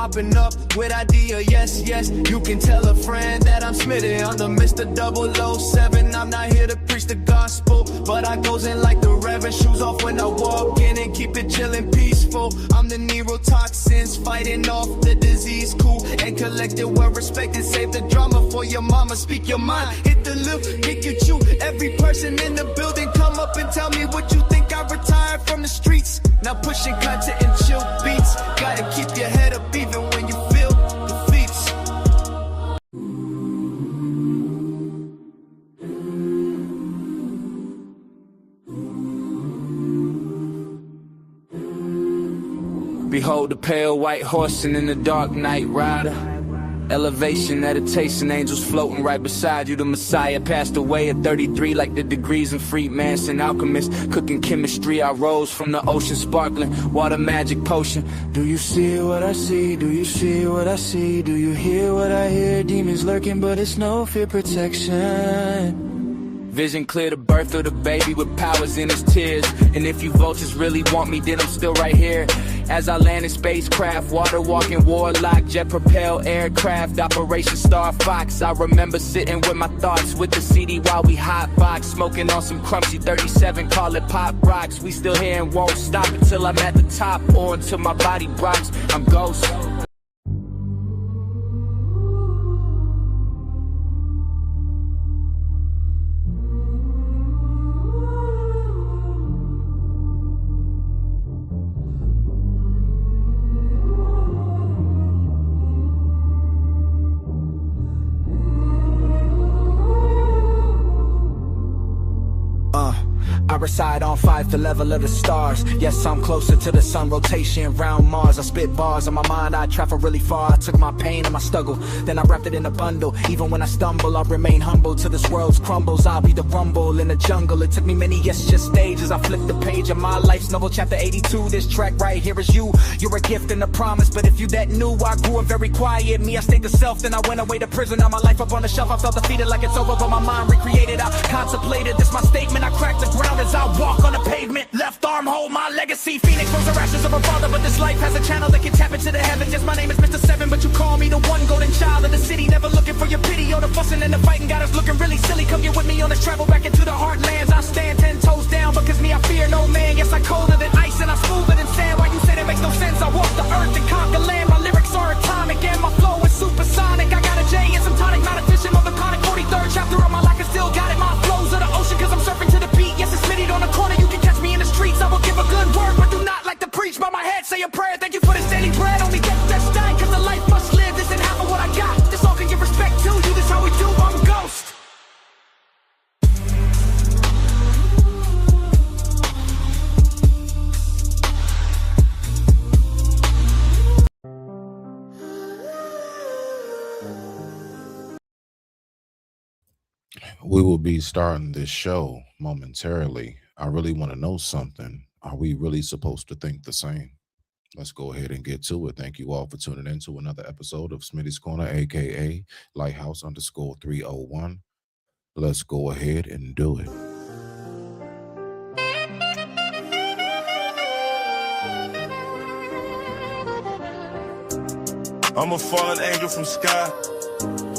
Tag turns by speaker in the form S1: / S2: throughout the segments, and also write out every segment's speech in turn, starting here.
S1: popping up with idea, yes, yes. You can tell a friend that I'm Smitty. I'm the Mr. 007. I'm not here to preach the gospel, but I goes in like the Reverend. Shoes off when I walk in and keep it chillin' peaceful. I'm the neurotoxins fighting off the disease. Cool and collected, well respected. Save the drama for your mama. Speak your mind. Hit the lip, kick you chew. Every person in the building come up and tell me what you think. I retired from the streets. Now pushing content and chill beats. Gotta keep your head up even when you feel defeats. Behold the pale white horse and in the dark night rider. Elevation, meditation, angels floating right beside you. The Messiah passed away at 33 like the degrees in Freemason alchemist. Cooking chemistry, I rose from the ocean sparkling. Water magic potion. Do you see what I see? Do you see what I see? Do you hear what I hear? Demons lurking but it's no fear protection. Vision clear, the birth of the baby with powers in his tears. And if you vultures really want me, then I'm still right here. As I land in spacecraft, water walking warlock, jet propelled aircraft, Operation Star Fox. I remember sitting with my thoughts with the CD while we hotbox, smoking on some crunchy 37, call it pop rocks. We still here and won't stop until I'm at the top or until my body rocks. I'm Ghost. I reside on 5 the level of the stars. Yes, I'm closer to the sun, rotation round Mars. I spit bars on my mind, I travel really far. I took my pain and my struggle, then I wrapped it in a bundle. Even when I stumble, I remain humble. Till this world's crumbles, I'll be the rumble in the jungle. It took me many just stages. I flipped the page of my life's novel, chapter 82. This track right here is you. You're a gift and a promise, but if you that new, I grew up very quiet. Me, I stayed the self, then I went away to prison. Now my life up on the shelf, I felt defeated like it's over, but my mind recreated. I contemplated, this my statement. I cracked the ground as I walk on the pavement. Left arm hold my legacy. Phoenix rose the rashes of a father, but this life has a channel that can tap into the heavens. Yes, my name is Mr. 7, but you call me the one golden child of the city. Never looking for your pity or the fussing and the fighting got us looking really silly. Come get with me on this travel back into the heartlands. I stand 10 toes down because me, I fear no man. Yes, I colder than ice and I smoother than sand. Why you say that makes no sense? I walk the earth and conquer land. My lyrics are atomic and my flow is supersonic. I got a J and some tonic, not a fishing on the conic. 43rd chapter of my life, I still got it. My flows of the ocean cause I'm surfing to the beat. Yes, it's Smitty on the corner. You can catch me in the streets. I will give a good word, but do not like to preach. By my head, say a prayer. Thank you for this daily bread. Only get that's dying cause the life must live. This ain't half of what I got. This all can give respect to you. This how we do. I'm Ghost.
S2: We will be starting this show momentarily. I really want to know something. Are we really supposed to think the same? Let's go ahead and get to it. Thank you all for tuning in to another episode of Smitty's Corner, aka Lighthouse_301. Let's go ahead and do it.
S3: I'm a fallen angel from sky.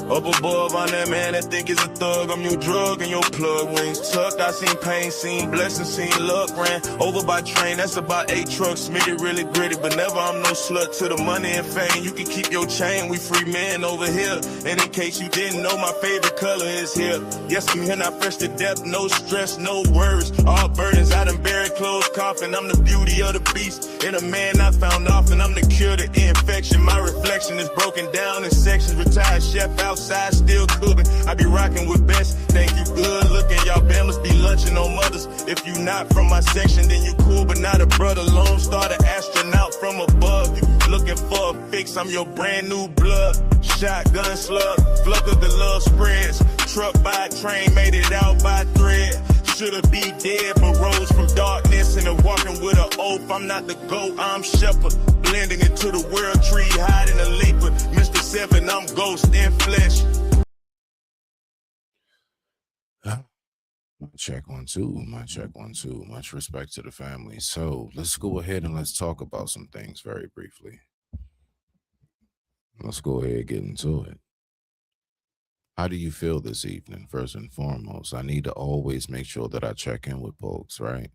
S3: Up above, I'm that man that think is a thug. I'm your drug and your plug. Wings tucked, I seen pain, seen blessings, seen luck. Ran over by train, that's about 8 trucks. Smitty really gritty, but never I'm no slut to the money and fame. You can keep your chain, we free men over here. And in case you didn't know, my favorite color is here. Yes, I'm here, not fresh to death, no stress, no worries. All burdens, I done buried, closed coffin. I'm the beauty of the beast, and a man I found often. I'm the cure to infection, my reflection is broken down in sections. Retired chef outside, still cooking. I be rocking with best. Thank you, good looking. Y'all band must be lunching on mothers. If you not from my section, then you cool, but not a brother. Lone Star, the astronaut from above. You looking for a fix? I'm your brand new blood. Shotgun slug, flood of the love spreads. Truck by train, made it out by thread. Should've be dead, but rose from darkness and walking with an oath. I'm not the goat, I'm shepherd. Blending into the world tree, hiding a leaper. Mr. 7, I'm ghost in flesh.
S2: My check 1 2, my check 1 2. Much respect to the family. So let's go ahead and let's talk about some things very briefly. Let's go ahead and get into it. How do you feel this evening? First and foremost, I need to always make sure that I check in with folks, right?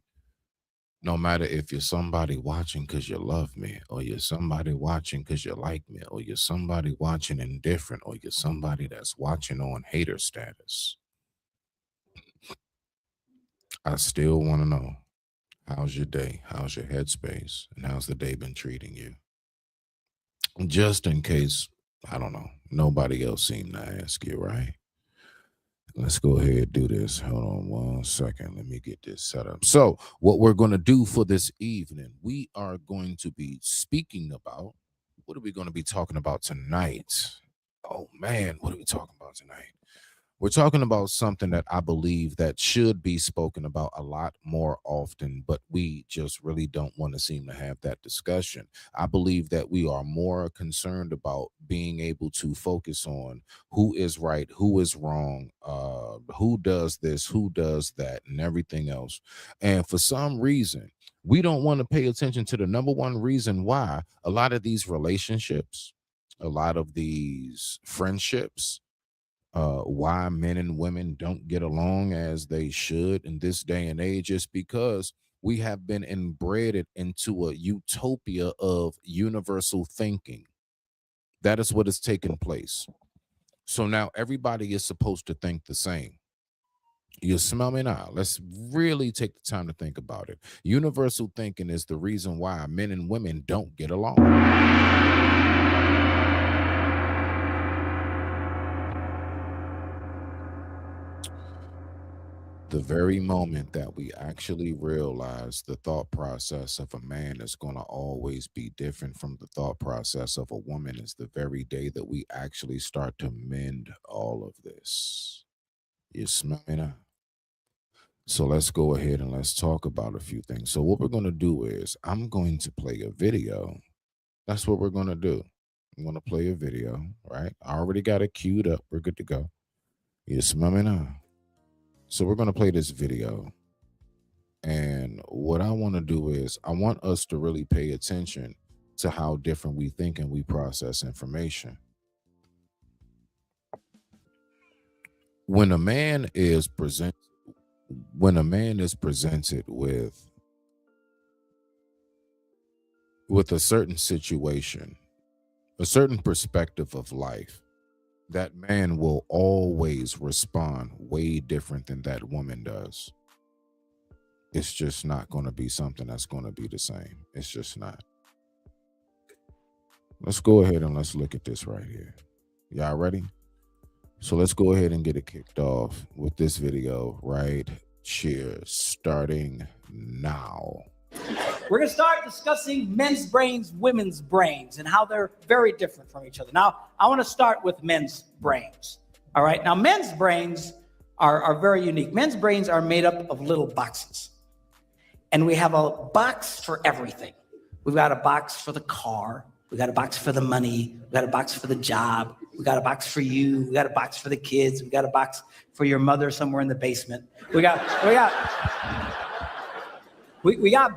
S2: No matter if you're somebody watching because you love me, or you're somebody watching because you like me, or you're somebody watching indifferent, or you're somebody that's watching on hater status, I still want to know, how's your day? How's your headspace? And how's the day been treating you? Just in case, I don't know, nobody else seemed to ask you, right? Let's go ahead and do this. Hold on 1 second. Let me get this set up. So, what we're going to do for this evening, we are going to be speaking about, what are we going to be talking about tonight? Oh man, what are we talking about tonight? We're talking about something that I believe that should be spoken about a lot more often, but we just really don't want to seem to have that discussion. I believe that we are more concerned about being able to focus on who is right, who is wrong, who does this, who does that, and everything else. And for some reason, we don't want to pay attention to the number one reason why a lot of these relationships, a lot of these friendships, why men and women don't get along as they should in this day and age is because we have been inbred into a utopia of universal thinking. That is what has taken place. So now everybody is supposed to think the same. You smell me now? Let's really take the time to think about it. Universal thinking is the reason why men and women don't get along. The very moment that we actually realize the thought process of a man is going to always be different from the thought process of a woman is the very day that we actually start to mend all of this. You smell me now? So let's go ahead and let's talk about a few things. So what we're going to do is I'm going to play a video. That's what we're going to do. I'm going to play a video, right? I already got it queued up. We're good to go. You smell me now? So we're going to play this video. And what I want to do is I want us to really pay attention to how different we think and we process information. When a man is presented with a certain situation, a certain perspective of life, that man will always respond way different than that woman does. It's just not going to be something that's going to be the same. It's just not. Let's go ahead and let's look at this right here. Y'all ready? So let's go ahead and get it kicked off with this video right here, starting now.
S4: We're going to start discussing men's brains, women's brains, and how they're very different from each other. Now, I want to start with men's brains. All right. Now, men's brains are very unique. Men's brains are made up of little boxes. And we have a box for everything. We've got a box for the car. We got a box for the money. We got a box for the job. We got a box for you. We got a box for the kids. We got a box for your mother somewhere in the basement. We got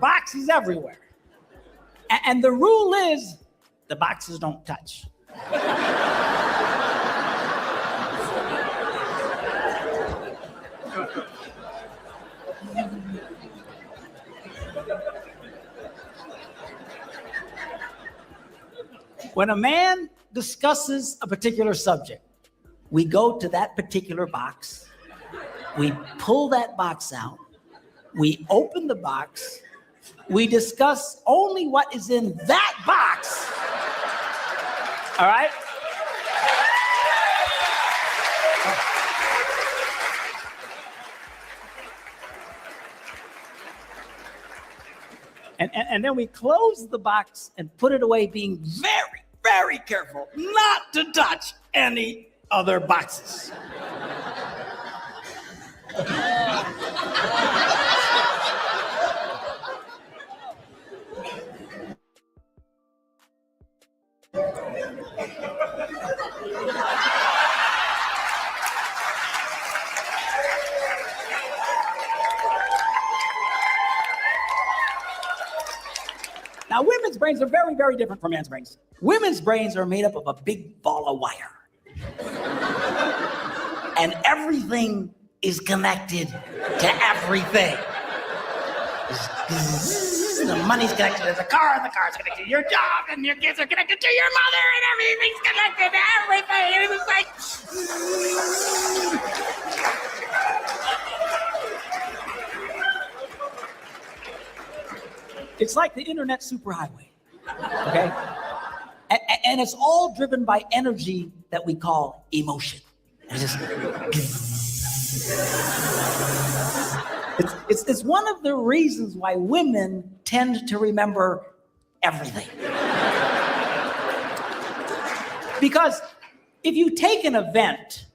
S4: boxes everywhere. And the rule is the boxes don't touch. When a man discusses a particular subject, we go to that particular box, we pull that box out, we open the box, we discuss only what is in that box. All right? And then we close the box and put it away, being very, very careful not to touch any other boxes. Now, women's brains are very, very different from men's brains. Women's brains are made up of a big ball of wire. And everything is connected to everything. The money's connected to the car, and the car's connected to your job, and your kids are connected to your mother, and everything's connected to everything. And it's like... It's like the internet superhighway, okay? And it's all driven by energy that we call emotion. It's just... It's one of the reasons why women tend to remember everything. Because if you take an event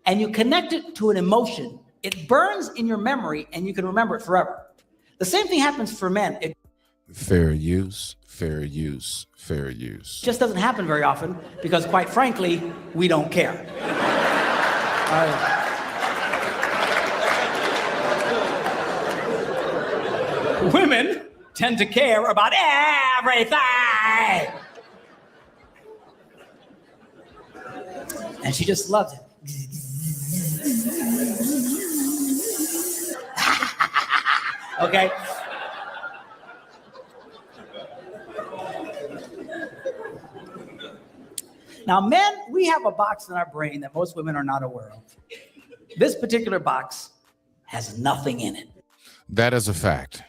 S4: and you connect it to an emotion, it burns in your memory and you can remember it forever. The same thing happens for men. It
S2: Fair use, fair use, fair use.
S4: just doesn't happen very often because, quite frankly, we don't care. Women tend to care about everything. And she just loves it. Okay? Now, men, we have a box in our brain that most women are not aware of. This particular box has nothing in it.
S2: That is a fact.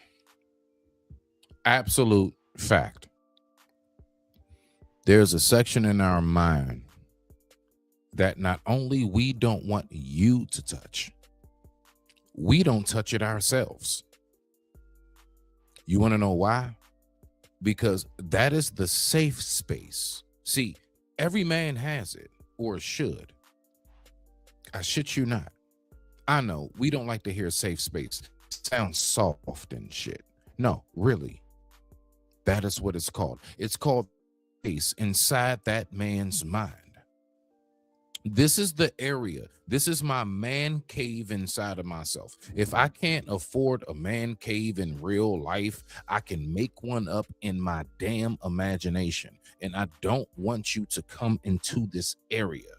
S2: Absolute fact. There's a section in our mind that not only we don't want you to touch, we don't touch it ourselves. You want to know why? Because that is the safe space. See, every man has it, or should. I shit you not. I know we don't like to hear safe space. Sounds soft and shit. No, really. That is what it's called. It's called space inside that man's mind. This is the area. This is my man cave inside of myself. If I can't afford a man cave in real life, I can make one up in my damn imagination. And I don't want you to come into this area.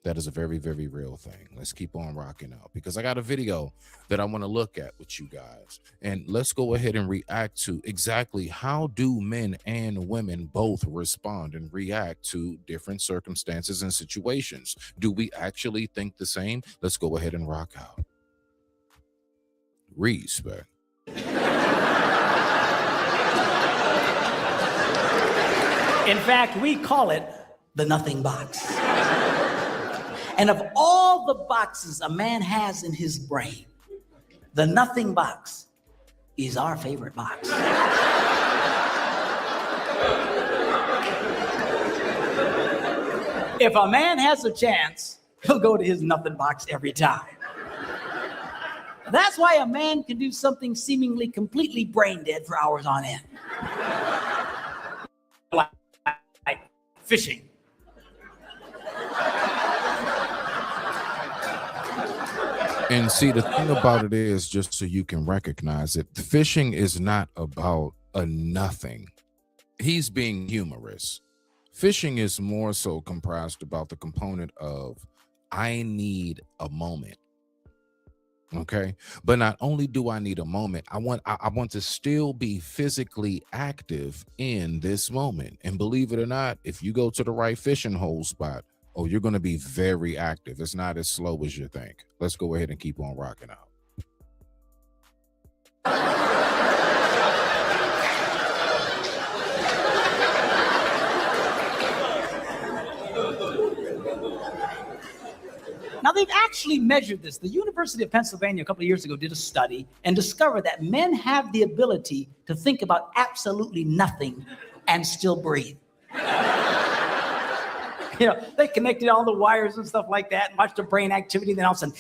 S2: That is a very, very real thing. Let's keep on rocking out because I got a video that I want to look at with you guys. And let's go ahead and react to exactly how do men and women both respond and react to different circumstances and situations. Do we actually think the same? Let's go ahead and rock out. Respect.
S4: In fact, we call it the nothing box. And of all the boxes a man has in his brain, the nothing box is our favorite box. If a man has a chance, he'll go to his nothing box every time. That's why a man can do something seemingly completely brain dead for hours on end. Like fishing.
S2: And see, the thing about it is, just so you can recognize it, fishing is not about a nothing. He's being humorous. Fishing is more so comprised about the component of, I need a moment. Okay. But not only do I need a moment, I want to still be physically active in this moment. And believe it or not, if you go to the right fishing hole spot, oh, you're going to be very active. It's not as slow as you think. Let's go ahead and keep on rocking out.
S4: Now, they've actually measured this. The University of Pennsylvania a couple of years ago did a study and discovered that men have the ability to think about absolutely nothing and still breathe. You know, they connected all the wires and stuff like that and watched the brain activity. Then all of a sudden, I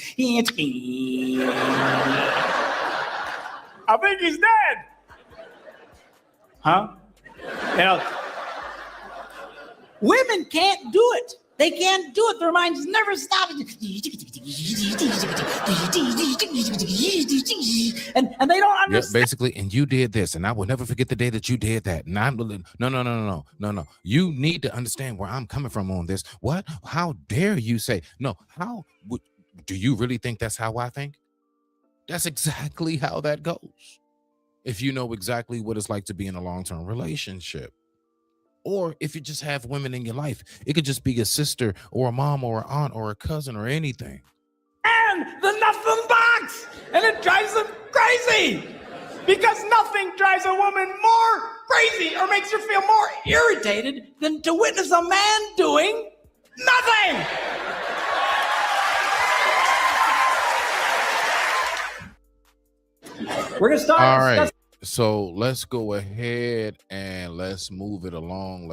S4: think he's dead. Huh? You know, women can't do it. They can't do it. Their minds never stop. and they don't
S2: Yeah,
S4: understand.
S2: basically, and you did this, and I will never forget the day that you did that. And I'm no. You need to understand where I'm coming from on this. What? How dare you say no? Do you really think that's how I think? That's exactly how that goes. If you know exactly what it's like to be in a long-term relationship, or if you just have women in your life, it could just be a sister or a mom or an aunt or a cousin or anything.
S4: And the nothing box, and it drives them crazy because nothing drives a woman more crazy or makes her feel more irritated than to witness a man doing nothing. We're gonna start.
S2: All right. So let's go ahead and let's move it along.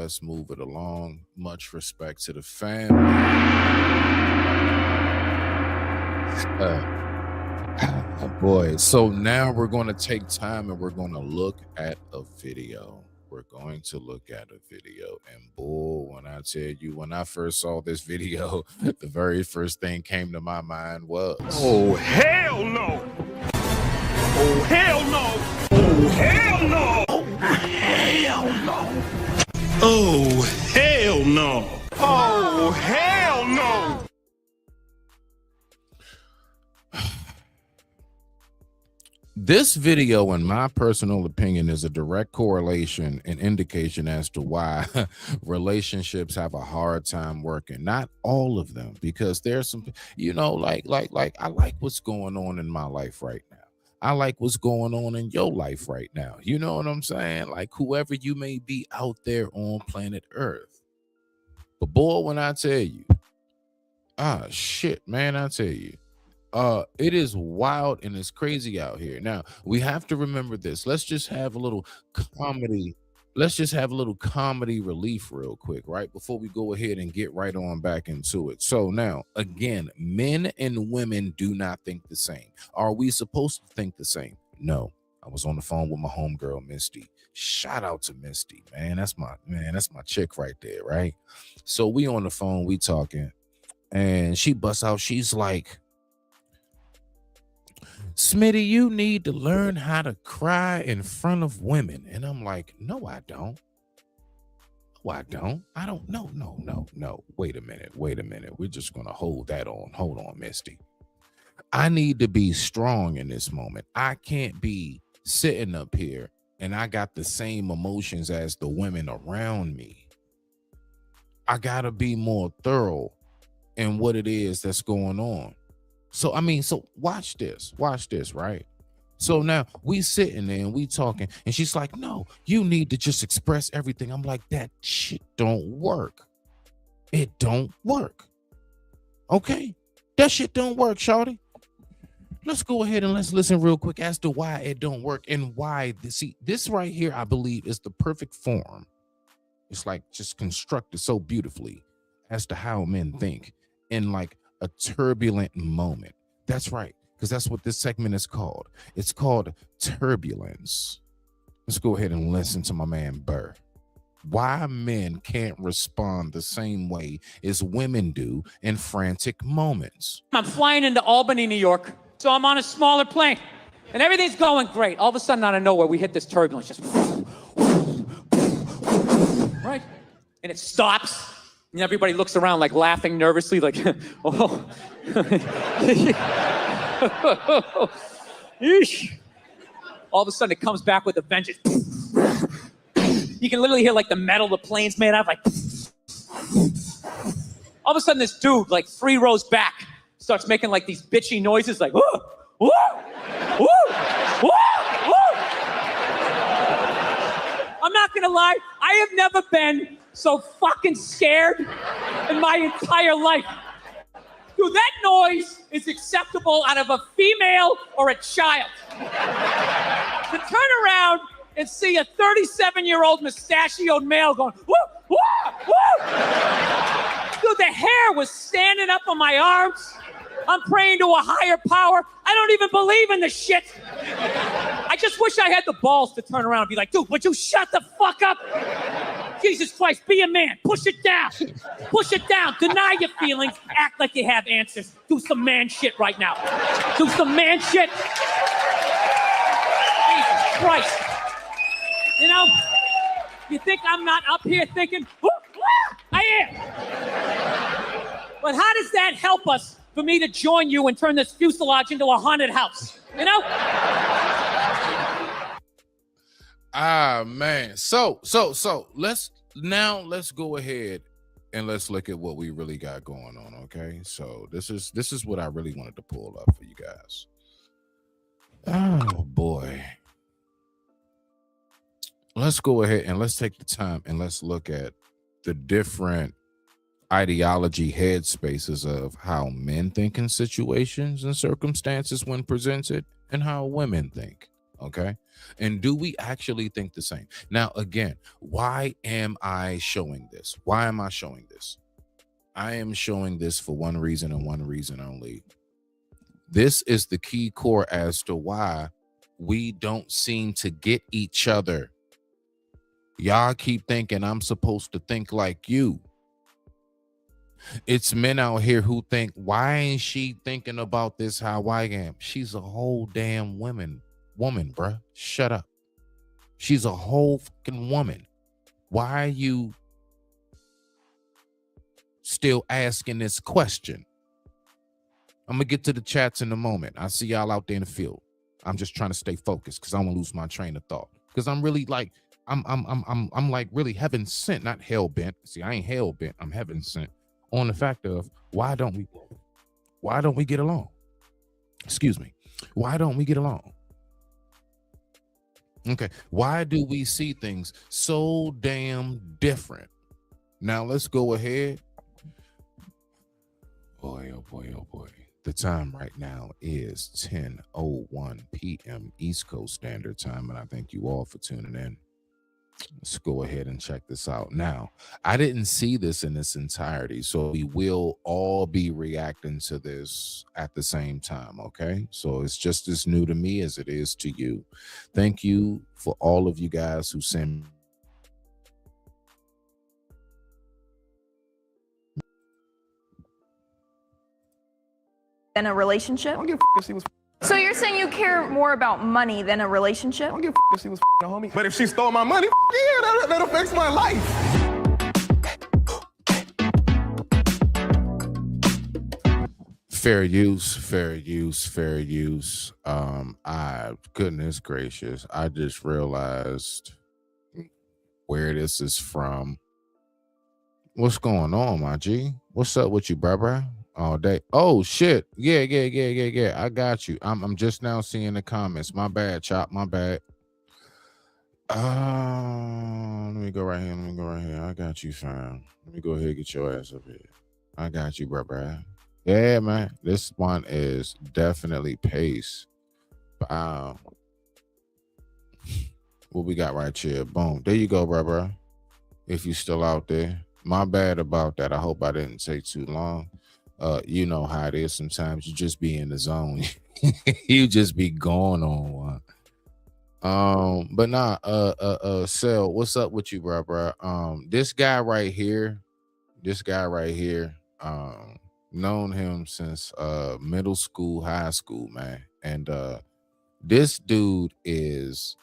S2: Much respect to the family. Boy, so now we're going to take time and we're going to look at a video. And boy, when I tell you, when I first saw this video, the very first thing came to my mind was,
S3: Oh, hell no! Oh, hell no! Oh, hell no! Oh, hell no! Oh, hell no! Oh, hell no!
S2: this video, in my personal opinion, is a direct correlation and indication as to why relationships have a hard time working. Not all of them, because there's some, like I like what's going on in my life right now. I like what's going on in your life right now. You know what I'm saying? Like whoever you may be out there on planet Earth. But boy, when I tell you, shit, man, I tell you. It is wild and it's crazy out here. Now, we have to remember this. Let's just have a little comedy. Let's just have a little comedy relief real quick, right? Before we go ahead and get right on back into it. So now, again, men and women do not think the same. Are we supposed to think the same? No. I was on the phone with my homegirl, Misty. Shout out to Misty, man. That's my chick right there, right? So we on the phone, we talking, and she busts out, she's like, Smitty, you need to learn how to cry in front of women. And I'm like, no, I don't. No. Wait a minute. We're just going to hold that on. Hold on, Misty. I need to be strong in this moment. I can't be sitting up here and I got the same emotions as the women around me. I got to be more thorough in what it is that's going on. So watch this, right? So now we sitting there and we talking, and she's like, no, you need to just express everything. I'm like, that shit don't work. It don't work. Okay? That shit don't work, shawty. Let's go ahead and let's listen real quick as to why it don't work and why. This right here, I believe, is the perfect form. It's like just constructed so beautifully as to how men think in like a turbulent moment. That's right, because that's what this segment is called. It's called turbulence. Let's go ahead and listen to my man Burr. Why men can't respond the same way as women do in frantic moments.
S5: I'm flying into Albany, New York, so I'm on a smaller plane, and everything's going great. All of a sudden, out of nowhere, we hit this turbulence, just right, and it stops. And everybody looks around like laughing nervously, like, oh. All of a sudden it comes back with a vengeance. You can literally hear like the metal the plane's made out of, like. All of a sudden this dude, like 3 rows back, starts making like these bitchy noises, like, woo, woo, woo, woo, woo. I'm not gonna lie, I have never been so fucking scared in my entire life. Dude, that noise is acceptable out of a female or a child. To turn around and see a 37-year-old mustachioed male going, woo, woo, woo. Dude, the hair was standing up on my arms. I'm praying to a higher power. I don't even believe in this shit. I just wish I had the balls to turn around and be like, dude, would you shut the fuck up? Jesus Christ, be a man. Push it down. Push it down. Deny your feelings. Act like you have answers. Do some man shit right now. Do some man shit. Jesus Christ. You know, you think I'm not up here thinking, I am. But how does that help us for me to join you and turn this fuselage into a haunted house? You know?
S2: Ah, man. So let's go ahead and let's look at what we really got going on. Okay. So this is what I really wanted to pull up for you guys. Oh boy. Let's go ahead and let's take the time and let's look at the different ideology headspaces of how men think in situations and circumstances when presented and how women think. Okay. And do we actually think the same? Now, again, why am I showing this? Why am I showing this? I am showing this for one reason and one reason only. This is the key core as to why we don't seem to get each other. Y'all keep thinking I'm supposed to think like you. It's men out here who think, why ain't she thinking about this how I am? She's a whole damn woman, bruh. Shut up. She's a whole fucking woman. Why are you still asking this question? I'm gonna get to the chats in a moment. I see y'all out there in the field. I'm just trying to stay focused because I won't lose my train of thought. Because I'm really like, I'm like really heaven sent, not hell bent. See, I ain't hell bent. I'm heaven sent on the fact of why don't we get along? Excuse me. Why don't we get along? Okay. Why do we see things so damn different? Now let's go ahead. Boy, oh boy, oh boy. The time right now is 10:01 p.m. East Coast Standard Time, and I thank you all for tuning in. Let's go ahead and check this out. Now, I didn't see this in its entirety, so we will all be reacting to this at the same time, okay? So it's just as new to me as it is to you. Thank you for all of you guys who send
S6: than a relationship?
S7: I don't give a if she was
S6: So you're saying you care more about money than a relationship?
S7: I don't give a if she was a homie. But if she stole my money, yeah, that affects my life.
S2: Fair use. Goodness gracious, I just realized where this is from. What's going on, my G? What's up with you, bruh? All day. Oh shit. Yeah. I got you. I'm just now seeing the comments. My bad, Chop. My bad. Let me go right here. I got you, fam. Let me go ahead and get your ass up here. I got you, bruh. Yeah, man. This one is definitely pace. Wow. What we got right here? Boom. There you go, bruh. If you still out there. My bad about that. I hope I didn't take too long. You know how it is sometimes. You just be in the zone. You just be going on one. But nah, Sel, what's up with you, bro? This guy right here, known him since middle school, high school, man. And this dude is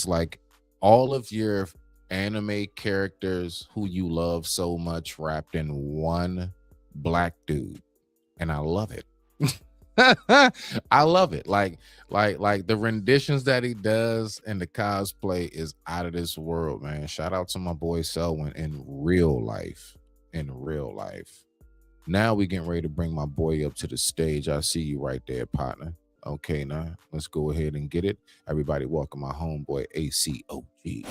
S2: like all of your anime characters who you love so much wrapped in one black dude, and I love it. I love it. Like the renditions that he does and the cosplay is out of this world, man. Shout out to my boy Selwyn in real life. Now we getting ready to bring my boy up to the stage. I see you right there, partner. Okay, now let's go ahead and get it. Everybody welcome my homeboy ACOG.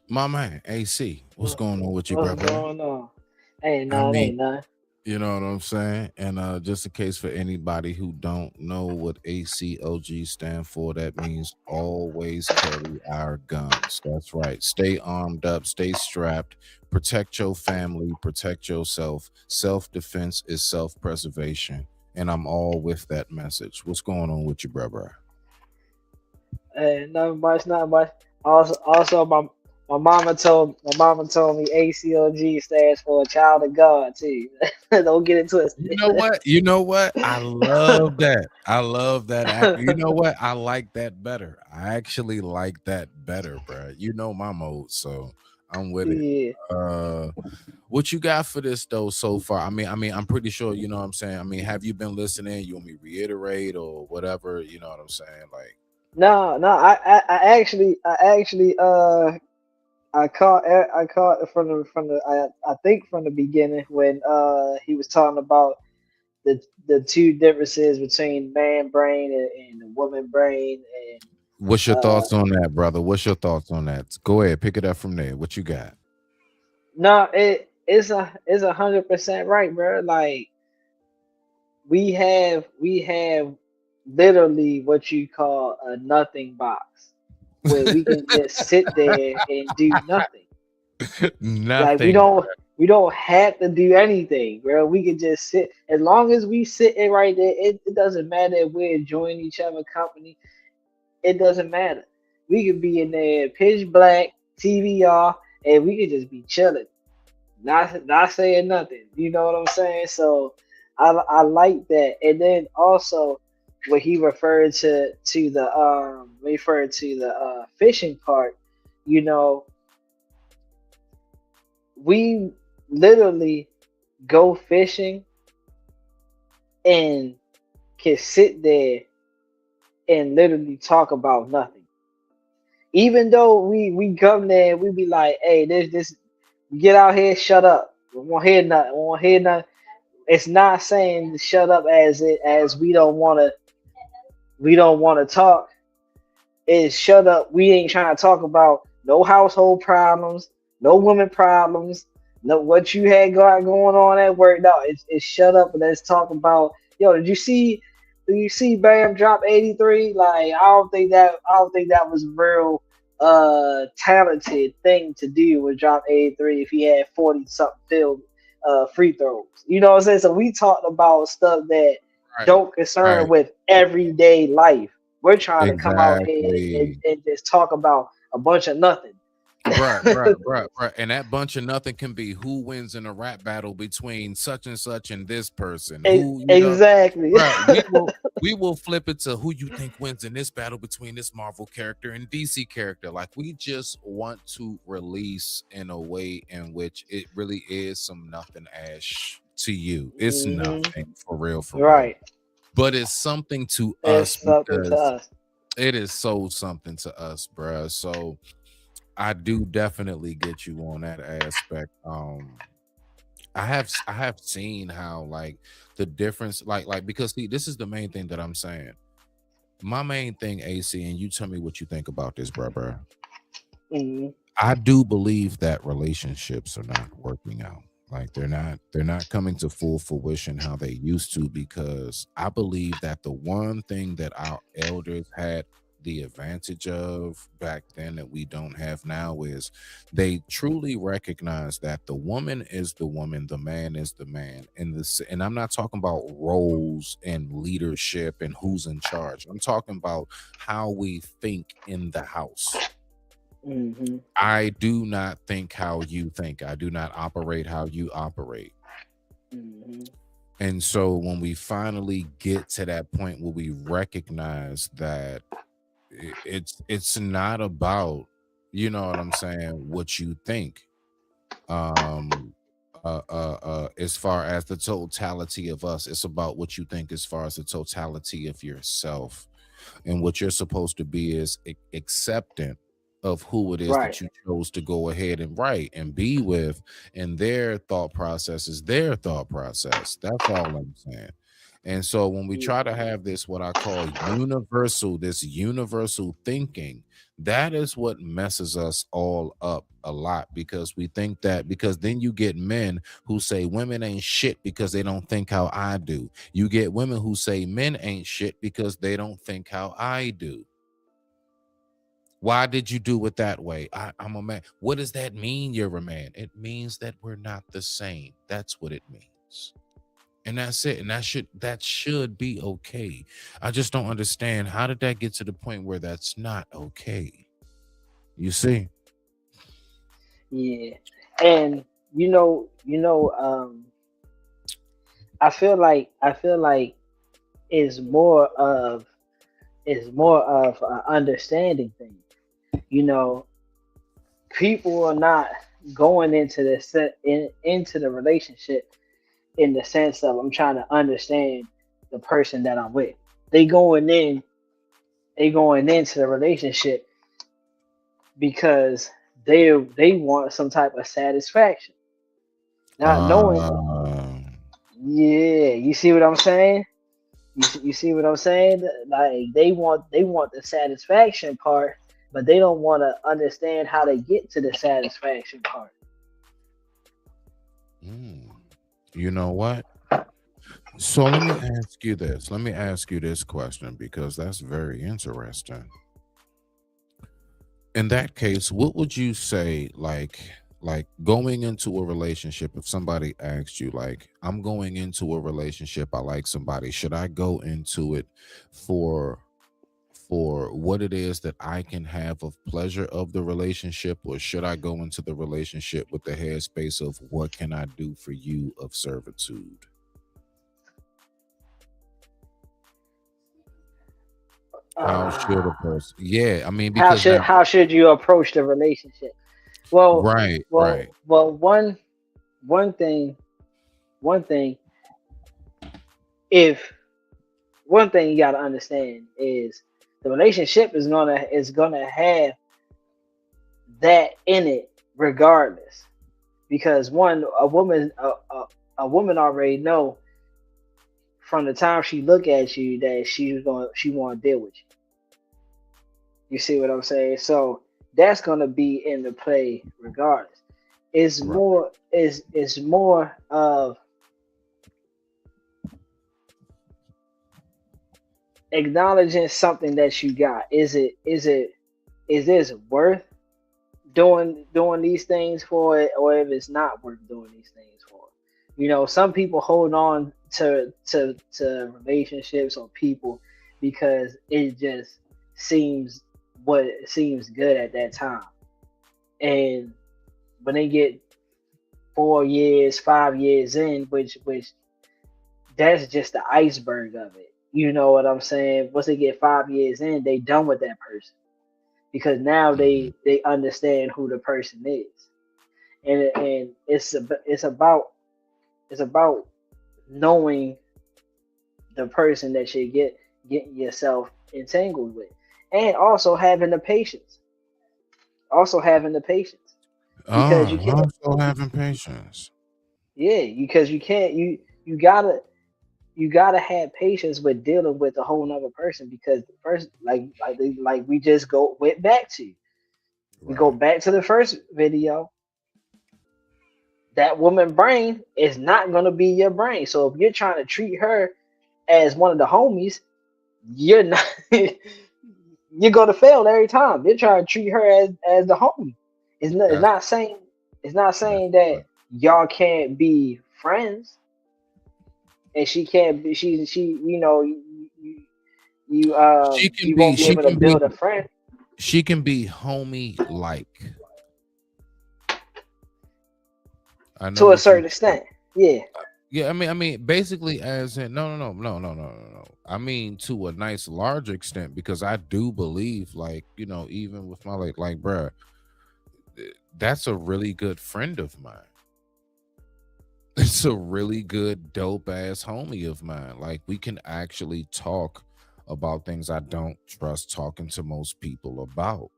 S2: My man, AC, what's going on with you,
S8: What's
S2: brother?
S8: going on? Ain't
S2: I
S8: none,
S2: mean,
S8: ain't none.
S2: you know what I'm saying? And just in case for anybody who don't know what ACOG stand for, that means always carry our guns. That's right. Stay armed up, stay strapped, protect your family, protect yourself. Self-defense is self-preservation. And I'm all with that message. What's going on with you, brother?
S8: Ain't nothing much, not much. Also, my mama told me ACOG stands for a child of God too. Don't get it twisted.
S2: You know what? You know what? I love that. I love that. You know what? I like that better. I actually like that better, bro. You know my mode, so I'm with it.
S8: Yeah.
S2: What you got for this though so far? I'm pretty sure you know what I'm saying. I mean, have you been listening? You want me to reiterate or whatever? You know what I'm saying? Like,
S8: No, no. I caught it I think from the beginning when he was talking about the two differences between man brain and the woman brain and
S2: what's your
S8: uh
S2: thoughts on that, brother? What's your thoughts on that? Go ahead, pick it up from there. What you got?
S8: no, it's 100% right, bro. Like we have literally what you call a nothing box where we can just sit there and do nothing. Like we
S2: Nothing.
S8: don't we don't have to do anything, bro. We can just sit as long as we sitting right there. It doesn't matter if we're enjoying each other company. It doesn't matter. We could be in there pitch black, TV off, and we could just be chilling, not saying nothing. You know what I'm saying? So I like that. And then also when he referred to the fishing part, you know, we literally go fishing and can sit there and literally talk about nothing. Even though we come there and we be like, hey, this get out here, shut up. We won't hear nothing. We won't hear nothing. It's not saying to shut up as we don't wanna talk. It's shut up. We ain't trying to talk about no household problems, no women problems, no what you had going on at work. No, it's shut up and let's talk about yo, did you see Bam drop 83? Like I don't think that was a real talented thing to do with drop 83 if he had 40 something field free throws. You know what I'm saying? So we talked about stuff that
S2: Right.
S8: don't concern
S2: Right.
S8: with everyday life. We're trying to come out here
S2: Exactly.
S8: and just talk about a bunch of nothing.
S2: Bruh. And that bunch of nothing can be who wins in a rap battle between such and this person. Who, you know,
S8: Exactly.
S2: bruh, we will flip it to who you think wins in this battle between this Marvel character and DC character. Like we just want to release in a way in which it really is some nothing ash to you. It's
S8: hmm
S2: nothing for real,
S8: Right.
S2: but it's something to
S8: It's
S2: us
S8: something to
S2: because
S8: us.
S2: it is so something to us, bruh. So I do definitely get you on that aspect. I have seen how like the difference, like because see, this is the main thing that I'm saying. My main thing, AC, and you tell me what you think about this, bruh.
S8: hmm
S2: I do believe that relationships are not working out. Like they're not coming to full fruition how they used to because I believe that the one thing that our elders had the advantage of back then that we don't have now is they truly recognize that the woman is the woman, the man is the man. And I'm not talking about roles and leadership and who's in charge. I'm talking about how we think in the house.
S8: hmm
S2: I do not think how you think. I do not operate how you operate.
S8: hmm
S2: And so when we finally get to that point where we recognize that it's not about, you know what I'm saying, what you think. Um as far as the totality of us, it's about what you think as far as the totality of yourself. And what you're supposed to be is acceptant of who it is
S8: Right.
S2: that you chose to go ahead and write and be with, and their thought process is their thought process. That's all I'm saying. And so when we try to have this, what I call this universal thinking, that is what messes us all up a lot, because we think that, because then you get men who say women ain't shit because they don't think how I do. You get women who say men ain't shit because they don't think how I do. Why did you do it that way? I'm a man. What does that mean, you're a man? It means that we're not the same. That's what it means. And that's it. And that should be okay. I just don't understand, how did that get to the point where that's not okay? You see?
S8: Yeah. And I feel like it's more of an understanding thing. People are not going into the relationship in the sense of, I'm trying to understand the person that I'm with. They going into the relationship because they want some type of satisfaction, not knowing. Yeah, you see what I'm saying? You see what I'm saying? Like they want the satisfaction part, but they don't want to understand how to get to the satisfaction part.
S2: You know what? So let me ask you this. Let me ask you this question, because that's very interesting. In that case, what would you say, like going into a relationship, if somebody asked you, like, I'm going into a relationship, I like somebody, should I go into it for what it is that I can have of pleasure of the relationship, or should I go into the relationship with the headspace of what can I do for you of servitude? How should a person? Yeah, I mean, because
S8: how should you approach the relationship? Well,
S2: right.
S8: Well, one thing, if one thing you got to understand is the relationship is gonna have that in it regardless, because a woman already know from the time she look at you that she want to deal with you. You see what I'm saying? So that's gonna be in the play regardless. It's more of acknowledging something that you got. Is this worth doing these things for it, or if it's not worth doing these things for it? Some people hold on to relationships or people because it just seems good at that time, and when they get 4 years, 5 years in, which that's just the iceberg of it. You know what I'm saying? Once they get 5 years in, they done with that person, because now they understand who the person is, and it's about knowing the person that you getting yourself entangled with, and also having the patience. Because you can't.
S2: Also having patience.
S8: Yeah, because you can't. You gotta have patience with dealing with a whole nother person, because the first, like we just went back to. We go back to the first video. That woman brain is not gonna be your brain. So if you're trying to treat her as one of the homies, you're not. You're gonna fail every time. You're trying to treat her as the homie. It's not saying that y'all can't be friends, and she can't be. She you won't be able to build a friend.
S2: She can be homie like.
S8: To a certain extent, yeah.
S2: Yeah, I mean, basically, as in, no. I mean, to a nice large extent, because I do believe, like, even with my like, bruh, that's a really good friend of mine. It's a really good dope ass homie of mine. Like, we can actually talk about things I don't trust talking to most people about.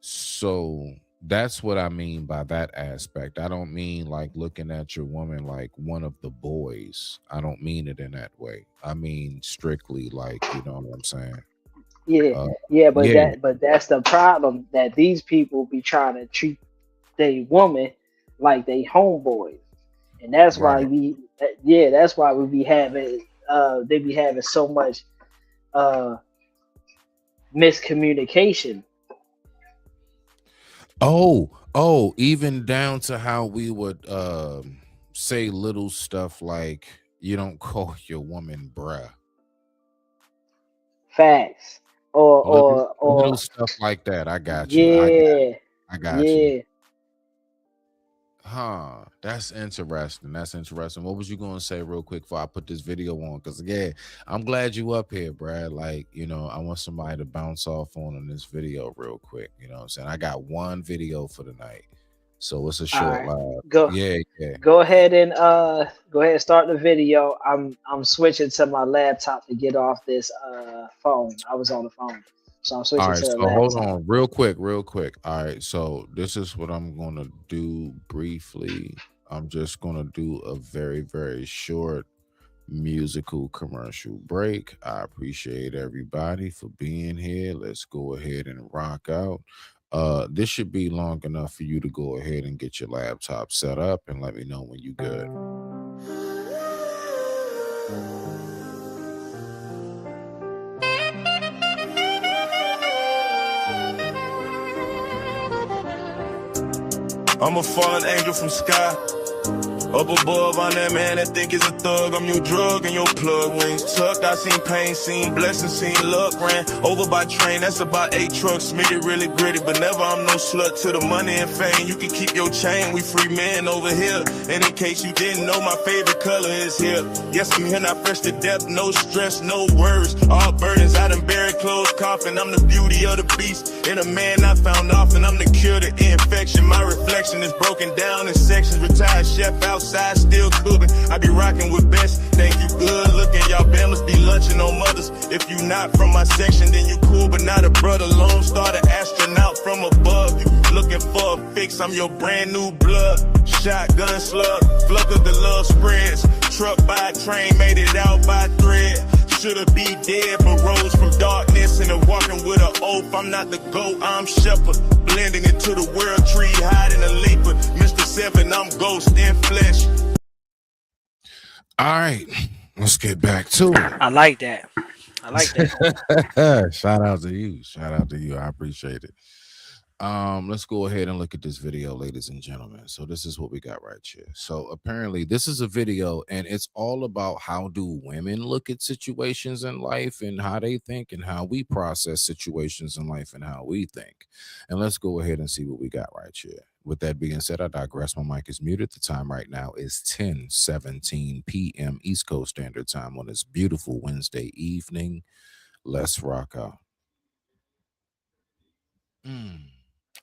S2: So That's what I mean by that aspect. I don't mean like looking at your woman like one of the boys. I don't mean it in that way. I mean strictly like, you know what I'm saying?
S8: Yeah,
S2: Uh,
S8: yeah, but
S2: yeah,
S8: that's the problem that these people be trying to treat they woman like they homeboys, and that's why
S2: right.
S8: that's why we be having they be having so much uh miscommunication.
S2: Even down to how we would say little stuff like you don't call your woman bruh.
S8: Facts. Or
S2: Little stuff like that. I got you.
S8: yeah,
S2: I got you.
S8: yeah.
S2: Huh. That's interesting. That's interesting. What was you gonna say real quick before I put this video on? Because again, I'm glad you up here, Brad. Like, you know, I want somebody to bounce off on this video real quick. You know what I'm saying? I got one video for the night. So it's a
S8: All
S2: short
S8: right,
S2: live.
S8: go
S2: Yeah, yeah.
S8: go ahead and start the video. I'm switching to my laptop to get off this phone. I was on the phone, so I'm
S2: All
S8: switching
S2: right,
S8: to the
S2: so hold
S8: laptop.
S2: on real quick, real quick. All right, so this is what I'm gonna do briefly. I'm just gonna do a very, very short musical commercial break. I appreciate everybody for being here. Let's go ahead and rock out. This should be long enough for you to go ahead and get your laptop set up and let me know when you good.
S3: I'm a fallen angel from sky. Up above, I'm that man that think is a thug. I'm your drug and your plug. Wings tucked, I seen pain, seen blessings, seen luck. Ran over by train, that's about 8 trucks. Made it really gritty, but never I'm no slut to the money and fame. You can keep your chain, we free men over here. And in case you didn't know, my favorite color is here. Yes, I'm here, not fresh to death, no stress, no worries. All burdens, I done buried closed coffin. I'm the beauty of the beast, and a man I found often. I'm the cure to infection. My reflection is broken down in sections. Retired chef outside, still cooking. I be rocking with best. Thank you, good looking. Y'all must be lunching on mothers. If you not from my section, then you cool, but not a brother. Lone Star, the astronaut from above. You looking for a fix? I'm your brand new blood. Shotgun slug, flood of the love spreads. Truck by train, made it out by thread. Shoulda be dead, but rose from darkness and walking with an oath. I'm not the goat, I'm shepherd. Blending into the world tree, hiding a leaper. Mr. 7, I'm ghost in flesh.
S2: All right, let's get back to it.
S9: I like that. I like that.
S2: Shout out to you. Shout out to you. I appreciate it. Let's go ahead and look at this video, ladies and gentlemen. So this is what we got right here. So apparently this is a video and it's all about how do women look at situations in life and how they think and how we process situations in life and how we think. And let's go ahead and see what we got right here. With that being said, I digress. My mic is muted. The time right now is 10:17 p.m. East Coast Standard Time on this beautiful Wednesday evening. Let's rock out.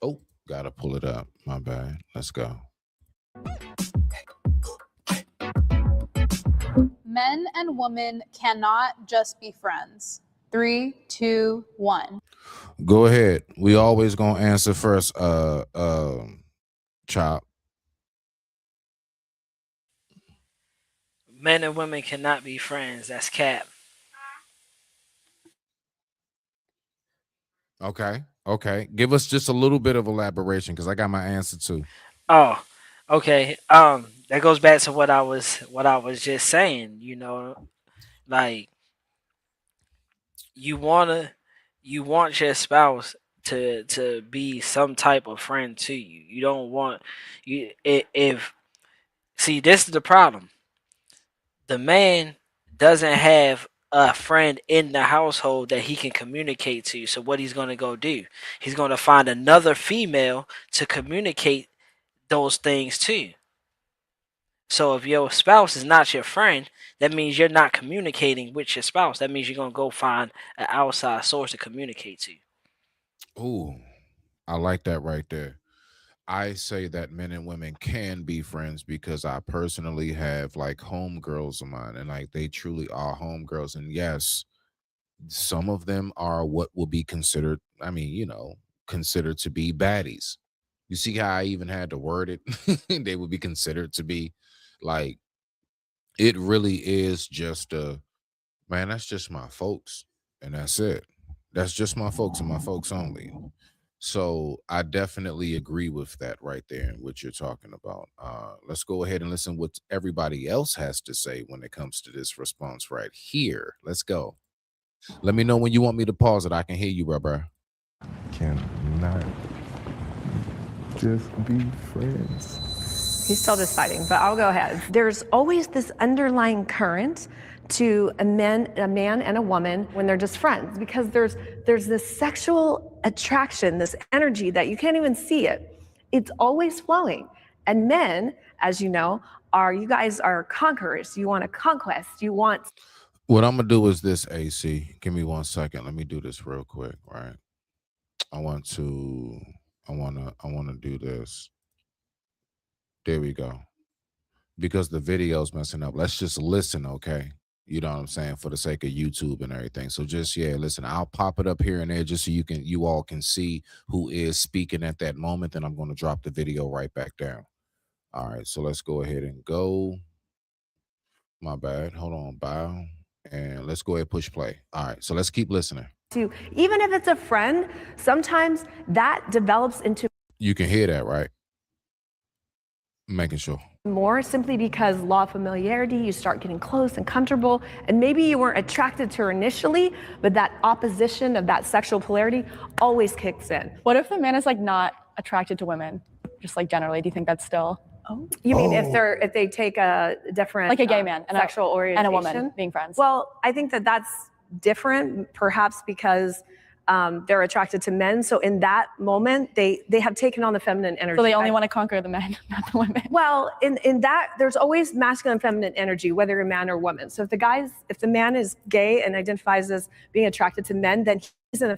S2: Oh, gotta pull it up. My bad. Let's go.
S10: Men and women cannot just be friends. 3, 2, 1.
S2: Go ahead. We always gonna answer first. Chop.
S9: Men and women cannot be friends. That's cap.
S2: Okay. Okay. Give us just a little bit of elaboration because I got my answer too.
S9: Oh, okay. That goes back to what I was just saying. You know, like you want your spouse to be some type of friend to you. You don't want you if see, this is the problem. The man doesn't have a friend in the household that he can communicate to. So what he's going to go do? He's going to find another female to communicate those things to. So if your spouse is not your friend, that means you're not communicating with your spouse. That means you're going to go find an outside source to communicate to.
S2: Ooh, I like that right there. I say that men and women can be friends because I personally have like homegirls of mine and like they truly are homegirls. And yes, some of them are what will be considered, considered to be baddies. You see how I even had to word it? They would be considered to be like, it really is just a man, that's just my folks, and that's it. That's just my folks and my folks only. So I definitely agree with that right there and what you're talking about. Let's go ahead and listen what everybody else has to say when it comes to this response right here. Let's go. Let me know when you want me to pause it. I can hear you, bro.
S7: Cannot just be friends.
S11: He's still deciding, but I'll go ahead. There's always this underlying current to a man and a woman when they're just friends, because there's this sexual attraction, this energy that you can't even see it. It's always flowing. And men, as you know, you guys are conquerors. You want a conquest. You want.
S2: What I'm gonna do is this, AC. Give me 1 second. Let me do this real quick, right? I wanna do this. There we go. Because the video's messing up. Let's just listen, okay? You know what I'm saying? For the sake of YouTube and everything. So just, listen, I'll pop it up here and there just so you all can see who is speaking at that moment. Then I'm going to drop the video right back down. All right, so let's go ahead and go. My bad. Hold on, bow. And let's go ahead and push play. All right, so let's keep listening.
S11: Even if it's a friend, sometimes that develops into.
S2: You can hear that, right? Making sure.
S11: More simply because law of familiarity, you start getting close and comfortable, and maybe you weren't attracted to her initially, but that opposition of that sexual polarity always kicks in.
S6: What if the man is like not attracted to women, just like generally? Do you think that's still?
S11: Oh, you mean if they take a different,
S6: like a gay man and
S11: sexual orientation
S6: and a woman being friends?
S11: Well, I think that's different, perhaps because they're attracted to men. So in that moment, they have taken on the feminine energy.
S6: So they only want to conquer the men, not the women.
S11: Well, in that, there's always masculine and feminine energy, whether you're a man or woman. So if the man is gay and identifies as being attracted to men, then he's in a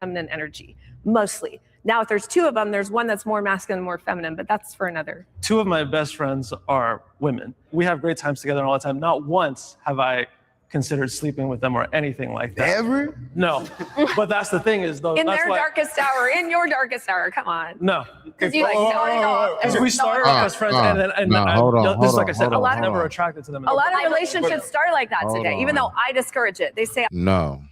S11: feminine energy, mostly. Now, if there's two of them, there's one that's more masculine and more feminine, but that's for another.
S12: Two of my best friends are women. We have great times together all the time. Not once have I considered sleeping with them or anything like that.
S7: Ever?
S12: No. But that's the thing is, though.
S11: In
S12: that's
S11: their darkest hour, in your darkest hour, come on.
S12: No.
S11: Because you like know it all.
S12: Because we started off as friends, this is like I said, I was never attracted to them.
S11: A lot of relationships start like that today, even though I discourage it. They say
S2: no.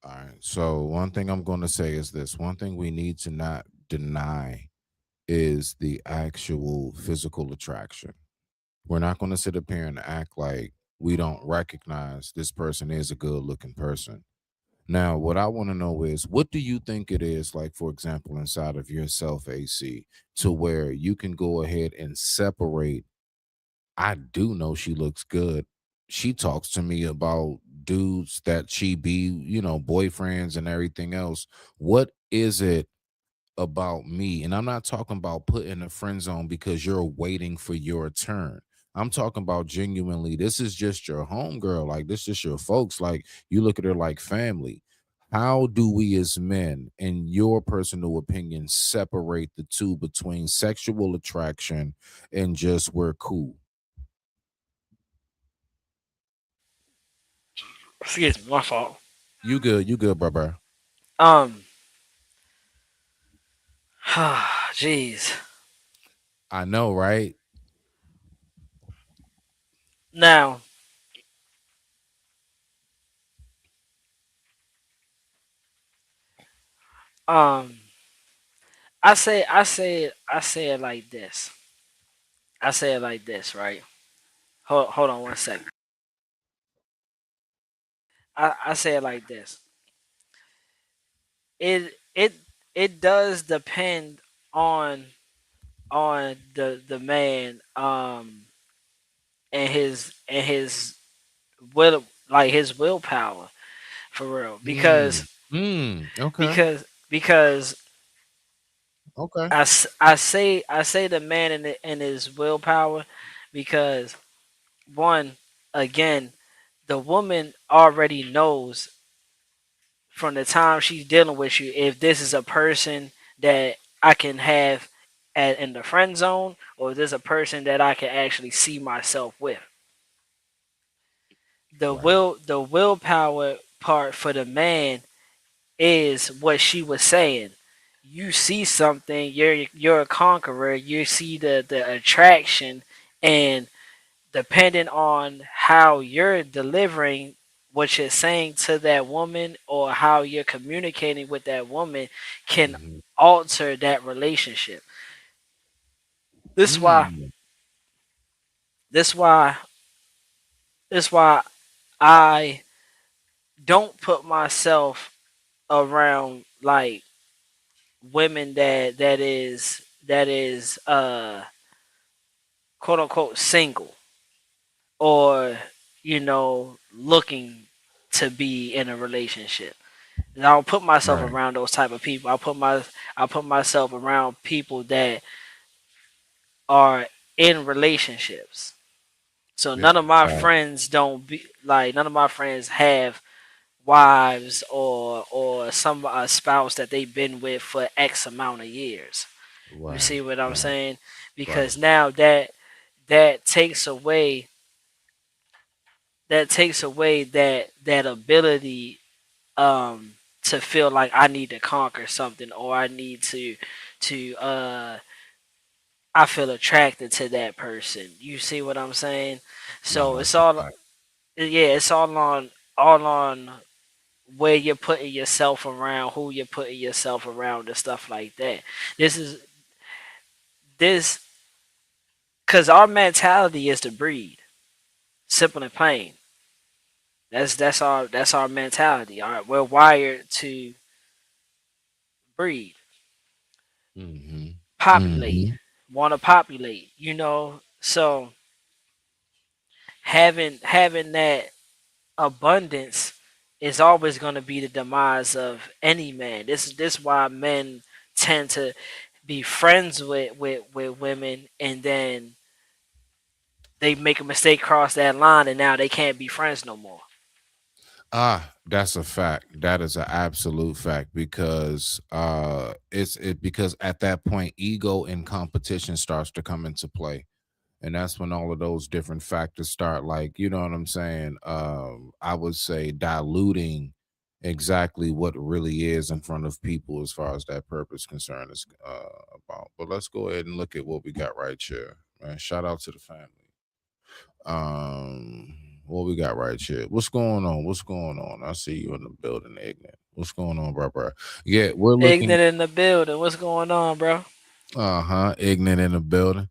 S2: All right. So one thing I'm going to say is this. One thing we need to not deny is the actual physical attraction. We're not going to sit up here and act like we don't recognize this person is a good looking person. Now, what I want to know is, what do you think it is, like, for example, inside of yourself, AC, to where you can go ahead and separate? I do know she looks good. She talks to me about dudes that she be, boyfriends and everything else. What is it about me? And I'm not talking about putting a friend zone because you're waiting for your turn. I'm talking about genuinely, this is just your homegirl. Like, this is your folks. Like, you look at her like family. How do we as men, in your personal opinion, separate the two between sexual attraction and just we're cool?
S9: Excuse me, my fault.
S2: You good, brother.
S9: Jeez.
S2: I know, right?
S9: Now, I say it like this. I say it like this, right? Hold on 1 second. I say it like this. It does depend on the man and his will, like his willpower, for real. Because
S2: okay.
S9: because
S2: okay.
S9: I say the man and his willpower, because one, again, the woman already knows from the time she's dealing with you if this is a person that I can have in the friend zone, or is this a person that I can actually see myself with. The willpower part for the man is what she was saying. you see something, you're a conqueror. You see the attraction, and depending on how you're delivering what you're saying to that woman or how you're communicating with that woman can alter that relationship. This why this why this why I don't put myself around like women that is quote unquote single or looking to be in a relationship. And I don't put myself
S2: Right.
S9: around those type of people. I put myself around people that are in relationships. So
S2: Yeah.
S9: none of my friends don't be like none of my friends have wives or some spouse that they've been with for X amount of years. You
S2: Right.
S9: see what I'm
S2: Right.
S9: saying?
S2: Right.
S9: Because now that takes away that ability to feel like I need to conquer something or I need to I feel attracted to that person. You see what I'm saying?
S2: No,
S9: So
S2: that's
S9: it's
S2: a
S9: all
S2: fact.
S9: it's all on where you're putting yourself around, who you're putting yourself around, and stuff like that. This because our mentality is to breed, simple and plain. That's our mentality. All right, we're wired to breed,
S2: Mm-hmm.
S9: populate,
S2: Mm-hmm.
S9: want to populate. So having that abundance is always going to be the demise of any man. This why men tend to be friends with women and then they make a mistake, cross that line, and now they can't be friends no more.
S2: That's a fact. That is an absolute fact because because at that point ego and competition starts to come into play. And that's when all of those different factors start, like, you know what I'm saying? I would say diluting exactly what really is in front of people as far as that purpose concern is about. But let's go ahead and look at what we got right here. Man, shout out to the family. What we got right here? What's going on? What's going on? I see you in the building, Ignorant. What's going on, bro? Yeah, we're looking.
S9: Ignorant in the building. What's going on, bro?
S2: Ignorant in the building.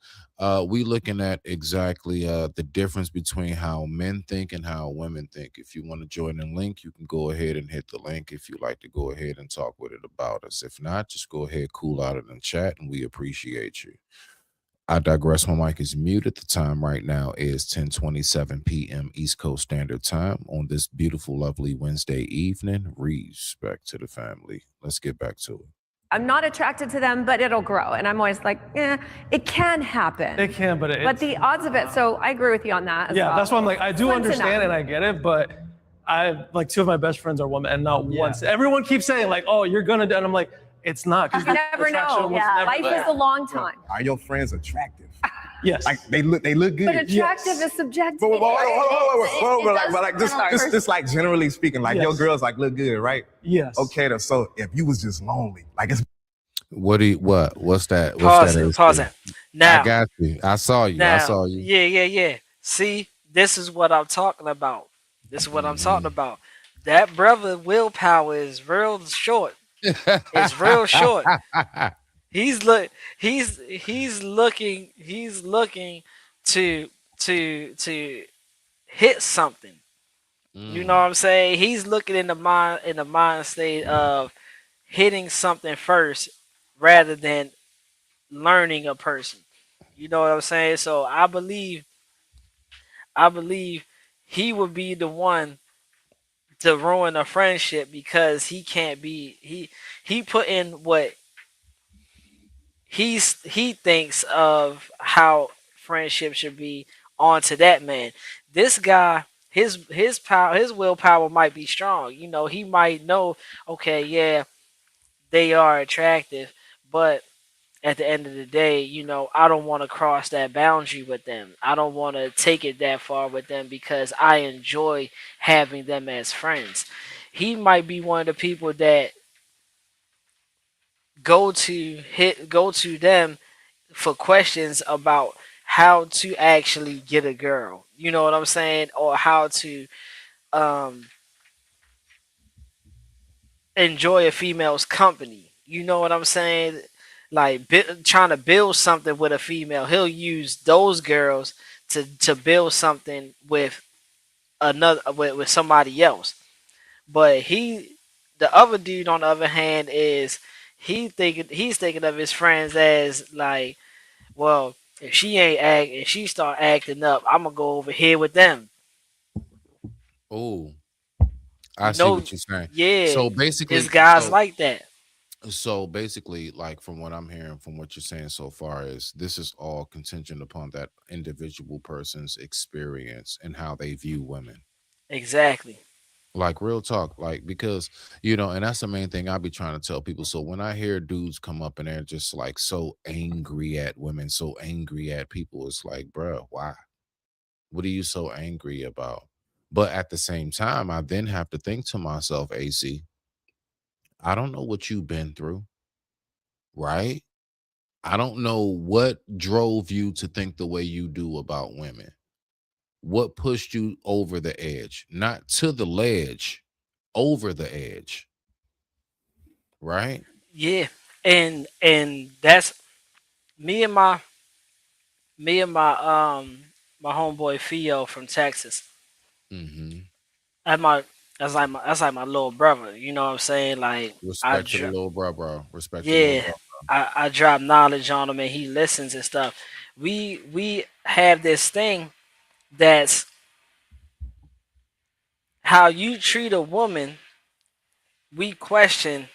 S2: We looking at exactly the difference between how men think and how women think. If you want to join the link, you can go ahead and hit the link if you like to go ahead and talk with it about us. If not, just go ahead, cool out in the chat, and we appreciate you. I digress. My mic is muted. The time right now is 10:27 p.m. East Coast Standard Time on this beautiful, lovely Wednesday evening. Respect to the family. Let's get back to it.
S11: I'm not attracted to them, but it'll grow. And I'm always like, it can happen.
S12: It can, but
S11: But the odds of it, so I agree with you on that as
S12: yeah,
S11: well.
S12: that's why I'm like, I do
S11: Slim to
S12: understand
S11: none.
S12: and I get it, but I like two of my best friends are women, and not once. Everyone keeps saying like, "Oh, you're gonna do," and I'm like, it's not.
S11: You never know. Life is a long time.
S7: Are your friends attractive?
S12: Yes.
S7: Like they look good.
S11: But attractive is subjective.
S7: But like just like generally speaking, like your girls like look good, right?
S12: Yes.
S7: Okay, so if you was just lonely, like it's
S2: What's that?
S9: Pause it. Pause it. Now
S2: I got you. I saw you. I saw you.
S9: Yeah. See, this is what I'm talking about. That brother willpower is real short. It's real short. He's looking to hit something. You know what I'm saying? He's looking in the mind state of hitting something first rather than learning a person. You know what I'm saying? So I believe he would be the one to ruin a friendship because he can't be he put in what he thinks of how friendship should be onto that man. This guy, his willpower might be strong. He might know, okay, yeah, they are attractive, but at the end of the day, I don't want to cross that boundary with them. I don't want to take it that far with them because I enjoy having them as friends. He might be one of the people that go to them for questions about how to actually get a girl. You know what I'm saying? Or how to um enjoy a female's company. You know what I'm saying? Like trying to build something with a female, he'll use those girls to build something with with somebody else. But the other dude on the other hand is he's thinking of his friends as like, well, if she start acting up, I'm gonna go over here with them.
S2: Oh, I
S9: You
S2: see
S9: know,
S2: what you're saying.
S9: yeah,
S2: So
S9: it's
S2: basically,
S9: guys like that.
S2: like from what I'm hearing, from what you're saying so far, is this is all contingent upon that individual person's experience and how they view women.
S9: Exactly.
S2: Like real talk, like because and that's the main thing I be trying to tell people. So when I hear dudes come up and they're just like so angry at women, so angry at people, it's like, bruh, why? What are you so angry about? But at the same time, I then have to think to myself, AC, I don't know what you've been through, right? I don't know what drove you to think the way you do about women. What pushed you over the edge? Not to the ledge, over the edge, right?
S9: Yeah, and that's me and my me and my my homeboy Theo from Texas.
S2: Mm-hmm.
S9: That's my that's like my little brother. You know what I'm saying? Like
S2: Respect to the little bro. Respect to the little
S9: yeah,
S2: bro.
S9: I drop knowledge on him and he listens and stuff. We have this thing that's how you treat a woman. We question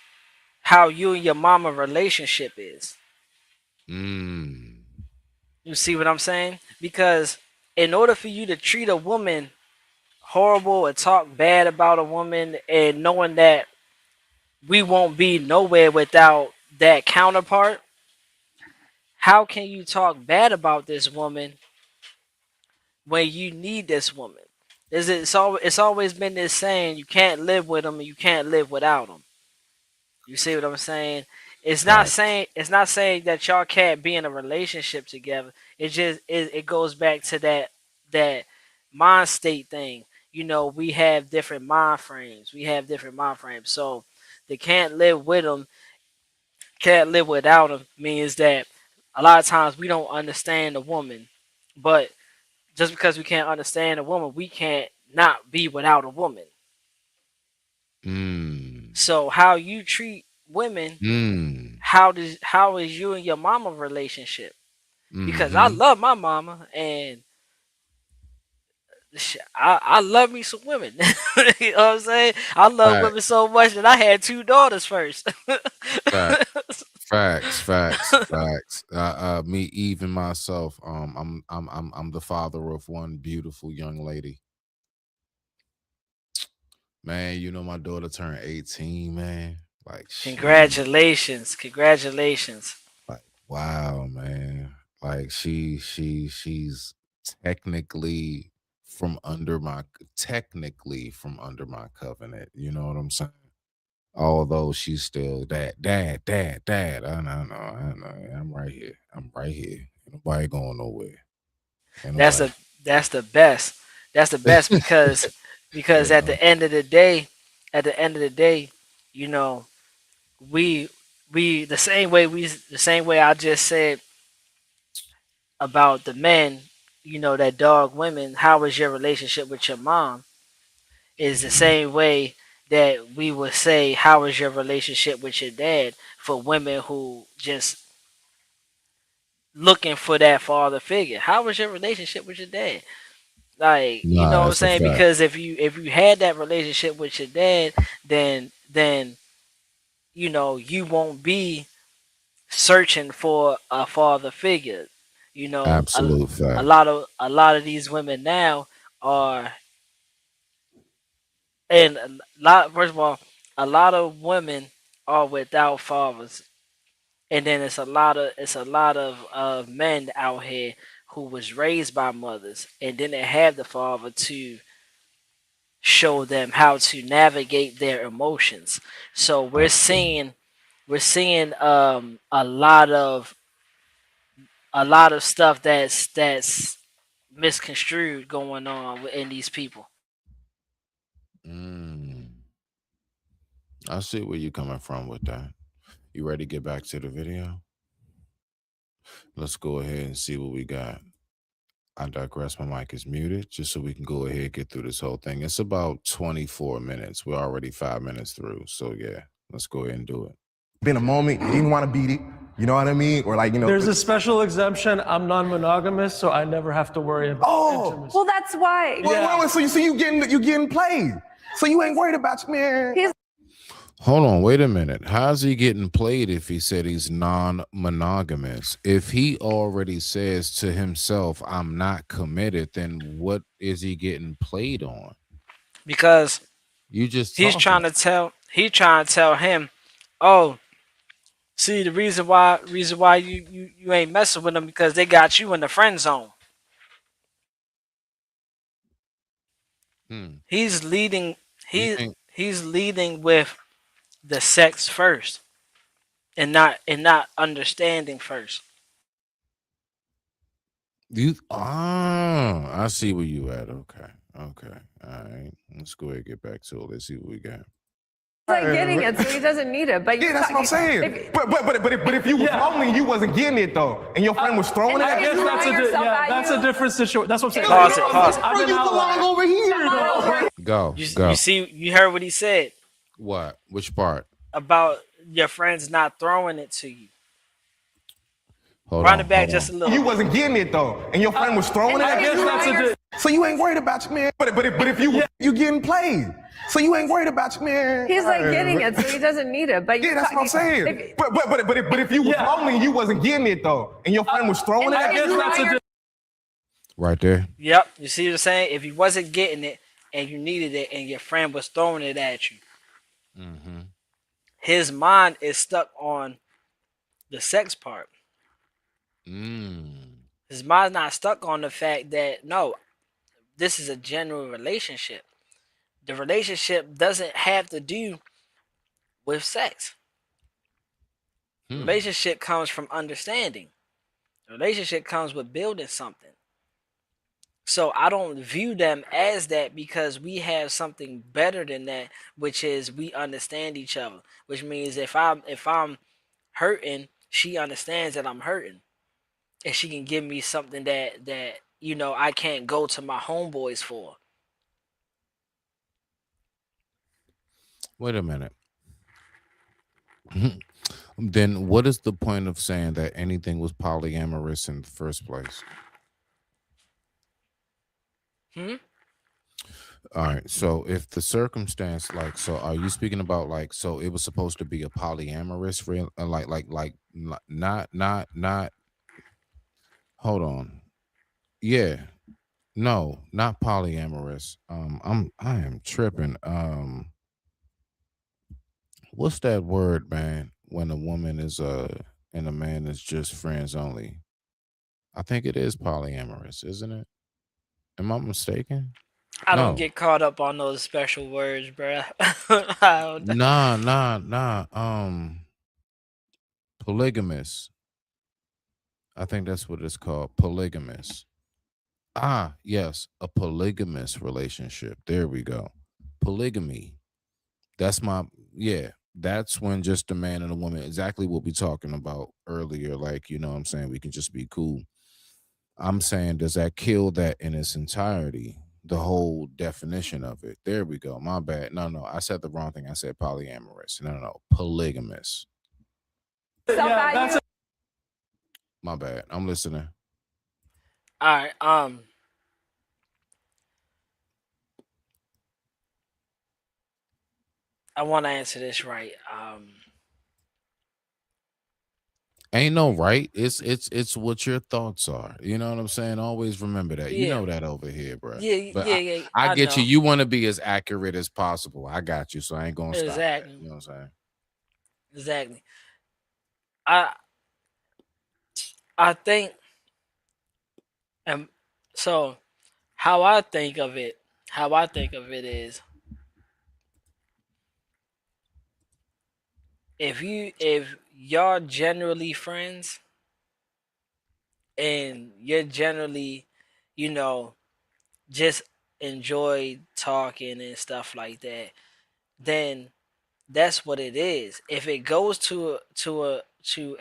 S9: how you and your mama relationship is.
S2: Mm.
S9: You see what I'm saying? Because in order for you to treat a woman horrible or talk bad about a woman and knowing that we won't be nowhere without that counterpart, how can you talk bad about this woman when you need this woman? It's always been this saying, you can't live with them and you can't live without them. You see what I'm saying?
S2: Facts.
S9: It's not saying that y'all can't be in a relationship together. It goes back to that mind state thing. You know, we have different mind frames. We have different mind frames. So they can't live with them, can't live without them means that a lot of times we don't understand a woman. But just because we can't understand a woman, we can't not be without a woman.
S2: Mm.
S9: So how you treat women,
S2: Mm.
S9: how is you and your mama relationship? Because I
S2: Mm-hmm.
S9: love my mama and I love me some women. You know what I'm saying? I love women
S2: Facts.
S9: so much that I had 2 daughters first.
S2: Facts. Facts. Me, even myself, I'm the father of one beautiful young lady. Man, my daughter turned 18, man. Like,
S9: Congratulations. Congratulations.
S2: like, wow, man. Like she's technically technically from under my covenant. You know what I'm saying? Although she's still dad. I know. I'm right here. I'm right here. Ain't nobody going nowhere. Ain't
S9: That's
S2: nobody.
S9: the that's the best. That's the best because
S2: You
S9: at
S2: know.
S9: the end of the day, at the end of the day, you know, we the same way I just said about the men, that dog women, how was your relationship with your mom? Is the
S2: Mhm.
S9: same way that we would say, how was your relationship with your dad for women who just looking for that father figure? How was your relationship with your dad? Like, you know
S2: Nah,
S9: what I'm
S2: that's a
S9: saying?
S2: fact.
S9: Because if you had that relationship with your dad, then you won't be searching for a father figure. You know,
S2: Absolute
S9: a
S2: fact.
S9: lot of these women now are, and a lot first of all, a lot of women are without fathers, and then it's a lot of men out here who was raised by mothers and didn't have the father to show them how to navigate their emotions. So we're
S2: Absolute.
S9: seeing we're seeing a lot of stuff that's misconstrued going on in these people.
S2: I see where you're coming from with that. You ready to get back to the video? Let's go ahead and see what we got. I digress. My mic is muted just so we can go ahead and get through this whole thing. It's about 24 minutes. We're already 5 minutes through. So, yeah, let's go ahead and do it.
S7: Been a moment, you didn't want to beat it. You know what I mean? Or like,
S12: There's a special exemption. I'm non-monogamous, so I never have to worry about intimacy.
S11: Well, that's why.
S7: Well, so you getting played. So you ain't worried about your man.
S2: Hold on, wait a minute. How's he getting played if he said he's non-monogamous? If he already says to himself, I'm not committed, then what is he getting played on?
S9: Because
S2: he's
S9: trying to tell him, oh, see, the reason why you ain't messing with them because they got you in the friend zone. He's leading with the sex first and not understanding first.
S2: I see where you at. Okay. All right. Let's go ahead and get back to it. Let's see what we got.
S11: He's like getting it, so he doesn't need it. But
S7: Yeah, that's what I'm saying. But if you was lonely, you wasn't getting it though, and your friend was throwing it
S12: I
S7: at
S12: guess
S7: you.
S12: that's a different situation. That's what I'm saying.
S9: Pause it.
S12: I've been
S7: You belong over here though.
S2: Go.
S9: You see, you heard what he said
S2: What? Which part?
S9: about your friends not throwing it to you.
S2: Hold
S9: Run
S2: on,
S9: it back
S2: hold
S9: just
S2: on.
S9: a little.
S7: You wasn't getting it though, and your friend was throwing it
S12: I
S7: at
S12: guess
S7: you.
S12: that's a
S7: So you ain't worried about your man. But if you getting played, so you ain't worried about your man.
S11: he's like getting it, so he doesn't need it. But
S7: Yeah, that's what I'm saying. But if you was lonely, you wasn't getting it though, and your friend was throwing it
S12: I
S7: at
S12: guess
S7: you.
S12: that's a
S2: Right there.
S9: Yep. You see what I'm saying? If you wasn't getting it and you needed it and your friend was throwing it at you, his mind is stuck on the sex part. His mind's not stuck on the fact that, no, this is a general relationship. The relationship doesn't have to do with sex. Relationship comes from understanding. Relationship comes with building something. So I don't view them as that because we have something better than that, which is we understand each other. Which means if I'm hurting, she understands that I'm hurting, and she can give me something that I can't go to my homeboys for.
S2: Wait a minute. Then what is the point of saying that anything was polyamorous in the first place? All right. So if the circumstance, so are you speaking about so it was supposed to be a polyamorous real, not, hold on. Yeah. No, not polyamorous. I am tripping. What's that word, man? When a woman is and a man is just friends only. I think it is polyamorous, isn't it? Am I mistaken?
S9: I
S2: No.
S9: don't get caught up on those special words, bruh.
S2: Nah. Polygamous. I think that's what it's called. Polygamous. Yes, a polygamous relationship. There we go. Polygamy. That's that's when just a man and a woman, exactly what we talking about earlier. You know what I'm saying? We can just be cool. I'm saying, does that kill that in its entirety? The whole definition of it. There we go. My bad. No, I said the wrong thing. I said polyamorous. No, polygamous. My bad. I'm listening.
S9: All right. I want to answer this right.
S2: Ain't no right. It's what your thoughts are. You know what I'm saying? Always remember that. You know that over here, bro.
S9: Yeah.
S2: I get you.
S9: know.
S2: You want to be as accurate as possible. I got you. So I ain't gonna stop. That.
S9: Exactly.
S2: You know what I'm saying?
S9: Exactly. I think, and so how I think of it is if y'all generally friends and you're generally, you know, just enjoy talking and stuff like that, then that's what it is. If it goes to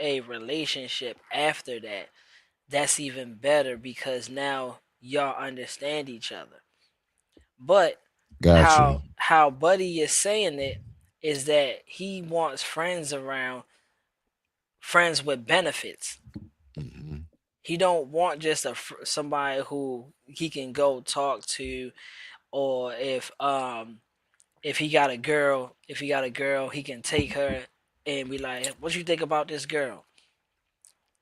S9: a relationship after that, that's even better because now y'all understand each other. But
S2: Got
S9: how Buddy is saying it is that he wants friends around, friends with benefits.
S2: Mm-hmm.
S9: He don't want just somebody who he can go talk to, or if he got a girl, he can take her and be like, "What you think about this girl?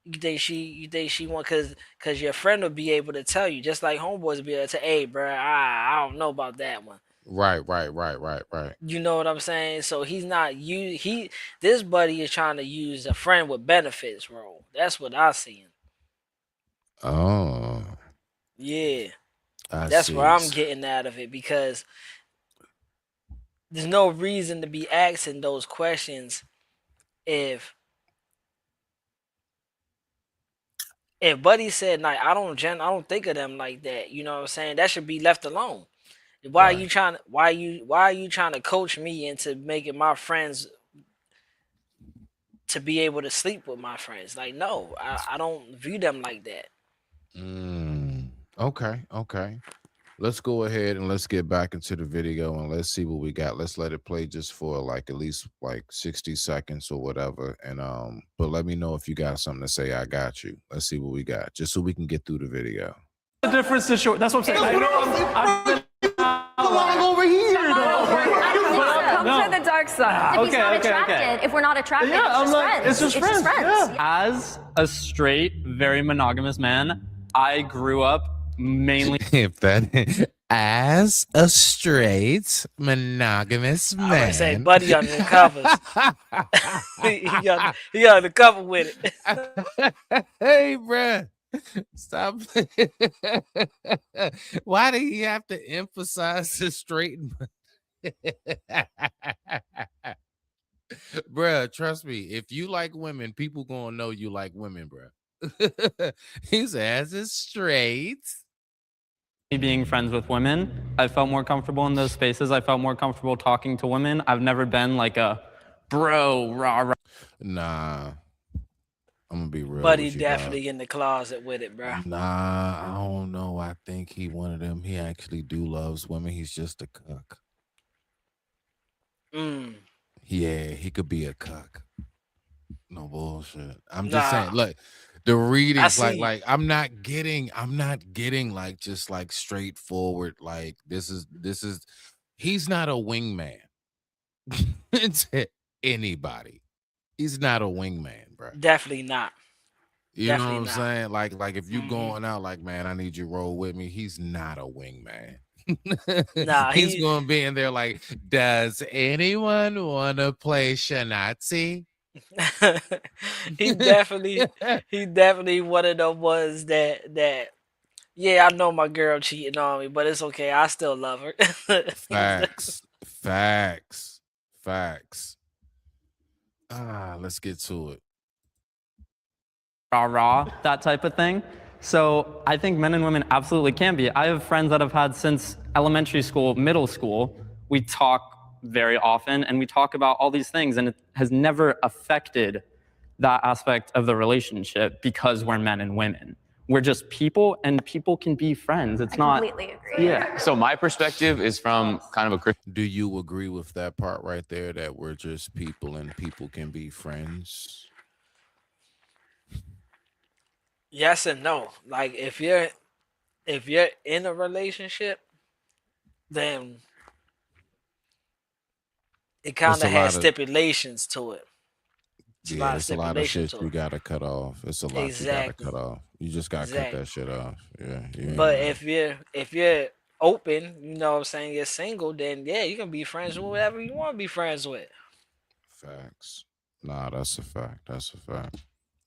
S9: You think she want?" Cause your friend will be able to tell you, just like homeboys will be able to, "Hey, bro, I don't know about that one."
S2: Right.
S9: You know what I'm saying? So he's not this buddy is trying to use a friend with benefits role. That's what I see.
S2: Oh.
S9: Yeah.
S2: That's
S9: where I'm getting out of it, because there's no reason to be asking those questions if Buddy said, like, I don't think of them like that. You know what I'm saying? That should be left alone. Why are you trying to coach me into making my friends to be able to sleep with my friends? Like, no, I don't view them like that.
S2: Okay. Let's go ahead and let's get back into the video and let's see what we got. Let's let it play just for like at least like 60 seconds or whatever. And but let me know if you got something to say. I got you. Let's see what we got, just so we can get through the video.
S12: The difference is short. That's what I'm saying. I know
S11: over here. Come to the dark side. If he's not attracted, if we're not attracted, it's just friends.
S13: Yeah. As a straight, very monogamous man, I grew up mainly
S2: as a straight monogamous man.
S9: I say Buddy under the covers. he under the cover with it.
S2: Hey, bruh. Stop. Why do you have to emphasize the straight? Bruh, trust me, if you like women, people gonna know you like women, bruh. His ass is straight.
S13: being friends with women. I felt more comfortable in those spaces. I felt more comfortable talking to women. I've never been like a bro, rah.
S2: Nah. I'm gonna be real.
S9: Buddy definitely in the closet with it, bro.
S2: Nah, I don't know. I think he one of them. He actually loves women. He's just a cuck. Yeah, he could be a cuck. No bullshit. I'm just saying, look, the readings like I'm not getting like just like straightforward, like this is he's not a wingman to anybody. He's not a wingman, bro.
S9: Definitely not.
S2: You know what I'm saying? Like if you going out like, man, I need you to roll with me. He's not a wingman.
S9: Nah,
S2: he's gonna be in there like, does anyone want to play Shanazi?
S9: he definitely one of them ones that yeah, I know my girl cheating on me, but it's okay. I still love her.
S2: Facts. Let's get to it.
S13: Rah, that type of thing. So I think men and women absolutely can be. I have friends that I've had since elementary school, middle school. We talk very often and we talk about all these things, and it has never affected that aspect of the relationship because we're men and women. We're just people, and people can be friends. It's not.
S11: Completely agree.
S13: Yeah.
S14: So my perspective is from kind of a Christian.
S2: Do you agree with that part right there, that we're just people and people can be friends?
S9: Yes and no. Like if you're in a relationship, then it kind of has stipulations to it.
S2: It's a lot of shit you gotta cut off. It's a lot you gotta cut off. You just gotta cut that shit off. Yeah.
S9: But if you're open, you know what I'm saying, you're single, then yeah, you can be friends with whatever you want to be friends with.
S2: Facts. Nah, that's a fact.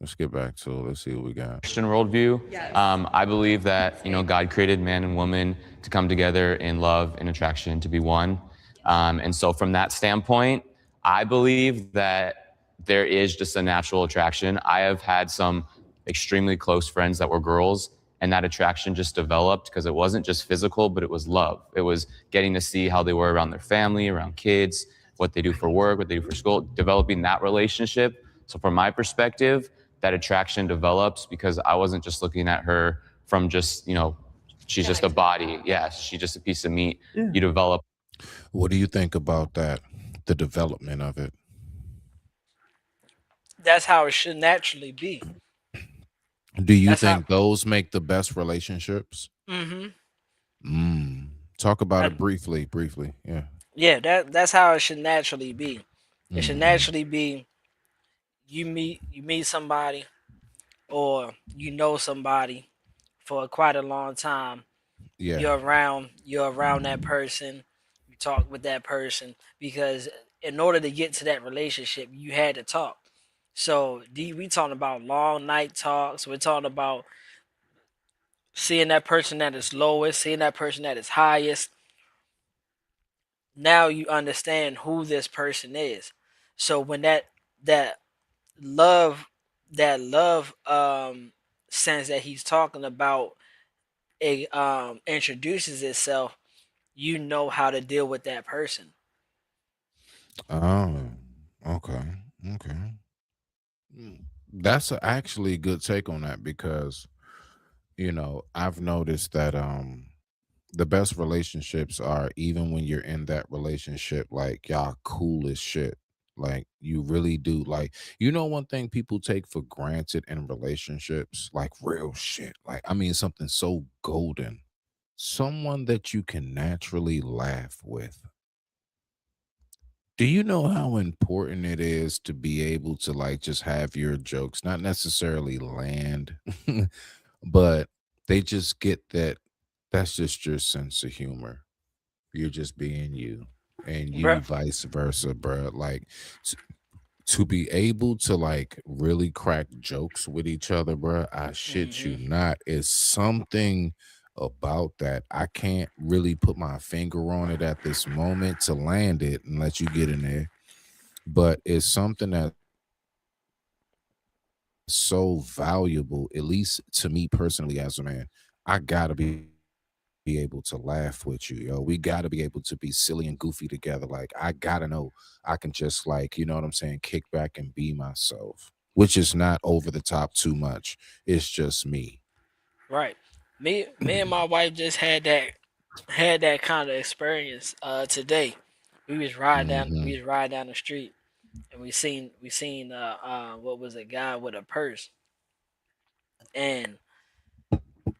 S2: Let's get back to it. Let's see what we got.
S14: Christian worldview. Yes. I believe that God created man and woman to come together in love and attraction, to be one. And so from that standpoint, I believe that there is just a natural attraction. I have had some extremely close friends that were girls, and that attraction just developed because it wasn't just physical, but it was love. It was getting to see how they were around their family, around kids, what they do for work, what they do for school, developing that relationship. So from my perspective, that attraction develops because I wasn't just looking at her from just, you know, she's just a body. Yeah, she's just a piece of meat.
S12: Yeah.
S14: You develop.
S2: What do you think about that? The development of it.
S9: That's how it should naturally be.
S2: Do you
S9: That's
S2: think those make the best relationships?
S9: Mm-hmm.
S2: Talk about it briefly. Yeah.
S9: Yeah, that's how it should naturally be. It should naturally be you meet somebody or you know somebody for quite a long time.
S2: Yeah.
S9: You're around that person, you talk with that person because in order to get to that relationship, you had to talk. So we talking about long night talks. We're talking about seeing that person at its lowest, seeing that person at its highest. Now you understand who this person is. So when that love sense that he's talking about it introduces itself, you know how to deal with that person.
S2: Oh, okay. That's actually a good take on that because, you know, I've noticed that the best relationships are even when you're in that relationship, like y'all cool as shit. Like you really do. Like, you know, one thing people take for granted in relationships, like real shit. Like, I mean, something so golden. Someone that you can naturally laugh with. Do you know how important it is to be able to like just have your jokes, not necessarily land, but they just get that that's just your sense of humor. You're just being you and you
S9: Bruh.
S2: vice versa, bro. Like t- to be able to like really crack jokes with each other, bro. I shit you not. Is something about that. I can't really put my finger on it at this moment to land it and let you get in there, but it's something that's so valuable, at least to me personally as a man. I gotta be able to laugh with you, yo. We gotta be able to be silly and goofy together. Like I gotta know I can just like, you know what I'm saying, kick back and be myself, which is not over the top too much. It's just me.
S9: Right. Me and my wife just had that kind of experience today. We was riding down the street and we seen what was a guy with a purse, and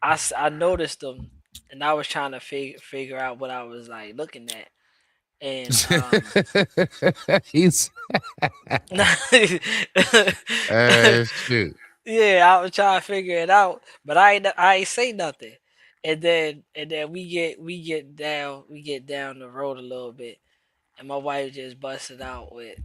S9: I noticed him, and I was trying to figure out what I was like looking at, and
S2: He's shoot.
S9: yeah, I was trying to figure it out, but I ain't say nothing. And then we get down the road a little bit, and my wife just busted out with,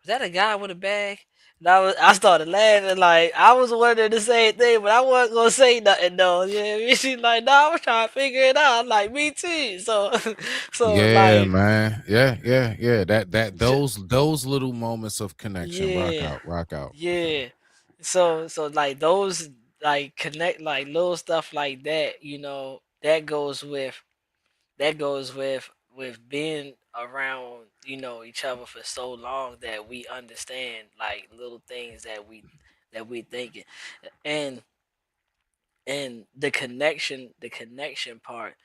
S9: "Was that a guy with a bag?" And I started laughing like I was wondering the same thing, but I wasn't gonna say nothing though. Yeah, she's like, "No, I was trying to figure it out." I'm like, "Me too." So, so
S2: Yeah,
S9: like,
S2: man. Yeah. Those little moments of connection.
S9: yeah,
S2: Rock out.
S9: yeah. So like those like connect like little stuff like that, that goes with being around, each other for so long that we understand like little things that we thinking. And the connection part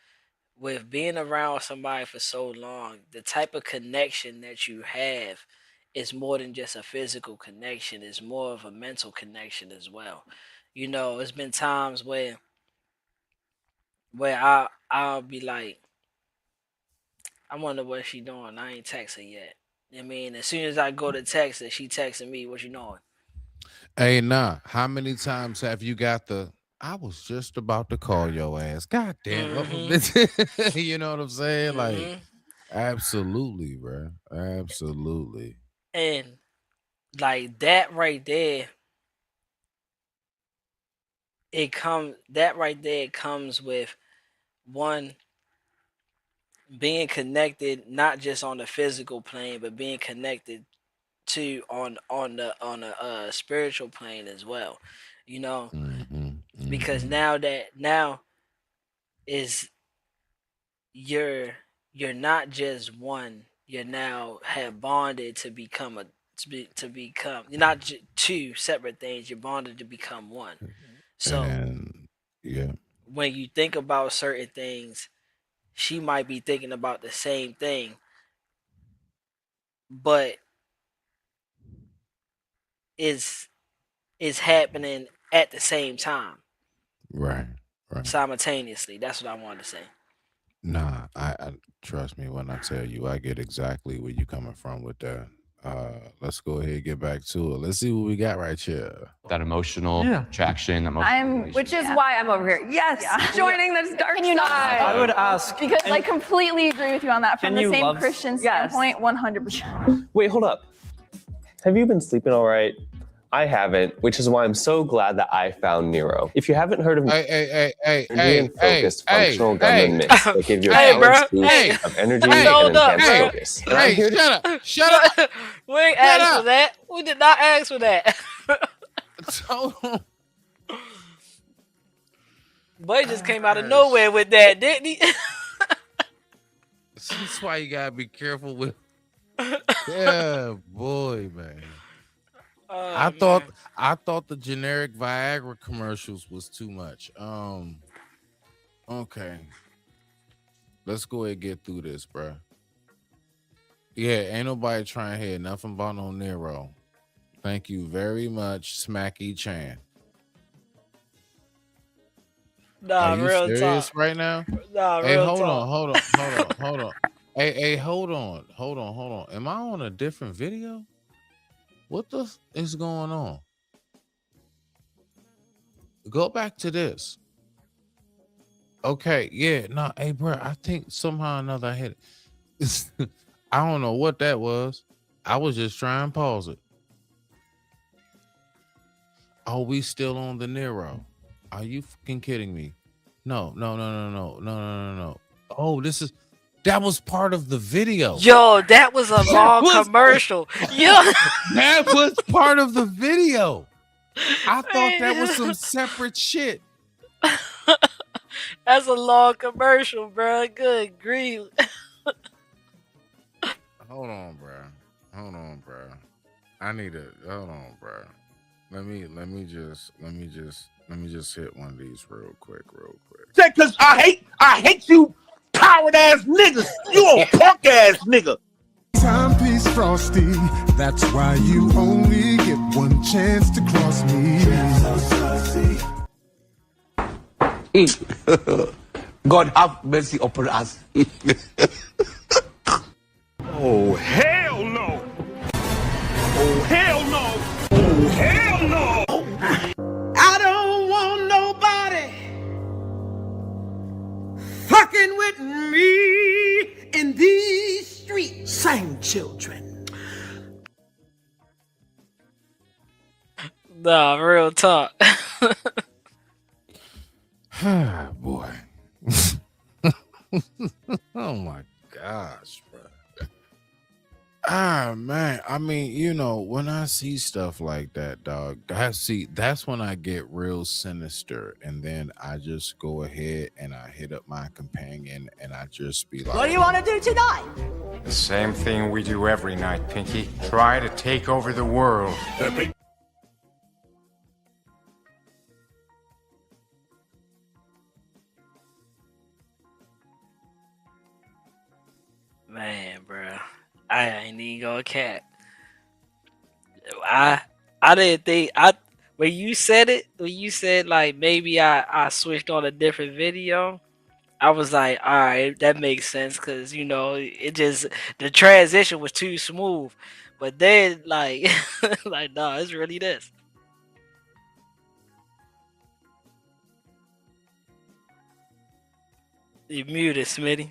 S9: with being around somebody for so long, the type of connection that you have is more than just a physical connection, it's more of a mental connection as well. It's been times where I'll be like, I wonder what she doing. I ain't text her yet. I mean, as soon as I go to text her, she texting me, "What you doing?"
S2: Hey, nah. How many times have you got the I was just about to call your ass. God damn. You know what I'm saying? Like, absolutely, bro. Absolutely.
S9: And like that right there, it comes with one, being connected not just on the physical plane, but being connected to on the spiritual plane as well, you know, because now is you're not just one, you now have bonded to become you're not two separate things, you're bonded to become one. So
S2: And yeah,
S9: when you think about certain things, she might be thinking about the same thing, but is happening at the same time,
S2: right.
S9: simultaneously. That's what I wanted to say.
S2: Nah, I trust me when I tell you, I get exactly where you coming from with that. Let's go ahead and get back to it. Let's see what we got right here.
S14: That emotional attraction,
S6: Which is why I'm over here. Yes, joining this dark side.
S12: I would ask.
S6: Because I completely agree with you on that. From
S12: Can
S6: the
S12: you
S6: same
S12: love-
S6: Christian
S12: Yes.
S6: standpoint, 100%.
S15: Wait, hold up. Have you been sleeping all right? I haven't, which is why I'm so glad that I found Nero. If you haven't heard of
S2: hey,
S15: energy and focused functional gunman mix that give you a
S9: Hey,
S15: balanced
S9: bro.
S15: boost
S9: Hey.
S15: of energy
S9: Hey,
S15: and
S9: hold up,
S15: enhanced
S9: bro.
S15: focus. And I'm here to
S2: Shut up.
S9: We ain't asked for that. We did not ask for that. Boy just came out of nowhere with that, didn't he?
S2: That's why you gotta be careful with. Yeah, boy, man. I thought the generic Viagra commercials was too much. Okay. Let's go ahead and get through this, bro. Yeah, ain't nobody trying to hear nothing about no Nero. Thank you very much, Smacky Chan.
S9: Nah,
S2: Are you
S9: real
S2: serious
S9: talk.
S2: right now?
S9: Nah,
S2: Hey,
S9: real
S2: hold
S9: talk.
S2: on. Hey, hold on. Am I on a different video? What the is going on? Go back to this. Okay, yeah, no, hey, bro, I think somehow or another I hit it. I don't know what that was. I was just trying to pause it. Are we still on the Nero? Are you fucking kidding me? No. Oh, that was part of the video.
S9: Yo, that was a long commercial. Yo,
S2: that was part of the video. I thought that was some separate shit.
S9: That's a long commercial, bro. Good grief.
S2: Hold on, bro. I need to hold on, bro. Let me just hit one of these real quick.
S16: Say, cause I hate you coward ass niggas. You a punk ass nigga.
S17: Timepiece Frosty, that's why you only get one chance to cross me.
S16: God have mercy upon us. Oh hell no! Oh hell no! Oh hell no!
S18: I don't want nobody fucking with me in these streets. Same children.
S9: Nah, real talk.
S2: Boy. Oh my gosh, bro. Man. I mean, you know, when I see stuff like that, dog, that's when I get real sinister. And then I just go ahead and I hit up my companion and I just be like,
S18: What do you want to do tonight?
S19: The same thing we do every night, Pinky. Try to take over the world.
S9: Man, bro, I ain't even gonna cap. I didn't think when you said like maybe I switched on a different video. I was like, all right, that makes sense because you know it just the transition was too smooth. But then like like no, it's really this. You muted, Smitty.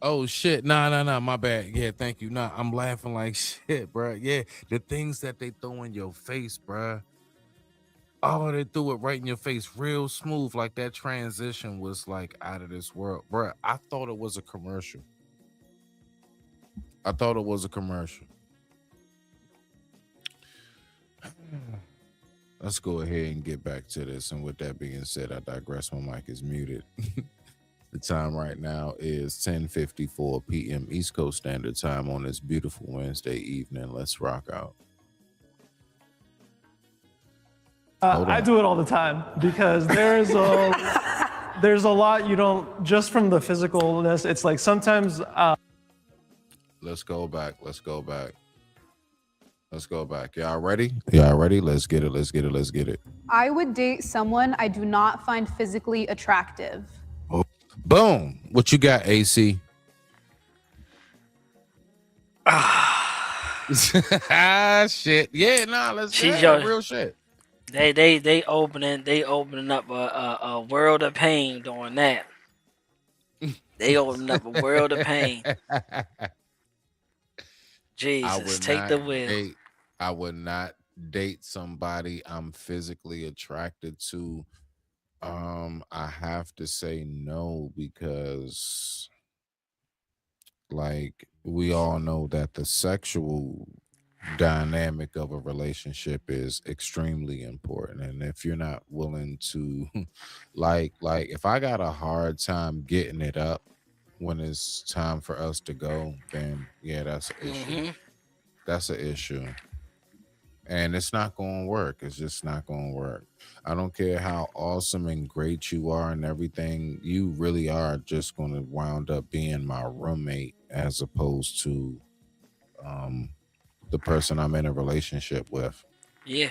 S2: oh shit, nah, my bad. Yeah, thank you. Nah, I'm laughing like shit, bro. Yeah, the things that they throw in your face, bro. Oh, they threw it right in your face, real smooth. Like that transition was like out of this world, bro. I thought it was a commercial. I thought it was a commercial. Let's go ahead and get back to this. And with that being said, I digress. My mic is muted. The time right now is 10:54 p.m. East Coast Standard Time on this beautiful Wednesday evening. Let's rock out.
S12: I do it all the time because there's a lot you don't, just from the physicalness, it's like sometimes.
S2: Let's go back. Y'all ready? Let's get it.
S10: I would date someone I do not find physically attractive.
S2: Oh, boom. What you got, AC? Shit. Yeah, nah, let's go. Real shit.
S9: They opening up a world of pain doing that. They opening up a world of pain. Jesus, take the wheel.
S2: I would not date somebody I'm physically attracted to. I have to say no, because like we all know that the sexual dynamic of a relationship is extremely important, and if you're not willing to like if I got a hard time getting it up when it's time for us to go, then yeah, that's an issue. That's an issue, and it's not going to work. It's just not going to work. I don't care how awesome and great you are and everything, you really are just going to wind up being my roommate as opposed to the person I'm in a relationship with.
S9: Yeah.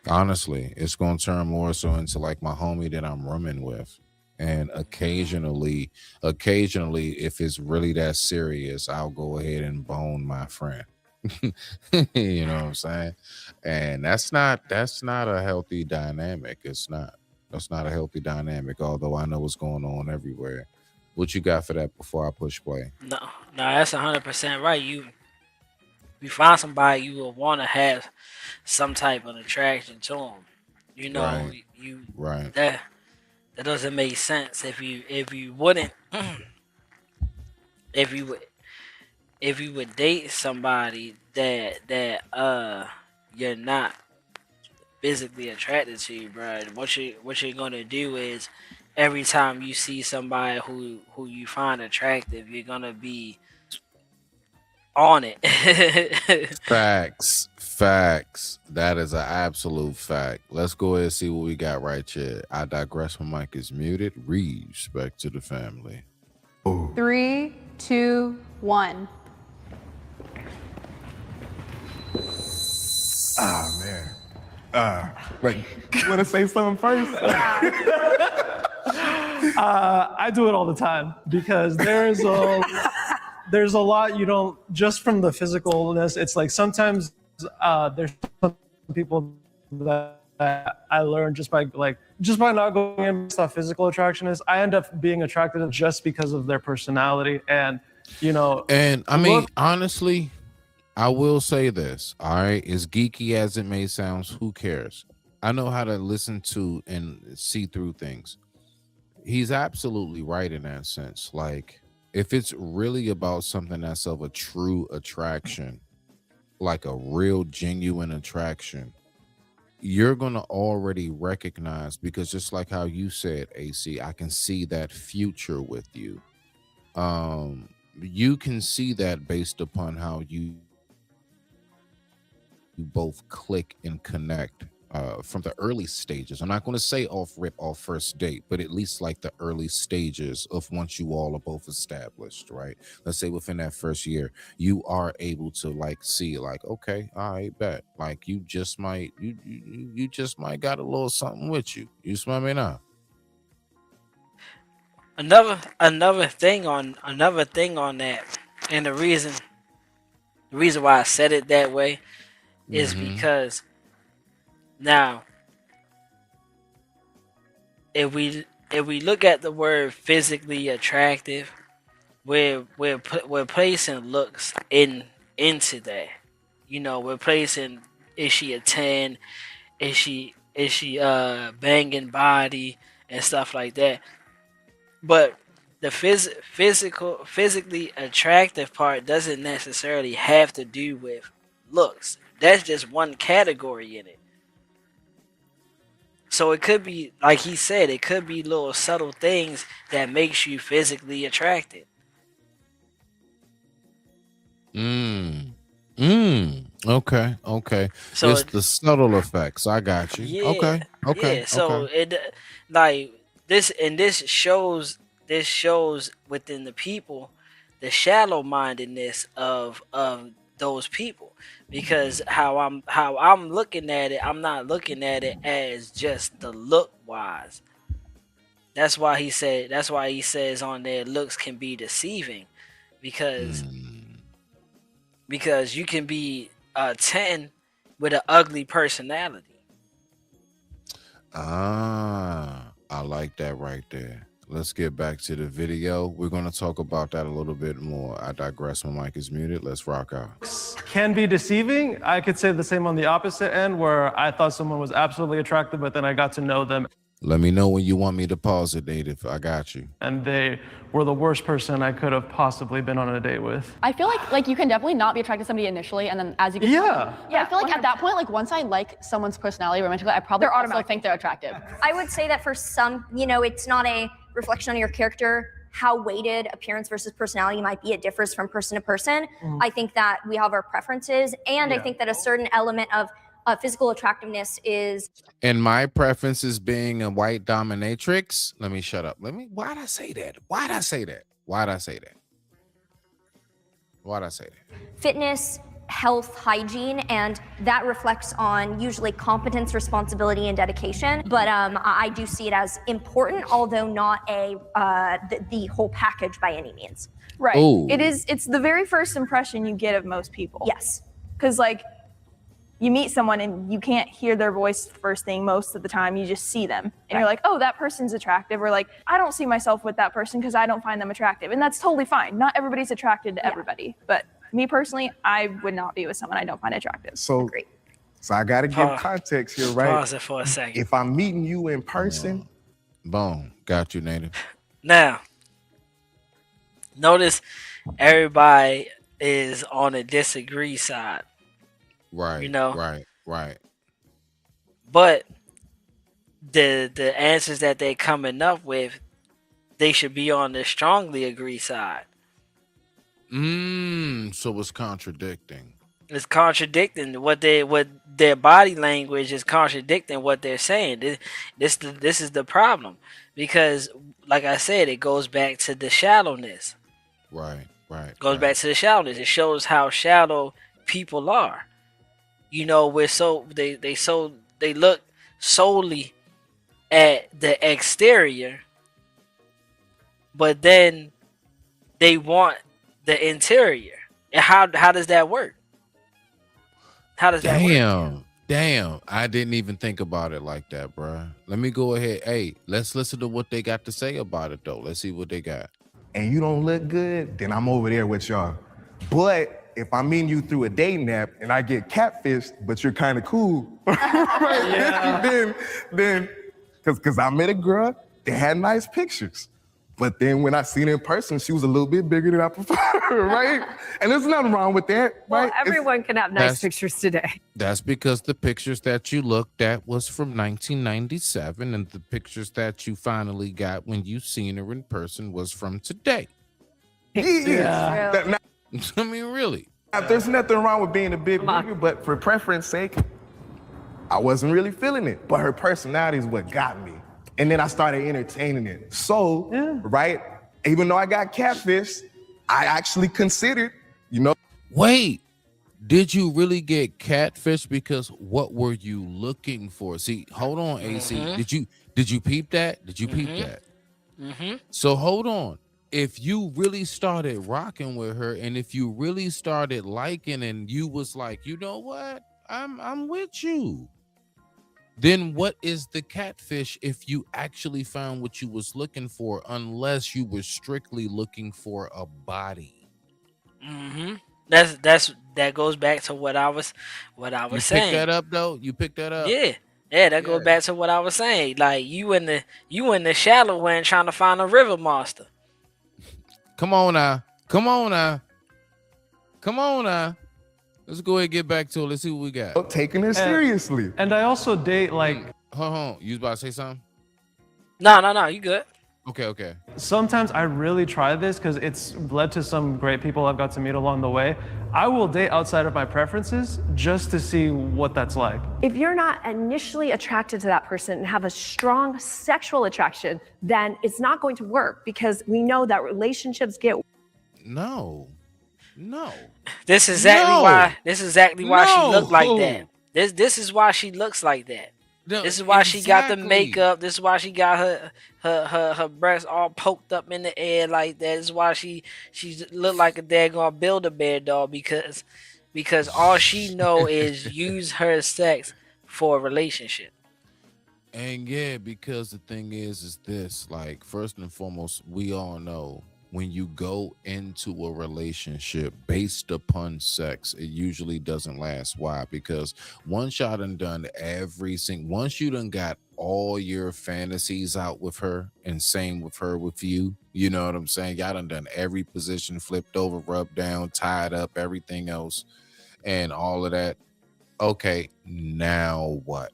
S2: Honestly, it's going to turn more so into like my homie that I'm rooming with. And occasionally, if it's really that serious, I'll go ahead and bone my friend. You know what I'm saying? And that's not a healthy dynamic. That's not a healthy dynamic, although I know what's going on everywhere. What you got for that before I push play?
S9: No, that's 100% right. You find somebody you will want to have some type of attraction to them. You know,
S2: Right.
S9: you
S2: Right.
S9: that doesn't make sense if you wouldn't if you would date somebody that you're not physically attracted to, bro. What you're gonna do is every time you see somebody who you find attractive, you're gonna be on it.
S2: Facts. That is an absolute fact. Let's go ahead and see what we got right here. I digress. My mic is muted. Respect to the family.
S10: 3, 2, 1.
S7: Ah, man. Wait, you want to say something first?
S12: I do it all the time because there's a lot you don't, just from the physicalness, it's like sometimes there's some people that I learned just by not going in stuff physical attraction is, I end up being attracted to them just because of their personality, and
S2: And I mean, honestly, I will say this, all right, as geeky as it may sound, who cares? I know how to listen to and see through things. He's absolutely right in that sense. Like, if it's really about something that's of a true attraction, like a real genuine attraction, you're going to already recognize, because just like how you said, AC, I can see that future with you. You can see that based upon how you both click and connect from the early stages. I'm not going to say off first date, but at least like the early stages of once you all are both established, right? Let's say within that first year, you are able to like see like, okay, all right, bet. Like you just might got a little something with you. You smell me now?
S9: Another thing on that, and the reason why I said it that way is because now, if we look at the word physically attractive, we're placing looks into that. You know, we're placing, is she a 10? Is she banging body and stuff like that? But the physically attractive part doesn't necessarily have to do with looks. That's just one category in it. So it could be, like he said, it could be little subtle things that makes you physically attracted.
S2: Okay.
S9: So
S2: It's the subtle effects. I got you.
S9: Yeah.
S2: Okay.
S9: Yeah. So
S2: okay.
S9: it like this shows within the people the shallow mindedness of those people, because how I'm looking at it, I'm not looking at it as just the look wise. That's why he says on there looks can be deceiving, because you can be 10 with an ugly personality.
S2: I like that right there. Let's get back to the video. We're going to talk about that a little bit more. I digress. My mic is muted. Let's rock out.
S12: Can be deceiving. I could say the same on the opposite end, where I thought someone was absolutely attractive, but then I got to know them
S2: Let me know when you want me to pause it, Native. I got you.
S12: and they were the worst person I could have possibly been on a date with.
S6: I feel like you can definitely not be attracted to somebody initially, and then as you get to know them. I feel like at that point, like once I like someone's personality romantically, I probably also think they're attractive.
S20: I would say that for some, it's not a reflection on your character, how weighted appearance versus personality might be. It differs from person to person. I think that we have our preferences, and I think that a certain element of physical attractiveness is.
S2: And my preference is being a white dominatrix. Let me shut up. Why'd I say that?
S20: Fitness, health, hygiene, and that reflects on usually competence, responsibility, and dedication. But I do see it as important, although not the whole package by any means.
S21: Right.
S2: Ooh.
S21: It's the very first impression you get of most people.
S20: Yes.
S21: Because you meet someone and you can't hear their voice first thing most of the time. You just see them. And you're like, oh, that person's attractive. Or I don't see myself with that person because I don't find them attractive. And that's totally fine. Not everybody's attracted to everybody. But me personally, I would not be with someone I don't find attractive.
S7: So I got to give context here, right?
S9: Pause it for a second.
S7: If I'm meeting you in person.
S2: Boom. Got you, Native.
S9: Now, notice everybody is on a disagree side.
S2: Right. Right.
S9: But the answers that they're coming up with, they should be on the strongly agree side.
S2: So it's contradicting.
S9: It's contradicting what their body language is contradicting what they're saying. This is the problem, because like I said, it goes back to the shallowness.
S2: Right.
S9: Goes back to the shallowness. It shows how shallow people are. We're they look solely at the exterior, but then they want the interior. And how does that work? How does that work?
S2: Damn. I didn't even think about it like that, bro. Let me go ahead. Hey, let's listen to what they got to say about it, though. Let's see what they got.
S7: And you don't look good, then I'm over there with y'all. But if I mean you through a dating app and I get catfished, but you're kind of cool, right? Then, because I met a girl that had nice pictures. But then when I seen her in person, she was a little bit bigger than I prefer, right? And there's nothing wrong with that, right?
S22: Well, everyone can have nice pictures today.
S2: That's because the pictures that you looked at was from 1997, and the pictures that you finally got when you seen her in person was from today.
S7: Yeah.
S2: I mean, really.
S7: There's nothing wrong with being a bit bigger, but for preference sake, I wasn't really feeling it. But her personality is what got me. And then I started entertaining it. So, right, even though I got catfished, I actually considered,
S2: Wait, did you really get catfished? Because what were you looking for? See, hold on, AC. Did you peep that? Did you peep that? So hold on. If you really started rocking with her, and if you really started liking, and you was like, you know what, I'm with you, then what is the catfish if you actually found what you was looking for, unless you were strictly looking for a body?
S9: That goes back to what I was saying.
S2: Pick that up though. You picked that up.
S9: Yeah, that goes back to what I was saying. Like you in the shallow end trying to find a river monster.
S2: Come on now. Come on now. Come on now. Let's go ahead and get back to it. Let's see what we got.
S7: Taking it seriously.
S12: And I also date like.
S2: Hold on. You was about to say something?
S9: No, you good.
S2: Okay.
S12: Sometimes I really try this because it's led to some great people I've got to meet along the way. I will date outside of my preferences just to see what that's like.
S11: If you're not initially attracted to that person and have a strong sexual attraction, then it's not going to work because we know that relationships get.
S2: No.
S9: This is exactly why she looked like that. This is why she looks like that.
S2: No,
S9: this is why she got the
S2: exactly.
S9: makeup. This is why she got her breasts all poked up in the air like that. This is why she looked like a daggone Build-A-Bear doll because all she know is use her sex for a relationship.
S2: And yeah, because the thing is this, like, first and foremost, we all know when you go into a relationship based upon sex, it usually doesn't last. Why? Because once y'all done everything, once you done got all your fantasies out with her, and same with her with you, you know what I'm saying? Y'all done every position, flipped over, rubbed down, tied up, everything else, and all of that. Okay, now what?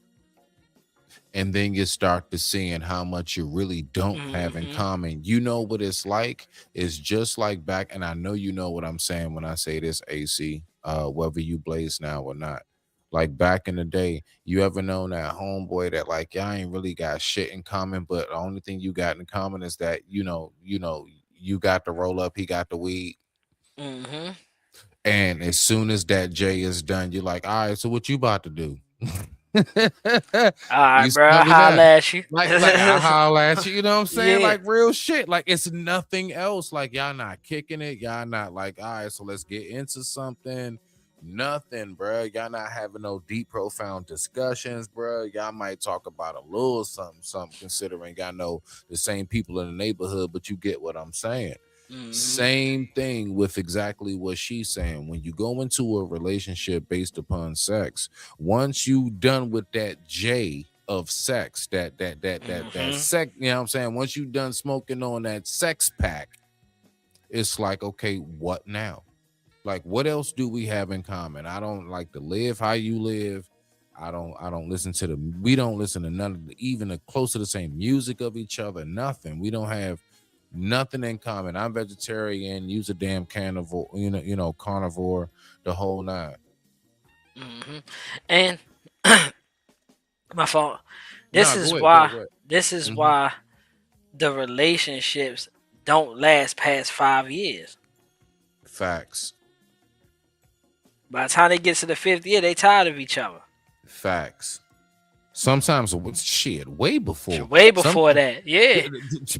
S2: And then you start to seeing how much you really don't have in common. You know what it's like? It's just like back, and I know you know what I'm saying when I say this, AC, whether you blaze now or not. Like back in the day, you ever known that homeboy that like y'all ain't really got shit in common, but the only thing you got in common is that you got the roll up, he got the weed.
S9: Mm-hmm.
S2: And as soon as that J is done, you're like, all right, so what you about to do?
S9: All right, bro. I'll holler at you.
S2: Like I'll holler at you, you know what I'm saying?
S9: Yeah.
S2: Like real shit. Like it's nothing else. Like y'all not kicking it. Y'all not like, all right, so let's get into something. Nothing, bro. Y'all not having no deep, profound discussions, bro. Y'all might talk about a little something, considering y'all know the same people in the neighborhood, but you get what I'm saying. Same thing with exactly what she's saying. When you go into a relationship based upon sex, once you done with that J of sex, that sex, you know what I'm saying? Once you done smoking on that sex pack, it's like, okay, what now? Like, what else do we have in common? I don't like to live how you live. We don't listen to none of even the close to the same music of each other, nothing. We don't have nothing in common. I'm vegetarian, use a damn carnivore, carnivore, the whole nine.
S9: And my fault. This is why the relationships don't last past 5 years.
S2: Facts.
S9: By the time they get to the 5th year, they tired of each other.
S2: Facts. Sometimes shit, way before.
S9: That, yeah.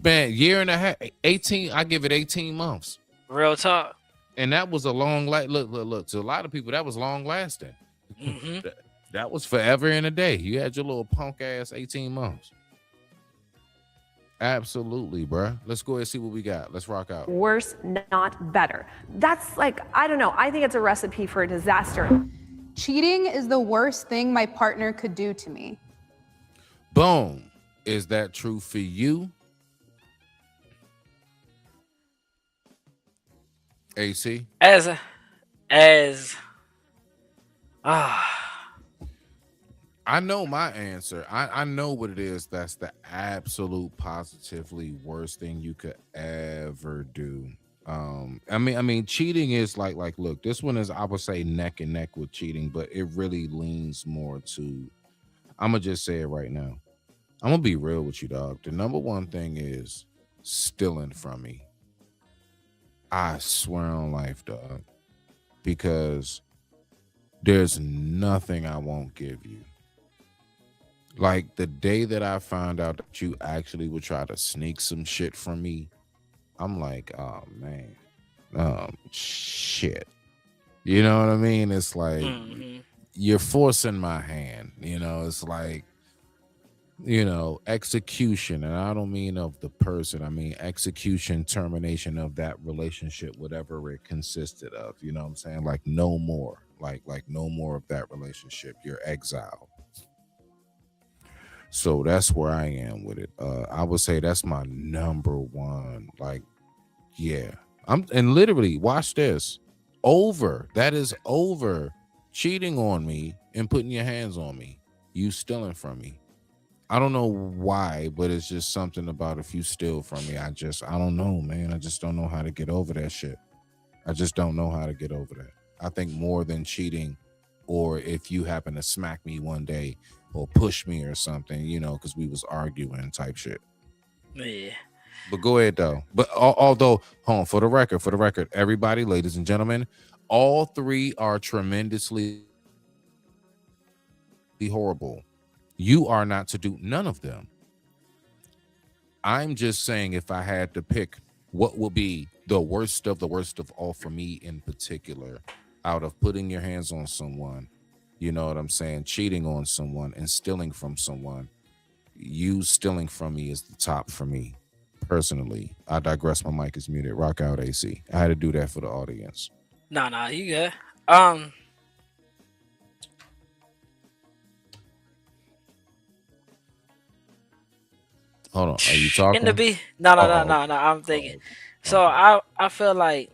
S2: Man, year and a half, 18. I give it 18 months.
S9: Real talk.
S2: And that was a long look. To a lot of people, that was long lasting. That was forever and a day. You had your little punk ass 18 months. Absolutely, bro. Let's go ahead and see what we got. Let's rock out.
S11: Worse, not better. That's like, I don't know. I think it's a recipe for a disaster.
S10: Cheating is the worst thing my partner could do to me.
S2: Boom. Is that true for you? AC? I know my answer. I know what it is. That's the absolute positively worst thing you could ever do. I mean, cheating is like, look, this one is, I would say, neck and neck with cheating, but it really leans more to, I'm gonna just say it right now. I'm gonna be real with you, dog. The number one thing is stealing from me. I swear on life, dog, because there's nothing I won't give you. Like the day that I found out that you actually would try to sneak some shit from me, I'm like, oh man, shit. You know what I mean? It's like you're forcing my hand. It's like, execution, and I don't mean of the person. I mean execution, termination of that relationship, whatever it consisted of. You know what I'm saying? Like no more. Like no more of that relationship. You're exiled. So that's where I am with it. I would say that's my number one. Like, yeah, And literally watch this. That is over cheating on me and putting your hands on me. You stealing from me. I don't know why, but it's just something about if you steal from me. I don't know, man. I just don't know how to get over that shit. I just don't know how to get over that. I think more than cheating, or if you happen to smack me one day or push me or something, because we was arguing type shit.
S9: Yeah.
S2: But go ahead though. But although, for the record, everybody, ladies and gentlemen, all three are tremendously horrible. You are not to do none of them. I'm just saying, if I had to pick what will be the worst of all for me in particular, out of putting your hands on someone, you know what I'm saying, cheating on someone and stealing from someone, you stealing from me is the top for me personally. I digress. My mic is muted. Rock out, AC. I had to do that for the audience.
S9: Nah, you good.
S2: Hold on, are you talking?
S9: In the B? No. I'm thinking. So I feel like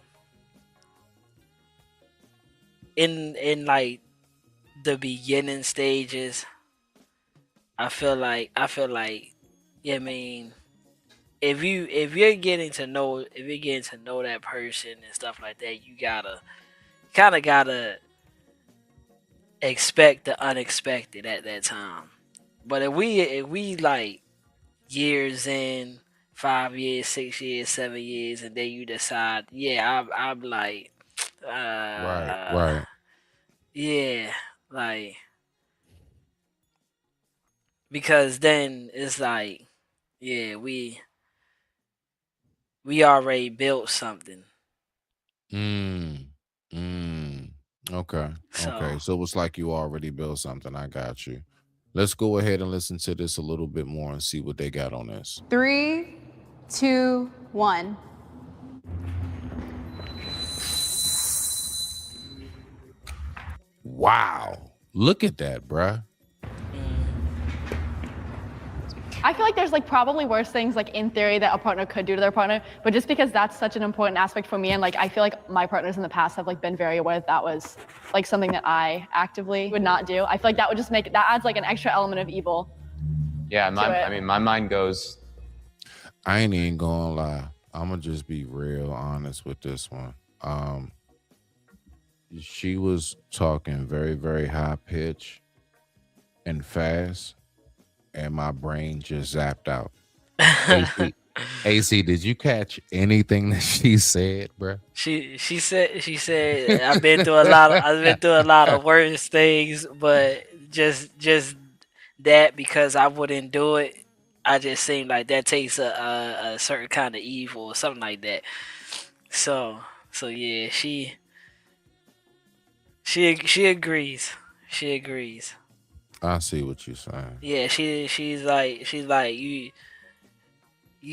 S9: in like the beginning stages, I feel like yeah, I mean, if you're getting to know that person and stuff like that, you gotta expect the unexpected at that time. But if we like years in, 5 years, 6 years, 7 years, and then you decide, yeah, I'm like,
S2: right.
S9: Yeah, like, because then it's like, yeah, we already built something.
S2: Okay. So it's like you already built something. I got you. Let's go ahead and listen to this a little bit more and see what they got on this.
S10: 3, 2, 1.
S2: Wow. Look at that, bruh.
S6: I feel like there's like probably worse things like in theory that a partner could do to their partner, but just because that's such an important aspect for me, and like I feel like my partners in the past have like been very aware that was like something that I actively would not do. I feel like that would just that adds like an extra element of evil.
S14: Yeah, my mind goes.
S2: I ain't even gonna lie. I'm gonna just be real honest with this one. She was talking very, very high pitch and fast, and my brain just zapped out. AC, did you catch anything that she said, bro?
S9: She said I've been through a lot of worse things, but just that, because I wouldn't do it, I just seemed like that takes a certain kind of evil or something like that. So yeah, she agrees. She agrees.
S2: I see what you're saying.
S9: Yeah, she's like you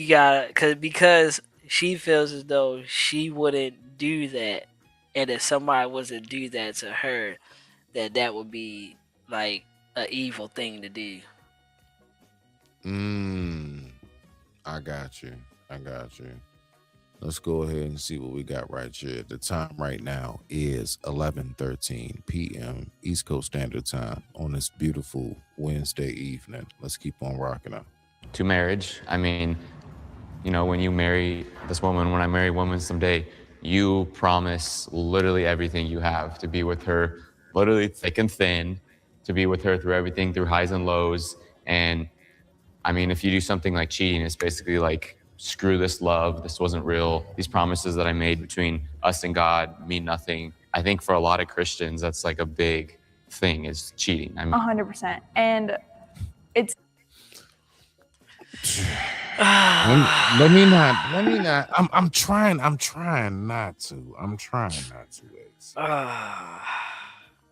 S9: gotta, because she feels as though she wouldn't do that, and if somebody was to do that to her, that would be like an evil thing to do.
S2: I got you. Let's go ahead and see what we got right here. The time right now is 11:13 p.m. East Coast Standard Time on this beautiful Wednesday evening. Let's keep on rocking up.
S14: To marriage, I mean, when you marry this woman, when I marry a woman someday, you promise literally everything you have to be with her, literally thick and thin, to be with her through everything, through highs and lows. And I mean, if you do something like cheating, it's basically like, screw this love. This wasn't real. These promises that I made between us and God mean nothing. I think for a lot of Christians, that's like a big thing, is cheating. I mean,
S21: 100%. And it's.
S2: Let me not. I'm trying not to. Ace.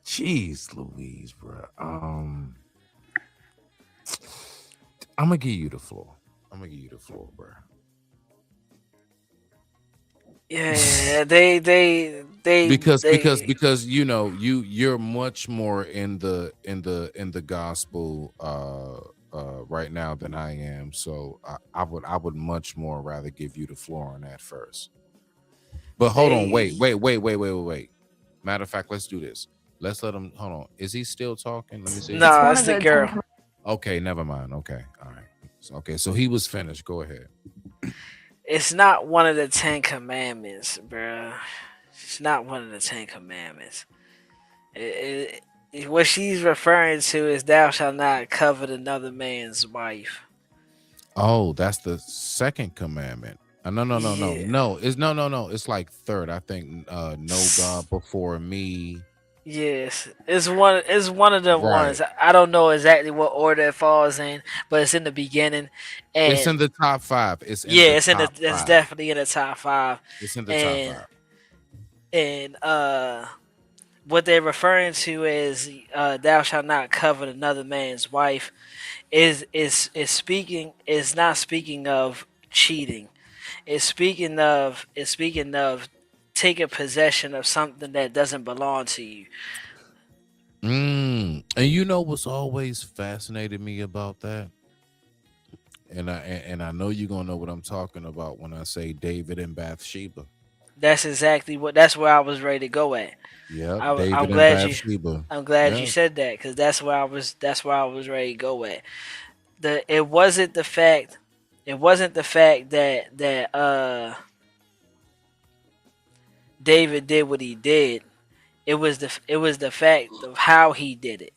S2: Jeez Louise, bro. I'm gonna give you the floor. Bro.
S9: Yeah, they
S2: because you're much more in the gospel right now than I am, so I would much more rather give you the floor on that first. But hold on, wait. Matter of fact, let's do this. Let's let him. Hold on. Is he still talking? Let me see.
S9: No, it's the girl.
S2: Okay, never mind. Okay, all right. So he was finished. Go ahead.
S9: It's not one of the 10 commandments, bruh. It's not one of the 10 commandments. What she's referring to is thou shalt not covet another man's wife.
S2: Oh, that's the second commandment. No. It's like third. I think know God before me.
S9: Yes, it's one of the ones. I don't know exactly what order it falls in, but it's in the beginning. And
S2: It's in the top 5. It's
S9: it's definitely in the top 5.
S2: It's in the top 5.
S9: And what they're referring to is thou shalt not covet another man's wife is not speaking of cheating. It's speaking of taking possession of something that doesn't belong to you.
S2: And you know what's always fascinated me about that? And I know you're gonna know what I'm talking about when I say David and Bathsheba.
S9: That's where I was ready to go at.
S2: Yeah,
S9: I'm glad you said that, because that's where I was ready to go at. It wasn't the fact that David did what he did. It was the fact of how he did it.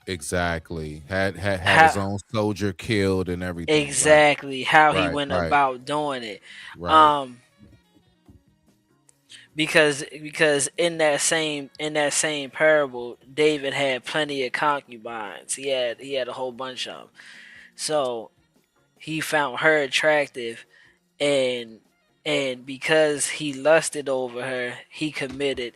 S2: Exactly. Had his own soldier killed and everything.
S9: Exactly. How he went about doing it.
S2: Right.
S9: Because in that same parable, David had plenty of concubines. He had a whole bunch of them. So he found her attractive, and because he lusted over her, he committed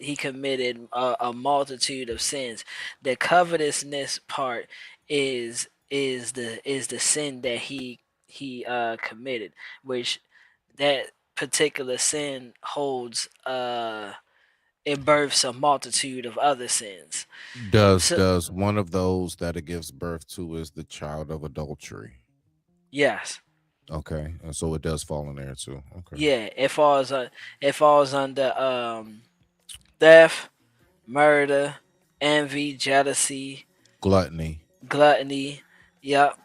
S9: a multitude of sins. The covetousness part is the sin that he committed, which that particular sin holds it births a multitude of other sins.
S2: Does one of those that it gives birth to is the child of adultery?
S9: Yes.
S2: Okay, and so it does fall in there too. Okay.
S9: Yeah, it falls under theft, murder, envy, jealousy,
S2: Gluttony.
S9: Yep.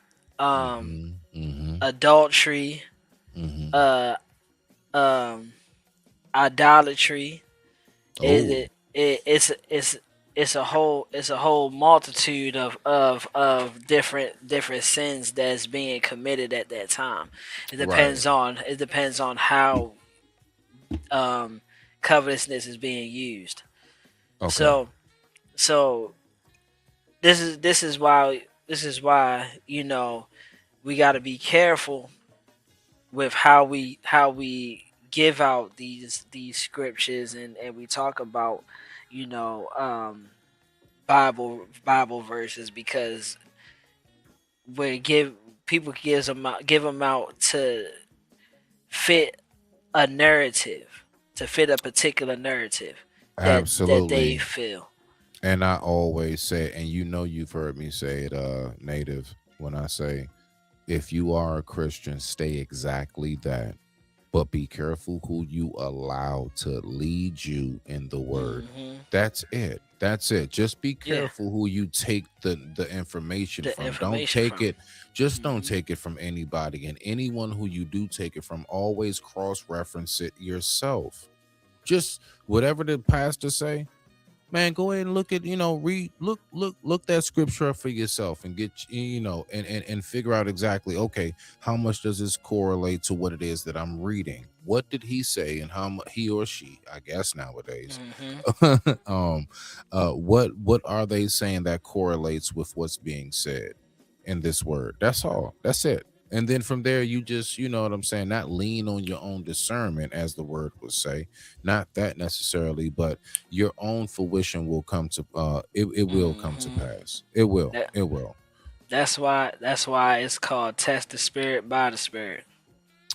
S9: Adultery. Idolatry. It's a whole multitude of different sins that's being committed at that time. It depends on how covetousness is being used.
S2: Okay.
S9: So this is why we got to be careful with how we give out these scriptures and we talk about Bible verses, because people give them out to fit a narrative, to fit a particular narrative that they feel.
S2: And I always say, and you've heard me say it, Native, when I say, if you are a Christian, stay exactly that. But be careful who you allow to lead you in the word. That's it. Just be careful who you take the information from. Don't take it from anybody. And anyone who you do take it from, always cross-reference it yourself. Just whatever the pastor say, man, go ahead and look that scripture up for yourself and get and figure out exactly, okay, how much does this correlate to what it is that I'm reading? What did he say, and how he or she, I guess nowadays, what are they saying that correlates with what's being said in this word? That's all. That's it. And then from there, you just, not lean on your own discernment, as the word would say. Not that necessarily, but your own fruition will come to, it will come to pass. It will. It will.
S9: That's why it's called test the spirit by the spirit.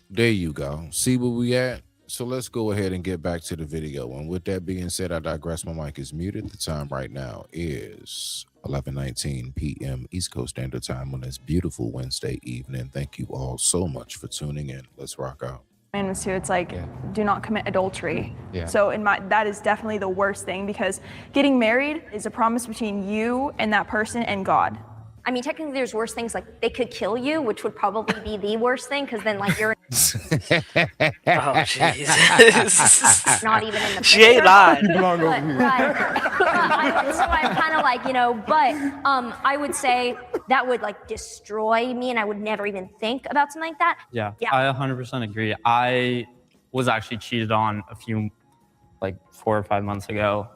S2: There you go. See where we at? So let's go ahead and get back to the video. And with that being said, I digress. My mic is muted. The time right now is 11:19 p.m. East Coast Standard Time on this beautiful Wednesday evening. Thank you all so much for tuning in. Let's rock out.
S21: commandments too. It's like, do not commit adultery.
S14: Yeah.
S21: So that is definitely the worst thing, because getting married is a promise between you and that person and God.
S20: I mean, technically, there's worse things, like they could kill you, which would probably be the worst thing, because then, like, you're
S9: Oh, jeez.
S20: not even in the
S9: She ain't
S20: picture.
S9: lying.
S20: So I'm kind of like, but I would say that would like destroy me, and I would never even think about something like that.
S13: Yeah, I 100% agree. I was actually cheated on a few, like 4 or 5 months ago.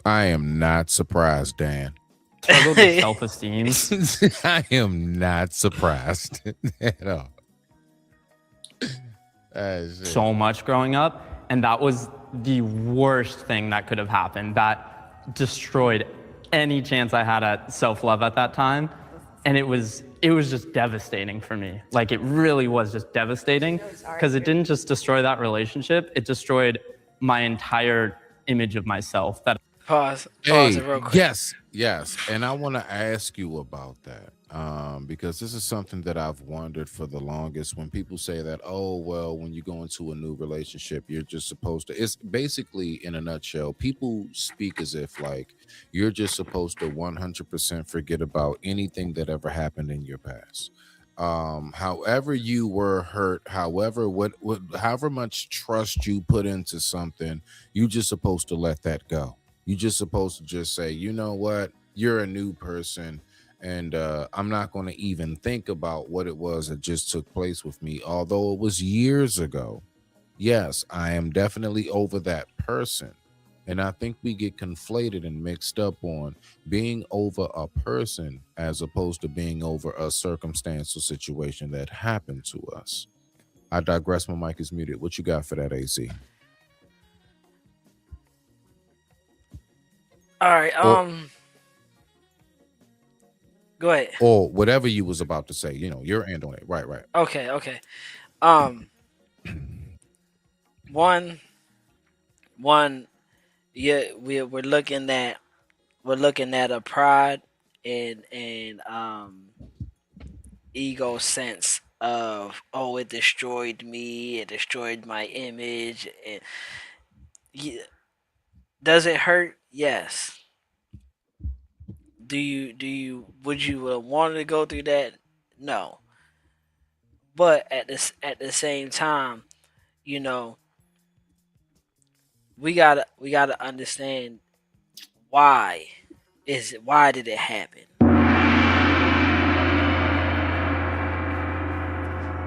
S2: I am not surprised, Dan.
S13: Struggled with self-esteem.
S2: I am not surprised at all.
S13: So much growing up, and that was the worst thing that could have happened. That destroyed any chance I had at self-love at that time, and it was just devastating for me. Like, it really was just devastating, because it didn't just destroy that relationship, it destroyed my entire image of myself. That
S9: Pause
S2: Hey,
S9: it real quick.
S2: yes, and I want to ask you about that, because this is something that I've wondered for the longest. When people say that, oh well, when you go into a new relationship, you're just supposed to. It's basically, in a nutshell, people speak as if like you're just supposed to 100% forget about anything that ever happened in your past. However you were hurt, however however much trust you put into something, you just supposed to let that go. You just supposed to just say, you know what, you're a new person, and I'm not going to even think about what it was that just took place with me, although it was years ago. Yes, I am definitely over that person. And I think we get conflated and mixed up on being over a person as opposed to being over a circumstance or situation that happened to us. I digress. My mic is muted. What you got for that, AC?
S9: All right. Go ahead.
S2: Or whatever you was about to say. Your end on it. Right.
S9: Okay. One. Yeah, we're looking at a pride and ego sense of, oh, it destroyed me, it destroyed my image, and does it hurt? Yes. Would you want to go through that? No. But at the same time, we gotta understand why did it happen.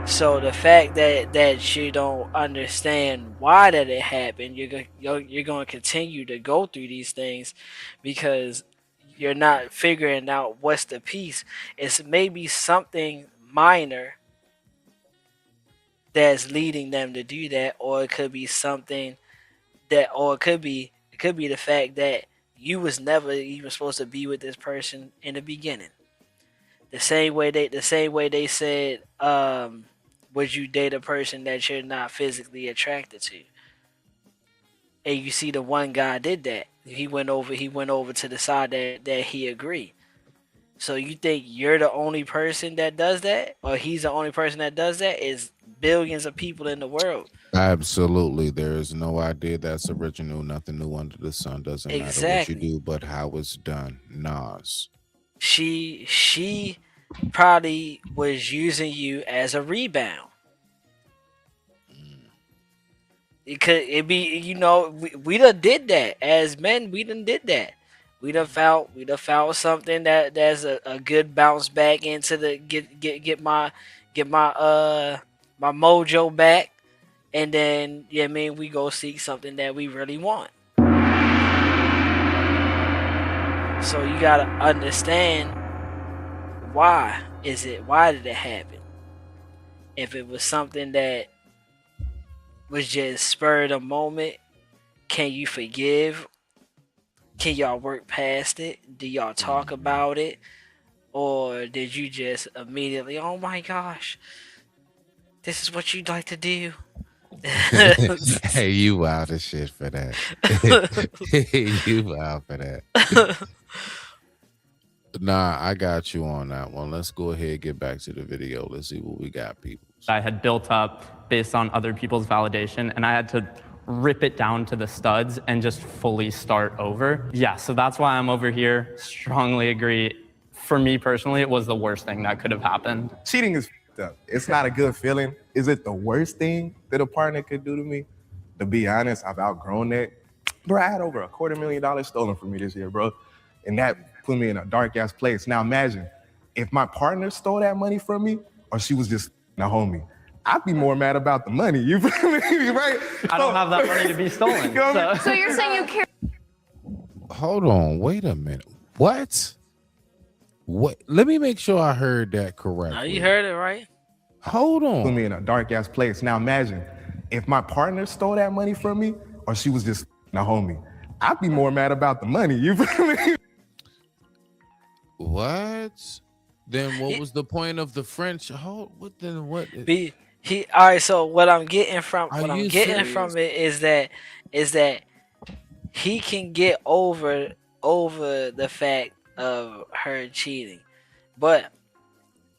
S9: So the fact that you don't understand why that it happened, you're going to continue to go through these things because you're not figuring out what's the piece. It's maybe something minor that's leading them to do that, or it could be something or it could be the fact that you was never even supposed to be with this person in the beginning. The same way they said, would you date a person that you're not physically attracted to? And you see, the one guy did that. He went over to the side that he agreed. So you think you're the only person that does that, or he's the only person that does that? Is billions of people in the world.
S2: Absolutely. There is no idea that's original. Nothing new under the sun. Doesn't matter what you do, but how it's done. Nas.
S9: She probably was using you as a rebound. It be we done did that as men. We done did that. We done found something that's a good bounce back into the get my my mojo back, and then we go seek something that we really want. So you gotta understand why did it happen? If it was something that was just spurred a moment, can you forgive? Can y'all work past it? Do y'all talk about it? Or did you just immediately, oh my gosh, this is what you'd like to do?
S2: Hey, you wild as shit for that. You wild for that. Nah, I got you on that one. Let's go ahead and get back to the video. Let's see what we got, people.
S13: I had built up based on other people's validation, and I had to rip it down to the studs and just fully start over. Yeah, so that's why I'm over here. Strongly agree. For me personally, it was the worst thing that could have happened.
S7: Cheating is f***ed up. It's not a good feeling. Is it the worst thing that a partner could do to me? To be honest, I've outgrown that. Bro, I had over $250,000 stolen from me this year, bro. And that put me in a dark ass place. Now imagine if my partner stole that money from me or she was just a homie. I'd be more mad about the money. You feel me, right?
S13: I don't have that money to be stolen.
S7: You know what I mean?
S21: So you're saying you care?
S2: Hold on, wait a minute. What? What? Let me make sure I heard that correctly.
S9: No, you heard it right.
S2: Hold on.
S7: Put me in a dark ass place. Now imagine if my partner stole that money from me or she was just a homie. I'd be more mad about the money. You feel me?
S2: What? Then what was the point of the French? What then? What?
S9: All right. So what I'm getting from
S2: you
S9: it is that he can get over the fact of her cheating, but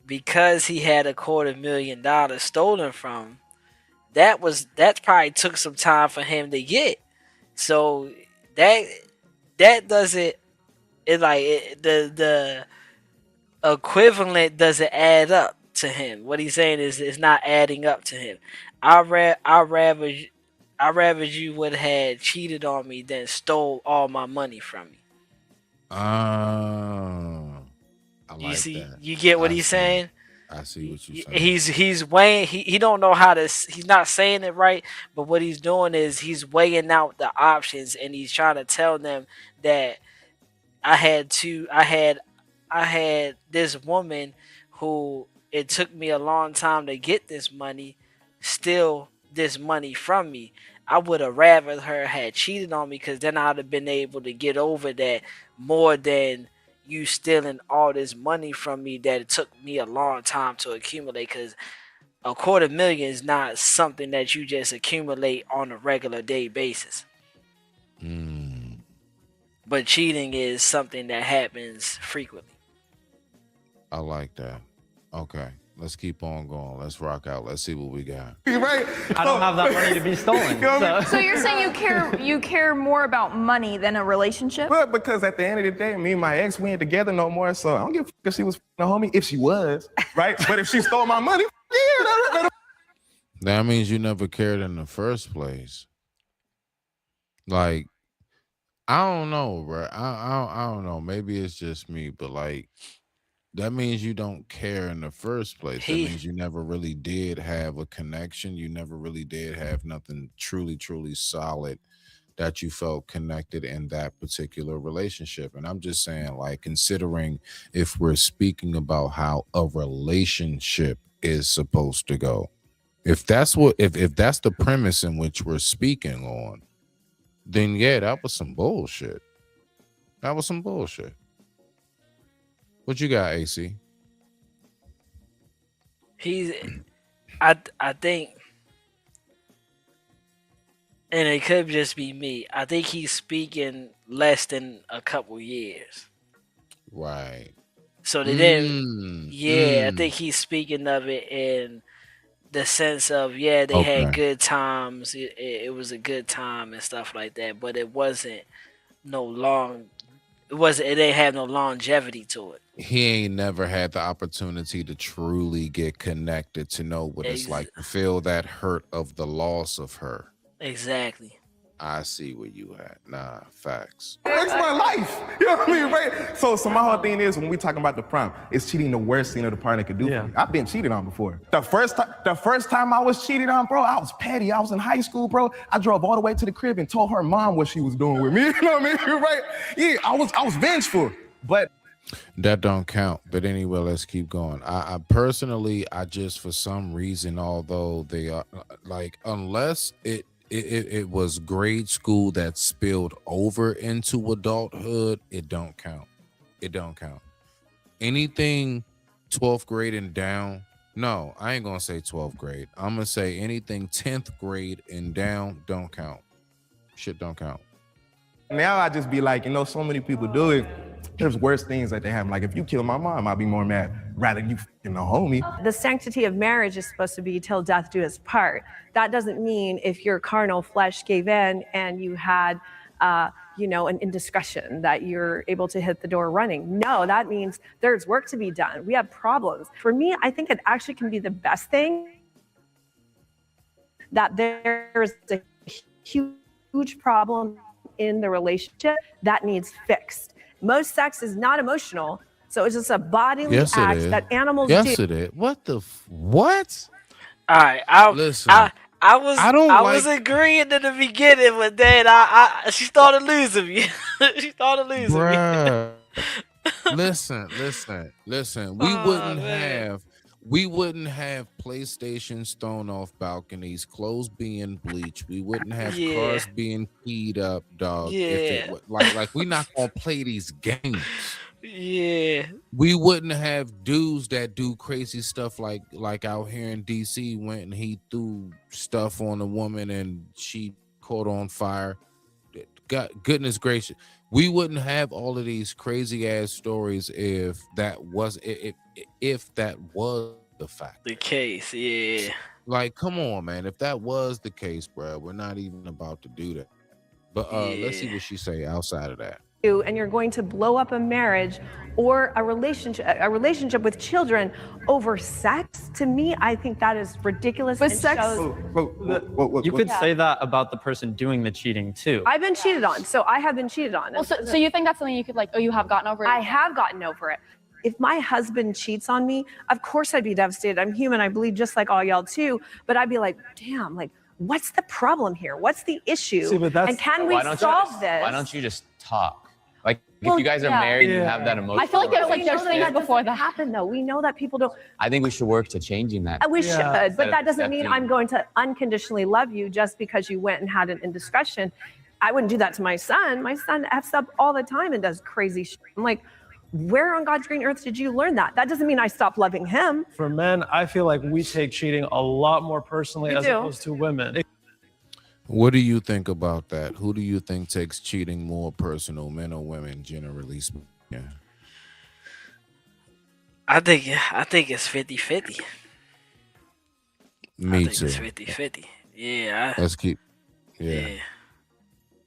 S9: because he had $250,000 stolen from him, that probably took some time for him to get. So that doesn't the equivalent doesn't add up to him. What he's saying is it's not adding up to him. I'd rather you would have cheated on me than stole all my money from me.
S2: I like that.
S9: You get what he's saying?
S2: I see what you're saying.
S9: He's weighing. He don't know how to. He's not saying it right, but what he's doing is he's weighing out the options, and he's trying to tell them that I had this woman who it took me a long time to get this money, steal this money from me. I would have rather her had cheated on me, because then I'd have been able to get over that more than you stealing all this money from me that it took me a long time to accumulate, because $250,000 is not something that you just accumulate on a regular day basis. But cheating is something that happens frequently.
S2: I like that. Okay, let's keep on going. Let's rock out. Let's see what we got.
S7: Right?
S13: I don't have that money to be stolen.
S21: So you're saying you care more about money than a relationship?
S7: But because at the end of the day, me and my ex, we ain't together no more, so I don't give a f if she was a homie. If she was, right? But if she stole my money, yeah,
S2: That means you never cared in the first place. Like, I don't know, bro. I don't know. Maybe it's just me, but like, that means you don't care in the first place. That means you never really did have a connection. You never really did have nothing truly, truly solid that you felt connected in that particular relationship. And I'm just saying, like, considering if we're speaking about how a relationship is supposed to go, if that's the premise in which we're speaking on, then yeah, that was some bullshit. That was some bullshit. What you got, AC?
S9: I think, and it could just be me, I think he's speaking less than a couple years.
S2: Right.
S9: So they didn't, I think he's speaking of it in the sense of, they had good times. It was a good time and stuff like that, but it wasn't it didn't have no longevity to it.
S2: He ain't never had the opportunity to truly get connected, to know what it's like to feel that hurt of the loss of her.
S9: Exactly.
S2: I see where you at. Nah, facts.
S7: It's my life. You know what I mean, right? So my whole thing is, when we talking about the prom, is cheating the worst thing that the partner could do for me? I've been cheated on before. The first time I was cheated on, bro, I was petty. I was in high school, bro. I drove all the way to the crib and told her mom what she was doing with me. You know what I mean? Right? Yeah, I was vengeful, but
S2: that don't count. But anyway, let's keep going. I personally, just for some reason, although they are like, unless it was grade school that spilled over into adulthood, it don't count. It don't count. Anything 12th grade and down, no, I ain't gonna say 12th grade. I'm gonna say anything 10th grade and down don't count. Shit don't count.
S7: Now I just be like, so many people do it. There's worse things that they have. Like if you kill my mom, I'll be more mad rather than you fucking a homie.
S11: The sanctity of marriage is supposed to be till death do us part. That doesn't mean if your carnal flesh gave in and you had, an indiscretion that you're able to hit the door running. No, that means there's work to be done. We have problems. For me, I think it actually can be the best thing that there's a huge problem in the relationship that needs fixed. Most sex is not emotional, so it's just a bodily
S2: Yes, it
S11: act
S2: is.
S11: that animals
S2: Yes,
S11: do.
S2: it is. What the what?
S9: All right,
S2: Listen,
S9: I was
S2: don't
S9: was
S2: like-
S9: agreeing in the beginning, but then she started losing me. She started losing me.
S2: Bruh. listen. We wouldn't have PlayStations thrown off balconies, clothes being bleached. We wouldn't have
S9: Yeah.
S2: cars being keyed up, dog. If it,
S9: Yeah.
S2: like we not gonna play these games.
S9: Yeah.
S2: We wouldn't have dudes that do crazy stuff like out here in DC went and he threw stuff on a woman and she caught on fire. God, goodness gracious, we wouldn't have all of these crazy ass stories if that was the fact.
S9: The case, yeah.
S2: Like, come on, man. If that was the case, bro, we're not even about to do that. But let's see what she say outside of that.
S11: And you're going to blow up a marriage or a relationship with children over sex. To me, I think that is ridiculous.
S6: But
S11: and
S6: sex-
S11: shows-
S13: You could say that about the person doing the cheating too.
S11: I've been cheated on, so I have been cheated on.
S6: Well, so you think that's something you could you have gotten over it?
S11: I have gotten over it. If my husband cheats on me, of course I'd be devastated. I'm human. I bleed just like all y'all too. But I'd be like, damn, what's the problem here? What's the issue?
S12: See, but that's-
S11: and can we
S14: Why don't
S11: solve
S14: you,
S11: this?
S14: Why don't you just talk? Like
S11: Well,
S14: if you guys are
S11: yeah.
S14: married and you
S12: Yeah.
S14: have that emotional.
S6: I feel like there's
S14: relationship,
S6: things before that
S11: happen though. We know that people don't.
S14: I think we should work to changing that.
S11: We should, but that
S14: Instead
S11: doesn't
S14: of
S11: mean
S14: accepting-
S11: I'm going to unconditionally love you just because you went and had an indiscretion. I wouldn't do that to my son. My son F's up all the time and does crazy shit. I'm like, where on God's green earth did you learn that? That doesn't mean I stopped loving him.
S12: For men, I feel like we take cheating a lot more personally
S11: We
S12: as
S11: do.
S12: opposed to women.
S2: What do you think about that? Who do you think takes cheating more personal, men or women, generally speaking?
S9: I think it's 50-50.
S2: Me
S9: I think
S2: too.
S9: it's 50-50. Yeah.
S2: Let's keep. Yeah.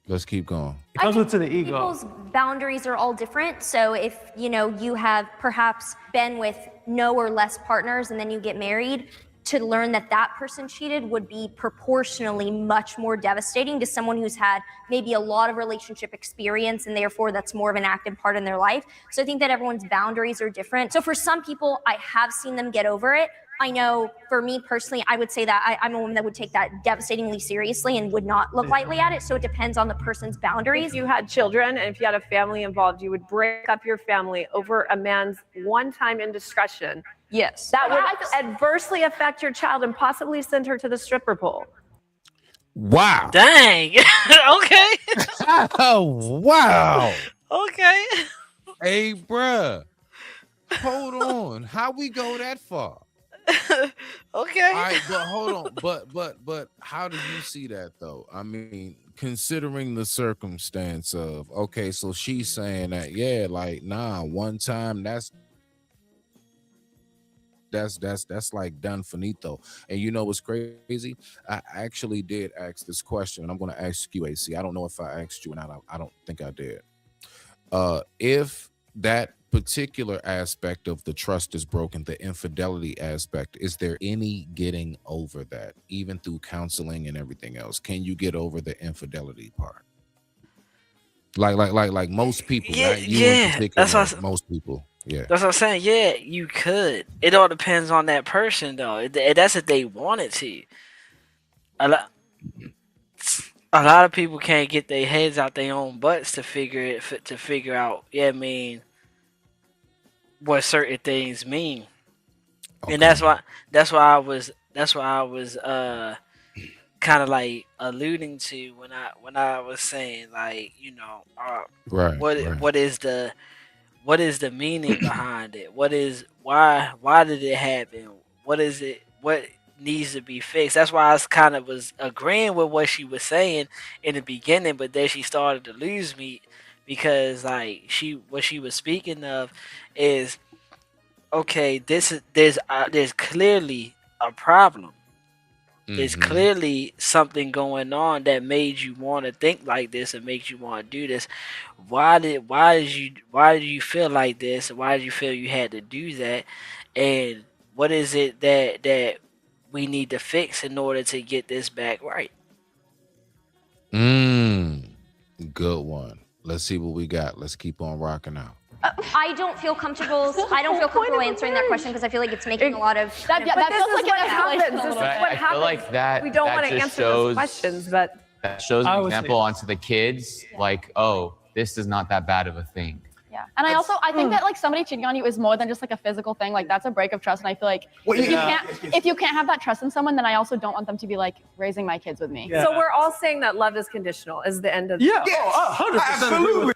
S2: Let's keep going.
S12: It comes with to the ego.
S20: People's boundaries are all different. So if you have perhaps been with no or less partners and then you get married, to learn that that person cheated would be proportionally much more devastating to someone who's had maybe a lot of relationship experience and therefore that's more of an active part in their life. So I think that everyone's boundaries are different. So for some people, I have seen them get over it. I know for me personally, I would say that I'm a woman that would take that devastatingly seriously and would not look lightly at it. So it depends on the person's boundaries.
S11: If you had children and if you had a family involved, you would break up your family over a man's one-time indiscretion.
S6: Yes.
S11: That would adversely affect your child and possibly send her to the stripper pole.
S2: Wow.
S9: Dang. Okay.
S2: Oh, wow.
S9: Okay.
S2: Hey, bruh. Hold on. How we go that far?
S9: Okay.
S2: All right, but hold on. But how do you see that though? I mean, considering the circumstance of okay, so she's saying that, yeah, like one time that's like done finito. And you know what's crazy? I actually did ask this question, and I'm gonna ask you, AC. I don't know if I asked you, and I don't think I did. If that particular aspect of the trust is broken, the infidelity aspect, is there any getting over that, even through counseling and everything else? Can you get over the infidelity part? Like most people,
S9: Yeah,
S2: not you in
S9: yeah,
S2: particular,
S9: that's what
S2: most people. Yeah.
S9: That's what I'm saying. Yeah, you could. It all depends on that person, though. That's if they wanted to. A lot of people can't get their heads out their own butts to figure out. Yeah, I mean, what certain things mean, and that's why I was kind of like alluding to when I was saying like
S2: Right.
S9: What is the meaning behind it? Why did it happen? What is it? What needs to be fixed? That's why I was agreeing with what she was saying in the beginning, but then she started to lose me because like what she was speaking of is okay. There's clearly a problem. There's clearly something going on that made you want to think like this and makes you want to do this. Why did you feel like this? Why did you feel you had to do that? And what is it that we need to fix in order to get this back right?
S2: Good one. Let's see what we got. Let's keep on rocking out.
S20: I don't feel comfortable. I don't feel comfortable answering that question because I feel like it's making a lot of.
S11: That feels like
S22: what
S11: an
S22: happens.
S11: escalation.
S22: This is
S14: But
S22: what
S14: I
S22: happens.
S14: feel like that
S22: We don't
S14: that
S22: want to
S14: just
S22: answer those
S14: shows
S22: questions, but
S14: that shows
S12: I
S14: an
S12: was
S14: example onto the kids, like, oh, this is not that bad of a thing.
S6: Yeah. And I think that like somebody cheating on you is more than just like a physical thing. Like that's a break of trust. And I feel like if you can't have that trust in someone, then I also don't want them to be like raising my kids with me.
S22: so we're all saying that love is conditional is the end of
S12: Yeah. Oh, 100%.
S7: Absolutely.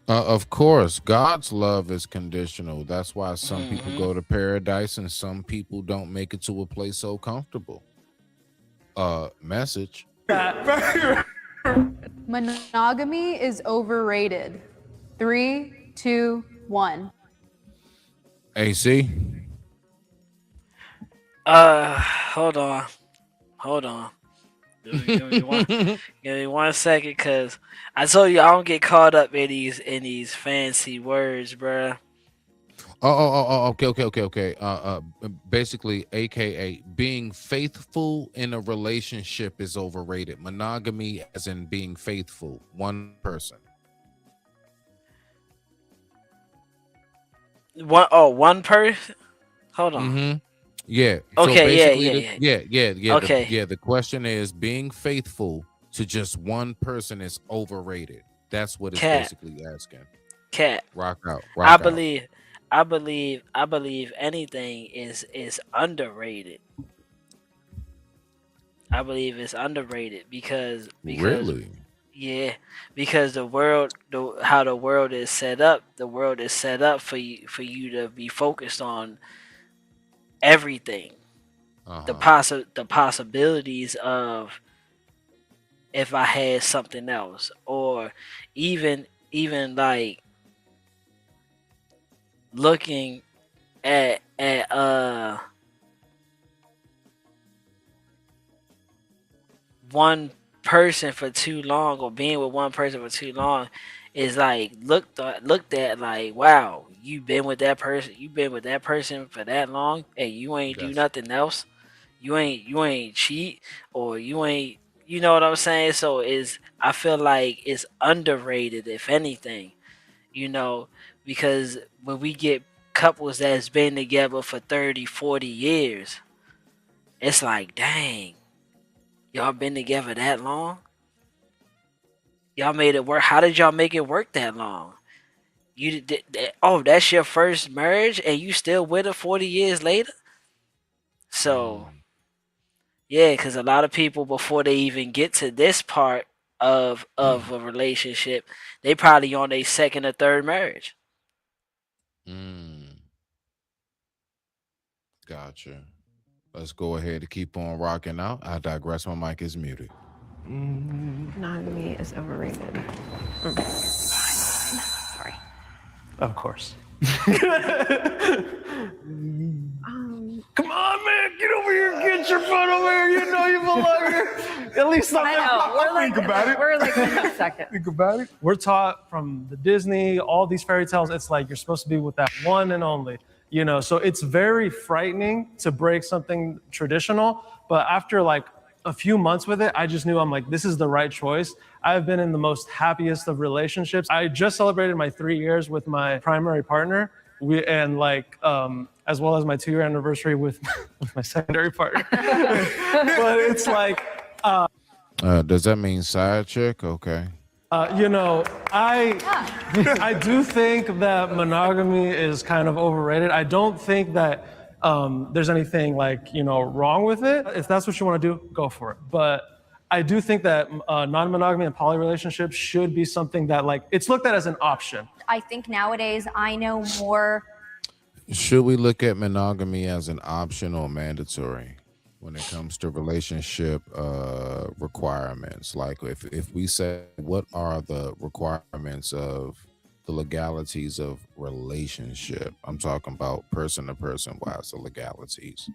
S2: Of course, God's love is conditional. That's why some people go to paradise and some people don't make it to a place so comfortable. Message.
S10: Monogamy is overrated. 3, 2, 1.
S2: AC.
S9: Hold on. Give me one second, because I told you I don't get caught up in these fancy words, bruh.
S2: Okay. Basically, AKA being faithful in a relationship is overrated. Monogamy, as in being faithful, one person.
S9: One person? Hold on.
S2: Yeah.
S9: Okay,
S2: Yeah.
S9: Okay.
S2: The question is, being faithful to just one person is overrated. That's what it's basically asking.
S9: Cat.
S2: Rock out.
S9: I believe anything is underrated. I believe it's underrated because
S2: Really?
S9: Yeah, because how the world is set up, for you to be focused on everything. The possibilities of if I had something else, or even like looking at one person for too long, or being with one person for too long, is like looked at like, wow, you've been with that person for that long and you ain't do nothing else. You ain't cheat, or you ain't, you know what I'm saying? So I feel like it's underrated, if anything, because when we get couples that's been together for 30, 40 years, it's like, dang, y'all been together that long? Y'all made it work. How did y'all make it work that long? That's your first marriage and you still with her 40 years later? So, yeah, because a lot of people, before they even get to this part of a relationship, they probably on their second or third marriage.
S2: Gotcha. Let's go ahead and keep on rocking out. I digress. My mic is muted.
S11: Monogamy is overrated. Sorry.
S12: Of course.
S18: Come on, man, get over here, get your foot over here. You know you belong here. At least
S12: I know.
S18: We're like,
S12: Think about it.
S18: We're like in a second.
S7: Think about it.
S12: We're taught from the Disney, all these fairy tales, it's like you're supposed to be with that one and only, so it's very frightening to break something traditional. But after like a few months with it, I just knew, I'm like, this is the right choice. I've been in the most happiest of relationships. I just celebrated my 3 years with my primary partner. As well as my 2-year anniversary with my secondary partner. But it's like,
S2: does that mean side chick? Okay.
S12: I do think that monogamy is kind of overrated. I don't think that there's anything wrong with it. If that's what you want to do, go for it. But I do think that non-monogamy and poly relationships should be something that it's looked at as an option.
S20: I think nowadays I know more.
S2: Should we look at monogamy as an option or mandatory? when it comes to relationship requirements. Like if we say what are the requirements of the legalities of relationship, I'm talking about person to person wise, the legalities.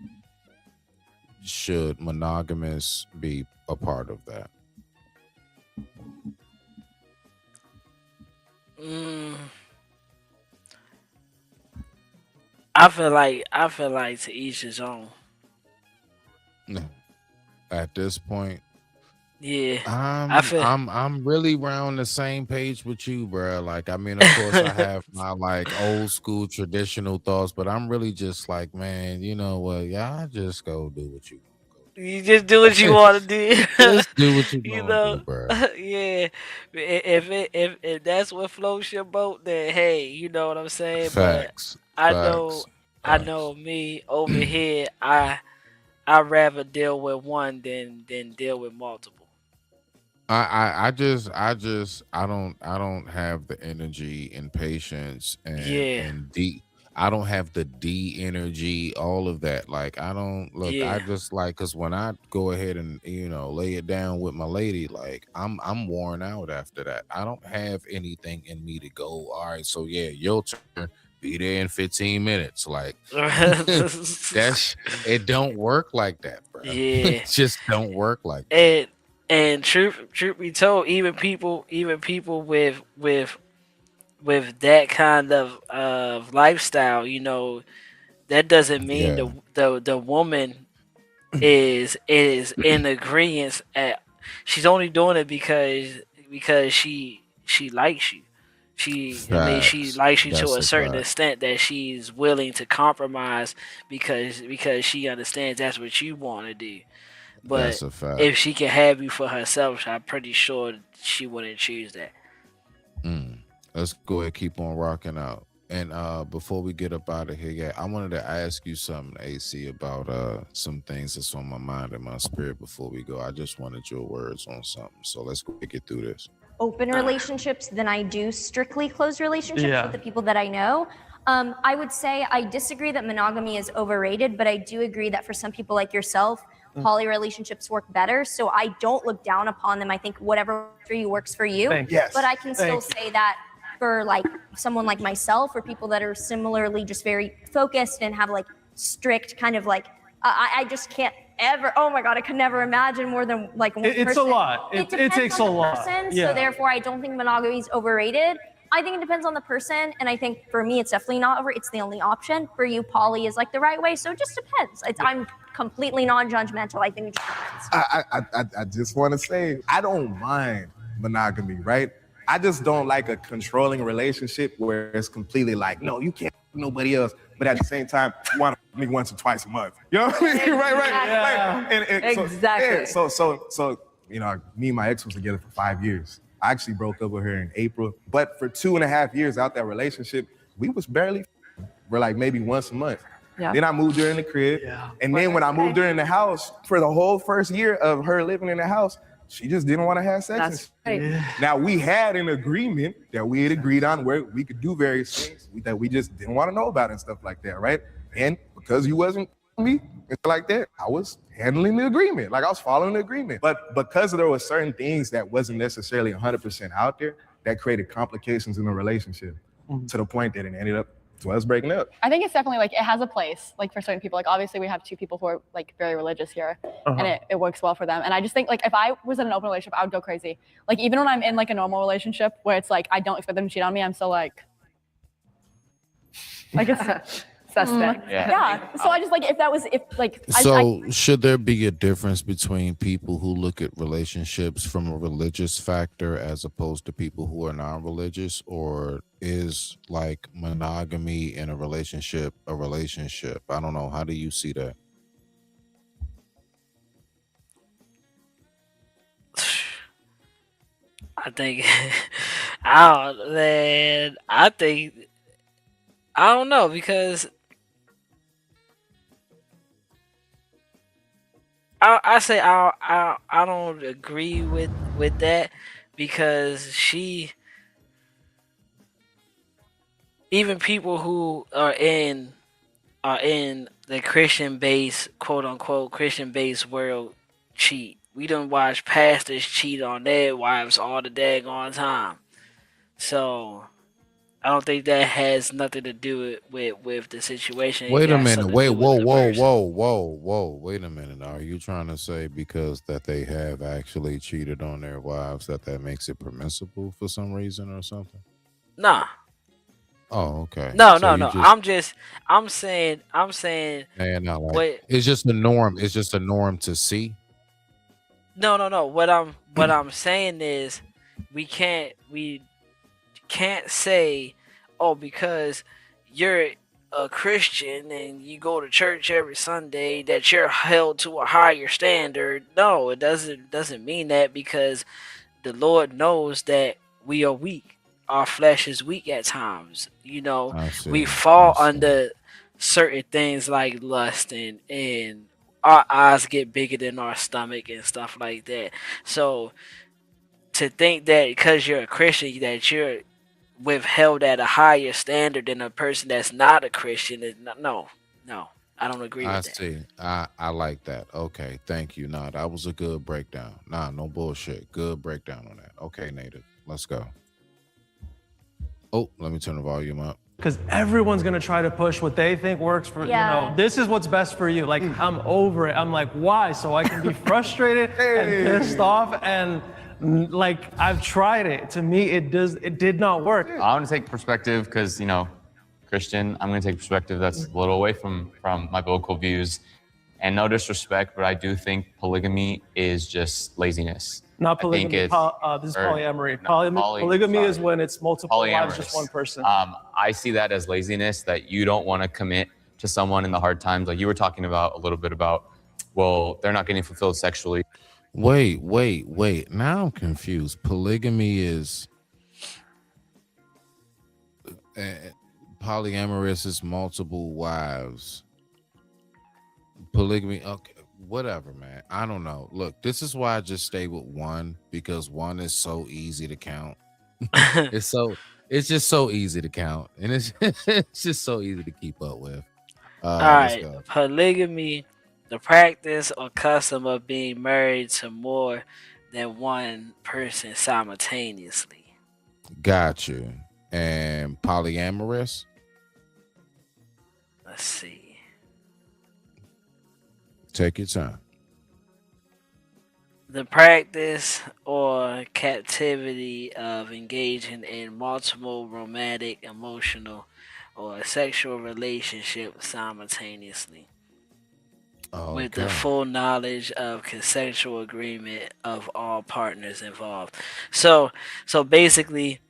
S2: Should monogamous be a part of that?
S9: I feel like to each his own.
S2: No. At this point,
S9: Yeah,
S2: I'm really around the same page with you, bro. Like, I mean, of course, I have my like old school traditional thoughts, but I'm really just like, man, you know what? Y'all just go do what you
S9: You just do what you want to do.
S2: just do what you
S9: You
S2: gonna
S9: know,
S2: do, bro.
S9: yeah. If that's what floats your boat, then hey, you know what I'm saying.
S2: Facts.
S9: But I know me over here. I rather deal with one than deal with multiple.
S2: I don't have the energy and patience
S9: Yeah.
S2: and I don't have the D energy, all of that. Like I don't look, I
S9: Yeah.
S2: just like because when I go ahead and lay it down with my lady, like I'm worn out after that. I don't have anything in me to go, all right, so yeah, your turn. Be there in 15 minutes. Like it don't work like that, bro.
S9: Yeah.
S2: It just don't work like that.
S9: And truth be told, even people with that kind of lifestyle, that doesn't mean the woman is in agreement. She's only doing it because she likes you. She likes you to
S2: That's
S9: a
S2: a
S9: certain
S2: fact.
S9: extent that she's willing to compromise because she understands that's what you want to do. But
S2: That's a fact.
S9: if she can have you for herself, I'm pretty sure she wouldn't choose that.
S2: Let's go ahead, keep on rocking out. And before we get up out of here, yeah, I wanted to ask you something, AC, about some things that's on my mind and my spirit before we go. I just wanted your words on something. So let's go get through this.
S20: Open relationships than I do strictly closed relationships
S2: Yeah.
S20: with the people that I know. I would say I disagree that monogamy is overrated, but I do agree that for some people like yourself, poly relationships work better. So I don't look down upon them. I think whatever for you works for you.
S12: Thank you. Yes.
S20: But I can still
S12: Thank you.
S20: say that for like someone like myself or people that are similarly just very focused and have like strict kind of like, I just can't ever, oh my God, I could never imagine more than like one person.
S12: It's a lot. It
S20: depends
S12: takes
S20: on
S12: a
S20: the
S12: lot.
S20: person,
S12: Yeah.
S20: So therefore I don't think monogamy is overrated. I think it depends on the person, and I think for me it's definitely not over. It's the only option. For you, poly is like the right way, so it just depends. I'm completely non-judgmental. I think it just depends.
S7: I just want to say I don't mind monogamy, right? I just don't like a controlling relationship where it's completely like, no, you can't f nobody else, but at the same time, you want to f me once or twice a month. You know what I mean? Right.
S22: Yeah.
S7: And
S22: Exactly.
S7: So me and my ex was together for 5 years. I actually broke up with her in April, but for 2.5 years out that relationship, we was barely we're like maybe once a month.
S22: Yeah.
S7: Then I moved her in the crib. And then when I moved her in the house, for the whole first year of her living in the house, she just didn't want to have sex.
S22: That's right. Yeah.
S7: Now we had an agreement that we had agreed on where we could do various things that we just didn't want to know about and stuff like that, right? And because you wasn't me and stuff like that, I was handling the agreement. Like I was following the agreement. But because there were certain things that wasn't necessarily 100% out there, that created complications in the relationship to the point that it ended up to us breaking up.
S6: I think it's definitely like it has a place, like for certain people. Like obviously we have two people who are like very religious here, and it works well for them. And I just think like if I was in an open relationship, I would go crazy. Like even when I'm in like a normal relationship where it's like I don't expect them to cheat on me, I'm still like it's
S22: Suspect.
S6: yeah. So I just like
S2: So should there be a difference between people who look at relationships from a religious factor as opposed to people who are non-religious, or is like monogamy in a relationship a relationship? I don't know. How do you see that?
S9: I think I don't know because I say I don't agree with that because even people who are in the Christian based, quote unquote, Christian based world cheat. We done watch pastors cheat on their wives all the daggone time. So I don't think that has nothing to do with the situation. It
S2: Wait a
S9: got
S2: minute.
S9: something to
S2: Wait,
S9: do
S2: whoa,
S9: with the
S2: whoa,
S9: person.
S2: whoa. Wait a minute. Are you trying to say because that they have actually cheated on their wives that makes it permissible for some reason or something?
S9: Nah.
S2: Oh, okay.
S9: No,
S2: So
S9: no,
S2: you
S9: no.
S2: just
S9: I'm saying
S2: man, not like
S9: what
S2: it's just a norm. It's just a norm to see.
S9: no, no, no. What I'm saying is we can't say, oh, because you're a Christian and you go to church every Sunday that you're held to a higher standard. No, it doesn't mean that, because the Lord knows that we are weak. Our flesh is weak at times. You know,
S2: I see.
S9: we fall under certain things like lust, and our eyes get bigger than our stomach and stuff like that. So to think that because you're a Christian that you're withheld at a higher standard than a person that's not a Christian is no. I don't agree
S2: I
S9: with that.
S2: see. I like that. Okay, thank you. Nah, that was a good breakdown. Nah, no bullshit. Good breakdown on that. Okay, Native, let's go. Oh, let me turn the volume up.
S12: Because everyone's gonna try to push what they think works for
S21: Yeah.
S12: you know. This is what's best for you. Like I'm over it. I'm like, why? So I can be frustrated and pissed off and like I've tried it. To me, it did not work.
S14: I want to take perspective because, you know, Christian, I'm going to take perspective that's a little away from my biblical views. And no disrespect, but I do think polygamy is just laziness.
S12: Not
S14: I think
S12: polygamy.
S14: it's-
S12: This is
S14: or-
S12: polyamory.
S14: no,
S12: Polygamy is
S14: sorry.
S12: when it's multiple wives, just
S14: Polyamorous.
S12: one person.
S14: I see that as laziness, that you don't want to commit to someone in the hard times. Like you were talking about a little bit about, well, they're not getting fulfilled sexually.
S2: Wait. Now I'm confused. Polygamy is polyamorous is multiple wives. Polygamy, okay, whatever, man. I don't know. Look, this is why I just stay with one, because one is so easy to count. it's just so easy to count, and it's it's just so easy to keep up with.
S9: All
S2: Let's
S9: right,
S2: go.
S9: polygamy, the practice or custom of being married to more than one person simultaneously.
S2: Got you. And polyamorous.
S9: Let's see.
S2: Take your time.
S9: The practice or captivity of engaging in multiple romantic, emotional, or sexual relationships simultaneously, with the
S2: Okay.
S9: full knowledge of consensual agreement of all partners involved. So basically,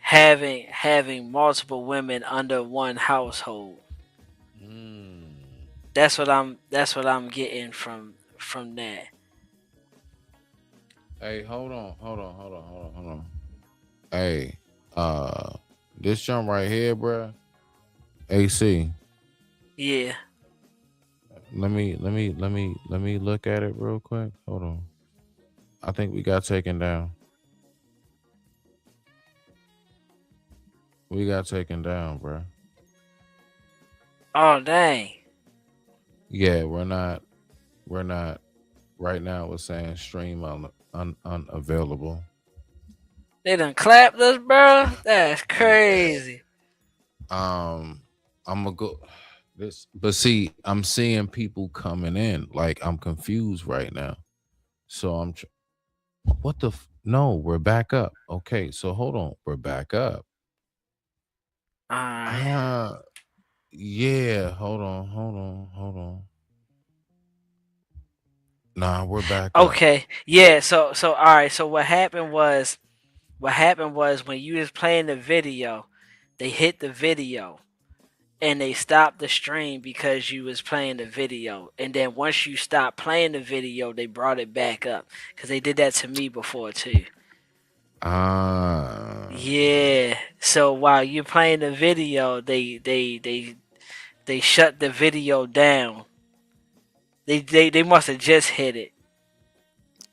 S9: having multiple women under one household. That's what I'm getting from that.
S2: Hey, hold on. Hey, this jump right here, bruh. AC.
S9: Yeah.
S2: Let me look at it real quick. Hold on. I think we got taken down. We got taken down, bruh.
S9: Oh dang.
S2: Yeah, we're not. Right now, we're saying stream unavailable.
S9: They done clapped us, bro. That's crazy.
S2: I'm gonna go this, but see, I'm seeing people coming in. Like I'm confused right now. So what the? No, we're back up. Okay, so hold on, we're back up. Yeah, hold on. Nah, we're back up.
S9: Okay. Yeah. So all right. So what happened was when you was playing the video, they hit the video, and they stopped the stream because you was playing the video. And then once you stopped playing the video, they brought it back up, because they did that to me before too. Yeah. So while you're playing the video, they shut the video down. They must have just hit it.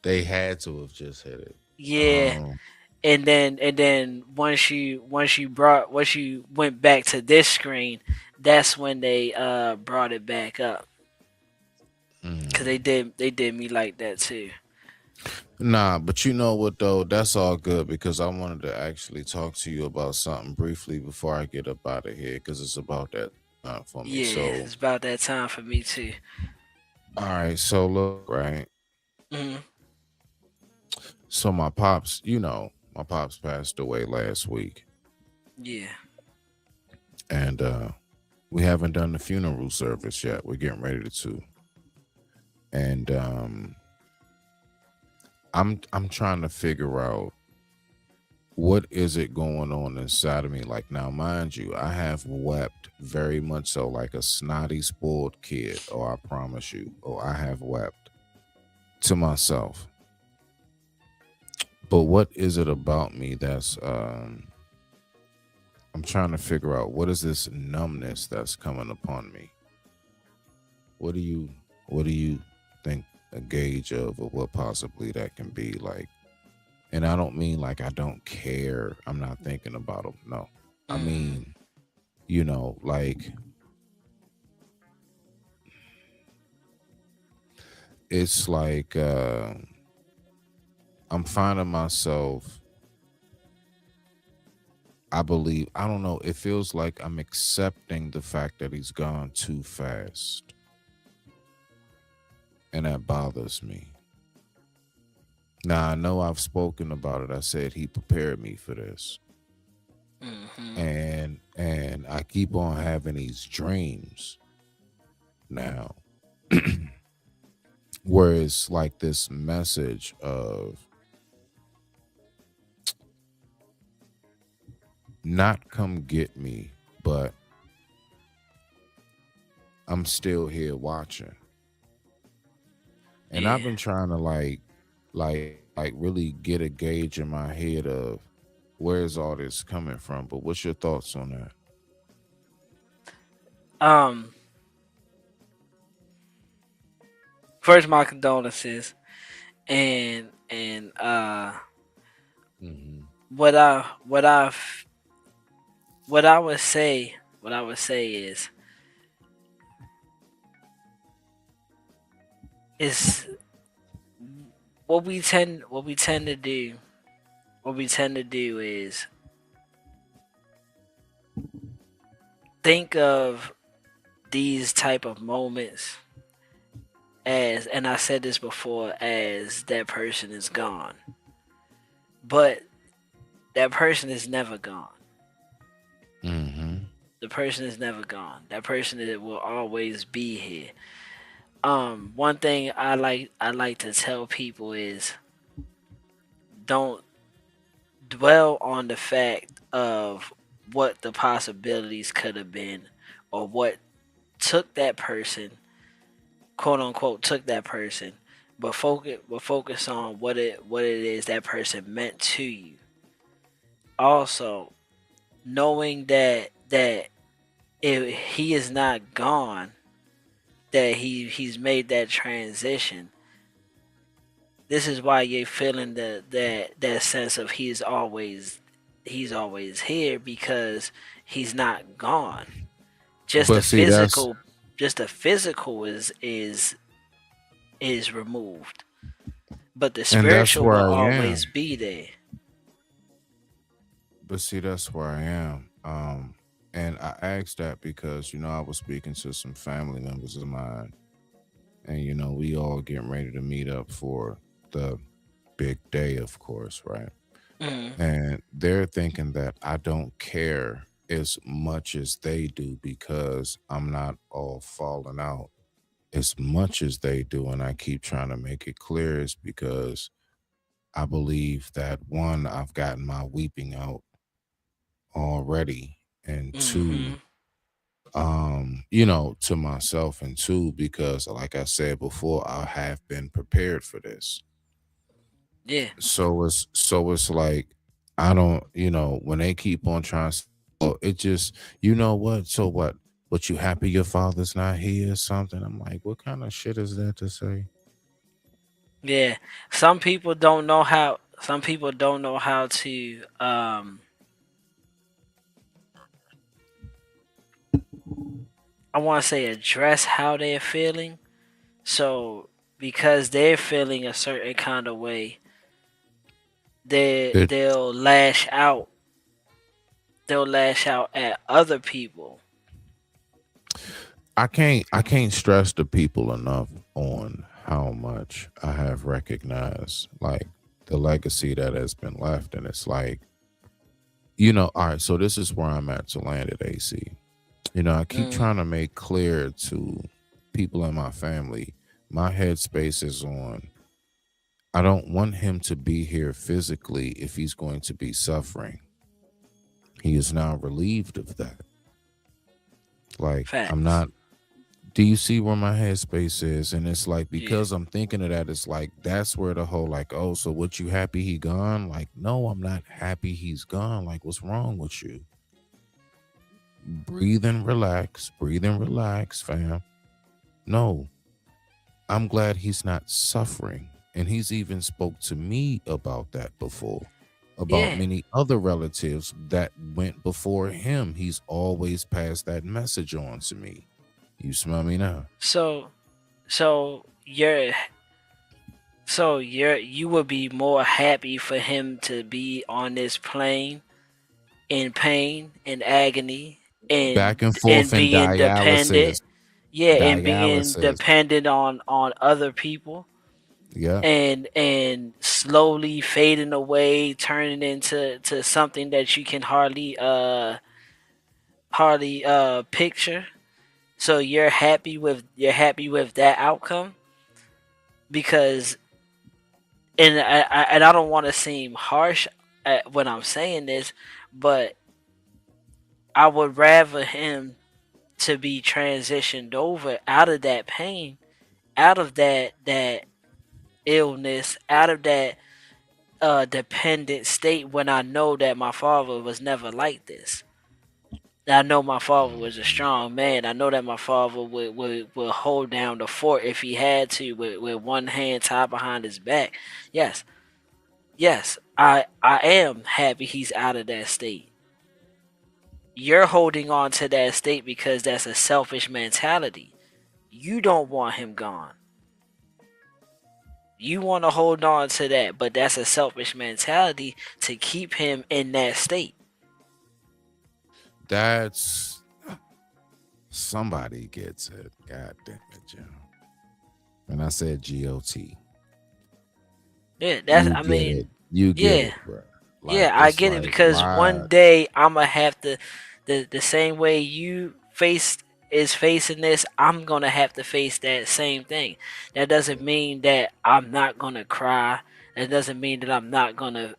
S2: They had to have just hit it.
S9: Yeah. And then once you went back to this screen, that's when they brought it back up.
S2: Mm.
S9: Cause they did me like that too.
S2: Nah, but you know what though? That's all good because I wanted to actually talk to you about something briefly before I get up out of here because it's about that for me.
S9: Yeah,
S2: So,
S9: it's about that time for me too.
S2: all right. So look, right.
S9: Mhm.
S2: So my pops, my pops passed away last week,
S9: Yeah.
S2: and we haven't done the funeral service yet. We're getting ready to, and I'm trying to figure out what is it going on inside of me. Like now, mind you, I have wept very much so, like a snotty, spoiled kid. Oh, I promise you. Oh, I have wept to myself. But what is it about me that's I'm trying to figure out what is this numbness that's coming upon me? What do you think a gauge of or what possibly that can be like? And I don't mean like I don't care. I'm not thinking about them. No. I mean, like it's like I'm finding myself, I don't know, it feels like I'm accepting the fact that he's gone too fast. And that bothers me. Now, I know I've spoken about it. I said he prepared me for this. And I keep on having these dreams now where it's like this message of not come get me, but I'm still here watching. And I've been trying to like really get a gauge in my head of where's all this coming from. But what's your thoughts on that?
S9: First, my condolences, and what I would say is what we tend to do. What we tend to do is think of these type of moments as, and I said this before, as that person is gone. But that person is never gone. The person is never gone. That person will always be here. One thing I like to tell people is don't dwell on the fact of what the possibilities could have been or what took that person, quote unquote took that person, but focus on what it is that person meant to you. Also, knowing that if he is not gone, that he's made that transition. This is why you're feeling that sense of he's always here, because he's not gone. Just the physical is removed, but the spiritual will always be there.
S2: But see, that's where I am. And I asked that because, I was speaking to some family members of mine, and, we all getting ready to meet up for the big day, of course, right? And they're thinking that I don't care as much as they do because I'm not all falling out as much as they do. And I keep trying to make it clear is because I believe that one, I've gotten my weeping out already, and two, to myself, and two, because like I said before, I have been prepared for this.
S9: Yeah.
S2: So it's like I don't, when they keep on trying to, it just, what? So what? But you happy your father's not here or something? I'm like, what kind of shit is that to say?
S9: Yeah. Some people don't know how to I want to say address how they're feeling. So because they're feeling a certain kind of way, they'll lash out. They'll lash out at other people.
S2: I can't stress the people enough on how much I have recognized like the legacy that has been left. And it's like, you know, all right, so this is where I'm at to land at AC. You know, I keep trying to make clear to people in my family, my headspace is on. I don't want him to be here physically if he's going to be suffering. He is now relieved of that. Like,
S9: Facts.
S2: I'm not. Do you see where my headspace is? And it's like, because I'm thinking of that, it's like, that's where the whole, like, oh, so what, you happy he gone? Like, no, I'm not happy he's gone. Like, what's wrong with you? Breathe and relax, fam. No, I'm glad he's not suffering. And he's even spoke to me about that before, about many other relatives that went before him. He's always passed that message on to me. You smell me now?
S9: So you would be more happy for him to be on this plane in pain and agony and
S2: back and forth
S9: being
S2: and
S9: dependent.
S2: dialysis.
S9: And being
S2: Dialysis.
S9: dependent on other people.
S2: Yeah.
S9: And slowly fading away, turning into something that you can hardly picture. So you're happy with that outcome, because and I don't want to seem harsh when I'm saying this, but I would rather him to be transitioned over out of that pain, out of that illness, out of that dependent state, when I know that my father was never like this. I know my father was a strong man. I know that my father would hold down the fort if he had to, with one hand tied behind his back. Yes, I am happy he's out of that state. You're holding on to that state because that's a selfish mentality. You don't want him gone. You want to hold on to that, but that's a selfish mentality to keep him in that state.
S2: That's somebody gets it. God damn it, Joe. And I said GOT.
S9: Yeah, that's.
S2: You get it, bro. Like,
S9: I get it, because one day I'm gonna have to. The same way you facing this, I'm gonna have to face that same thing. That doesn't mean that I'm not gonna cry. That doesn't mean that I'm not gonna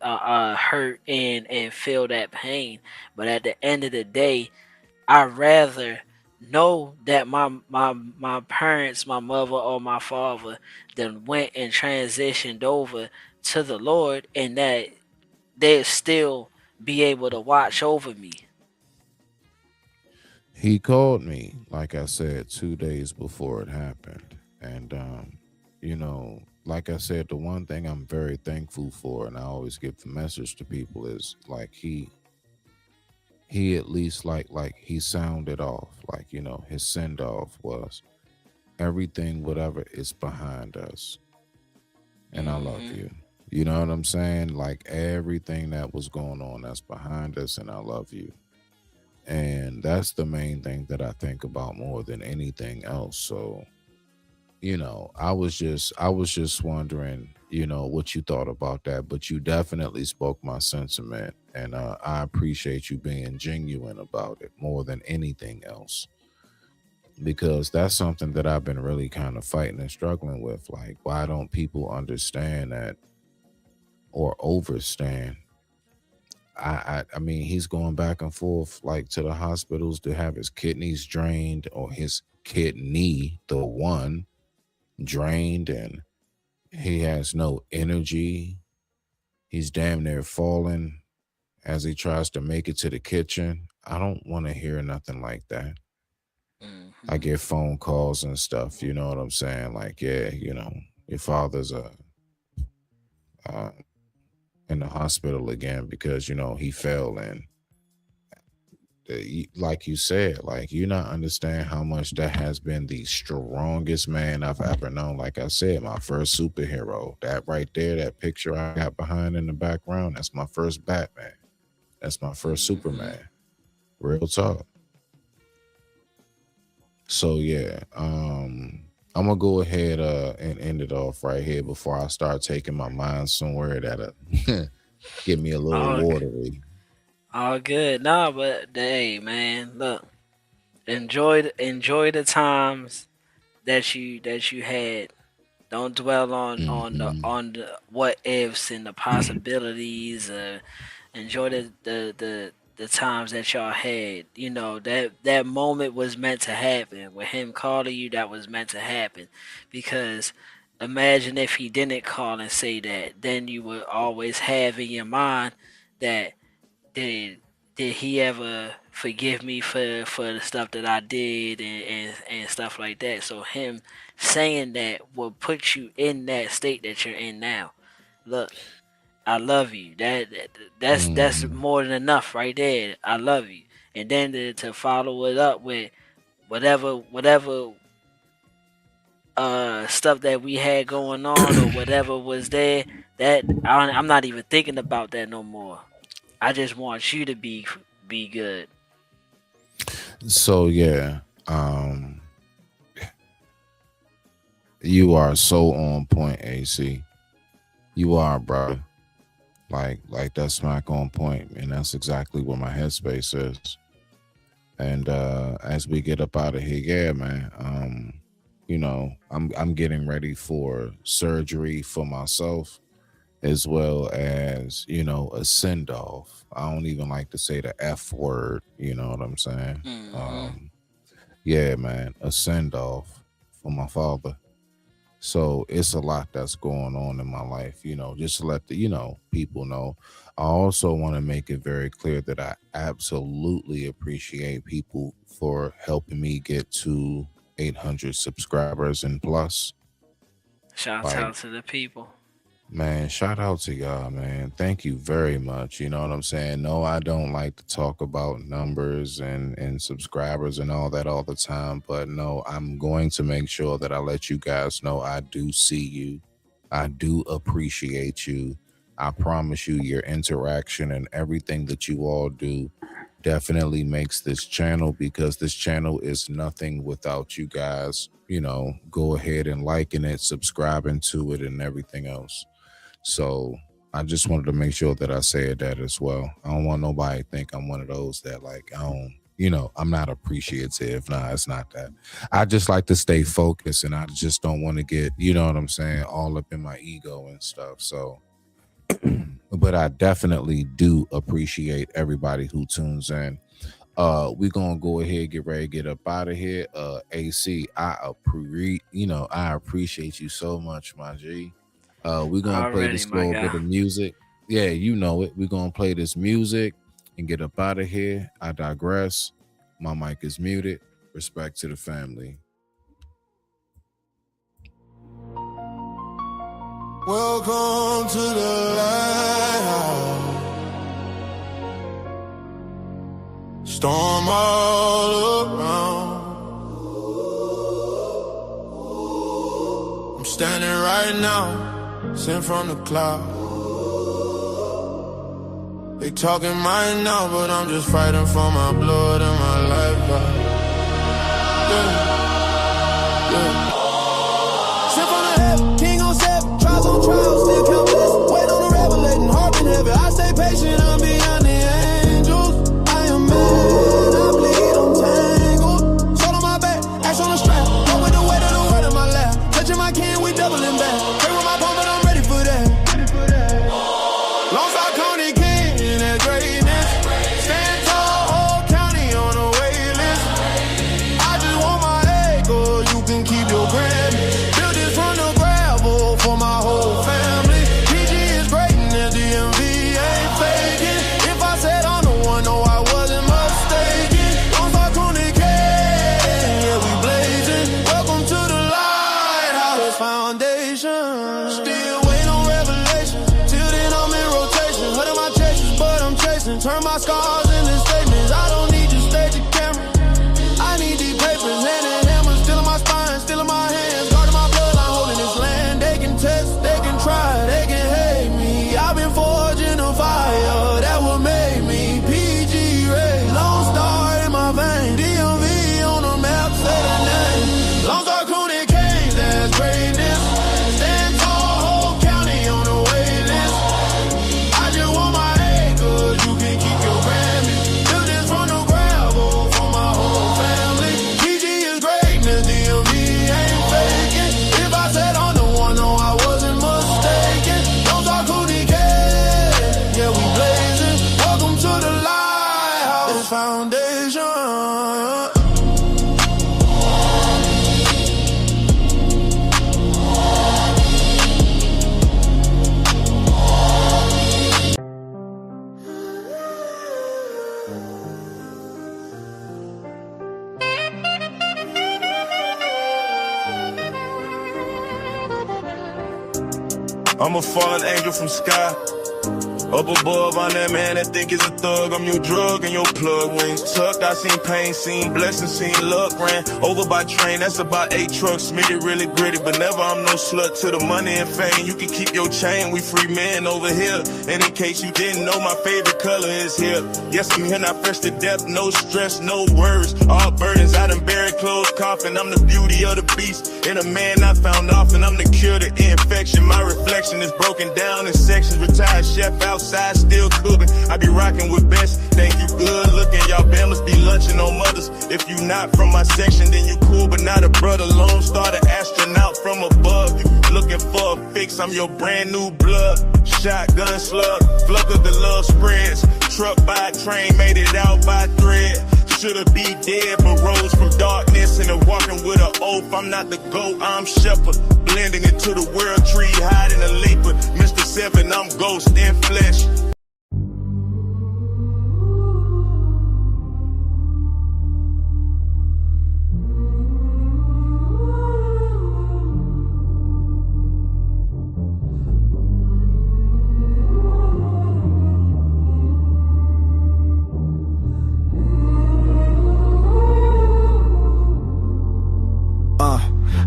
S9: hurt and feel that pain. But at the end of the day, I'd rather know that my parents, my mother or my father, then went and transitioned over to the Lord, and that they'll still be able to watch over me.
S2: He called me, like I said, 2 days before it happened. And, you know, like I said, the one thing I'm very thankful for, and I always give the message to people, is like he at least like he sounded off. Like, you know, his send off was everything, whatever is behind us. And I love you. You know what I'm saying? Like, everything that was going on, that's behind us, and I love you. And that's the main thing that I think about more than anything else. So, you know, I was just wondering, you know, what you thought about that. But you definitely spoke my sentiment, and I appreciate you being genuine about it more than anything else, because that's something that I've been really kind of fighting and struggling with. Like, why don't people understand that or overstand? I mean, he's going back and forth like to the hospitals to have his kidneys drained, or his kidney, the one, drained, and he has no energy. He's damn near falling as he tries to make it to the kitchen. I don't want to hear nothing like that. I get phone calls and stuff, you know what I'm saying? Like, yeah, you know, your father's in the hospital again because, you know, he fell, and like you said, like you not understand how much that has been the strongest man I've ever known. Like I said, my first superhero, that right there, that picture I got behind in the background, that's my first Batman. That's my first Superman. Real talk. So yeah, I'm gonna go ahead and end it off right here before I start taking my mind somewhere that'll get me a little watery.
S9: All good. Nah, but hey, man, look, enjoy the times that you had. Don't dwell on the what ifs and the possibilities. Enjoy the times that y'all had. You know, that moment was meant to happen. With him calling you, that was meant to happen. Because imagine if he didn't call and say that, then you would always have in your mind that did he ever forgive me for the stuff that I did and stuff like that. So him saying that will put you in that state that you're in now. Look, I love you. That's more than enough right there. I love you. And then to follow it up with whatever stuff that we had going on or whatever was there, that I'm not even thinking about that no more. I just want you to be good.
S2: So yeah, you are so on point, AC. You are, bro. Like that's smack on point, and that's exactly where my headspace is. And as we get up out of here, yeah, man. You know, I'm getting ready for surgery for myself, as well as, you know, a send off. I don't even like to say the F word, you know what I'm saying? Yeah, man, a send off for my father. So it's a lot that's going on in my life, you know, just to let the, you know, people know. I also want to make it very clear that I absolutely appreciate people for helping me get to 800 subscribers and plus.
S9: Shout out to the people.
S2: Man, shout out to y'all, man. Thank you very much. You know what I'm saying? No, I don't like to talk about numbers and subscribers and all that all the time, but no, I'm going to make sure that I let you guys know I do see you. I do appreciate you. I promise you, your interaction and everything that you all do definitely makes this channel, because this channel is nothing without you guys. You know, go ahead and liking it, subscribing to it, and everything else. So I just wanted to make sure that I said that as well. I don't want nobody to think I'm one of those that, like, I don't, you know, I'm not appreciative. Nah, it's not that. I just like to stay focused, and I just don't want to get, you know what I'm saying, all up in my ego and stuff. So, but I definitely do appreciate everybody who tunes in. We're gonna go ahead, get ready, get up out of here. AC, I appreciate you so much, my G. We're gonna play this little bit of music. Yeah, you know it. We're gonna play this music and get up out of here. I digress. My mic is muted. Respect to the family.
S3: Welcome to the lighthouse. Storm all around. I'm standing right now, sent from the cloud. They talking mine now, but I'm just fighting for my blood and my life. Yeah. Sent from the heaven, king on seven, trials on trials, still count blessings. Wait on the revelating, heart been heavy. I stay patient, I'm beyond the angels. I am mad, I bleed, I'm tangled. Soul on my back, ash on the strap. Go with the weight of the word in my lap. Touching my king, we doubling back. Pray with my palm, but I'm ready for that. Long Star County King in that greatness. Stand tall, whole county on the wait list. I just want my ego, you can keep your Grammy. Build this from the gravel for my whole family. PG is great and the DMV ain't faking. If I foundation. I'm a fallen angel from sky. Up above, I'm that man that think is a thug. I'm your drug and your plug. Wings tucked, I seen pain, seen blessings, seen luck. Ran over by train, that's about 8 trucks. Made it really gritty, but never I'm no slut to the money and fame. You can keep your chain, we free men over here. And in case you didn't know, my favorite color is here. Yes, I'm here, not fresh to death, no stress, no worries. All burdens, I done buried closed coffin. I'm the beauty of the beast, and a man I found often. I'm the cure to infection. My reflection is broken down in sections. Retired chef outside, still cooking. I be rocking with best. Thank you, good looking. Y'all must be lunching on mothers. If you not from my section, then you cool, but not a brother. Lone Star, the astronaut from above. You looking for a fix? I'm your brand new blood. Shotgun slug, flood of the love spreads. Truck by train, made it out by thread. Should've be dead, but rose from darkness and walking with an oath. I'm not the goat, I'm shepherd. Blending into the world tree, hiding a leaper. Mr. 7, I'm ghost in flesh.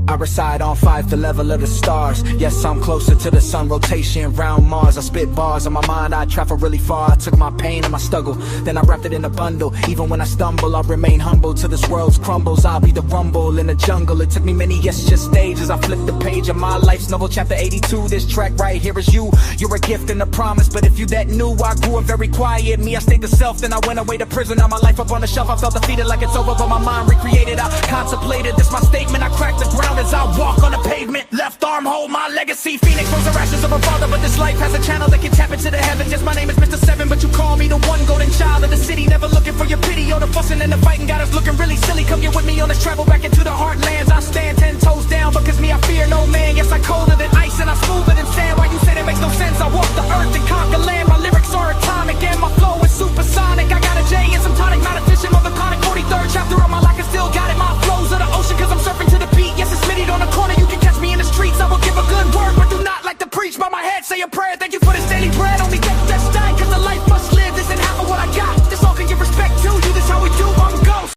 S1: I reside on 5, the level of the stars. Yes, I'm closer to the sun rotation round Mars. I spit bars on my mind, I travel really far. I took my pain and my struggle, then I wrapped it in a bundle. Even when I stumble, I remain humble. Till this world's crumbles, I'll be the rumble in the jungle. It took me many, yes, just stages. I flipped the page of my life's novel, chapter 82. This track right here is you. You're a gift and a promise, but if you that new, I grew up very quiet. Me, I stayed the self, then I went away to prison. Now my life up on the shelf, I felt defeated like it's over, but my mind recreated. I contemplated, this my statement. I cracked the ground as I walk on the pavement. Left arm hold my legacy. Phoenix rose the ashes of a father, but this life has a channel that can tap into the heavens. Yes, my name is Mr. 7, but you call me the one golden child of the city. Never looking for your pity or the fussing and the fighting. Got us looking really silly. Come get with me on this travel back into the heartlands. I stand 10 toes down because me, I fear no man. Yes, I colder than ice and I smoother than sand. Why you say that makes no sense? I walk the earth and conquer land. My lyrics are atomic and my flow is supersonic. I got a J and some tonic, not efficient. Motherconic 43rd chapter of my life, I still got it. My flows of the ocean cause I'm surfing to the beat. Yes, it's Smitty on the corner. You can catch me in the streets. I will give a good word, but do not like to preach. By my head, say a prayer. Thank you for this daily bread. Only get that's dying cause the life must live. This ain't half of what I got. This all can give respect to you. This how we do. I'm Ghost.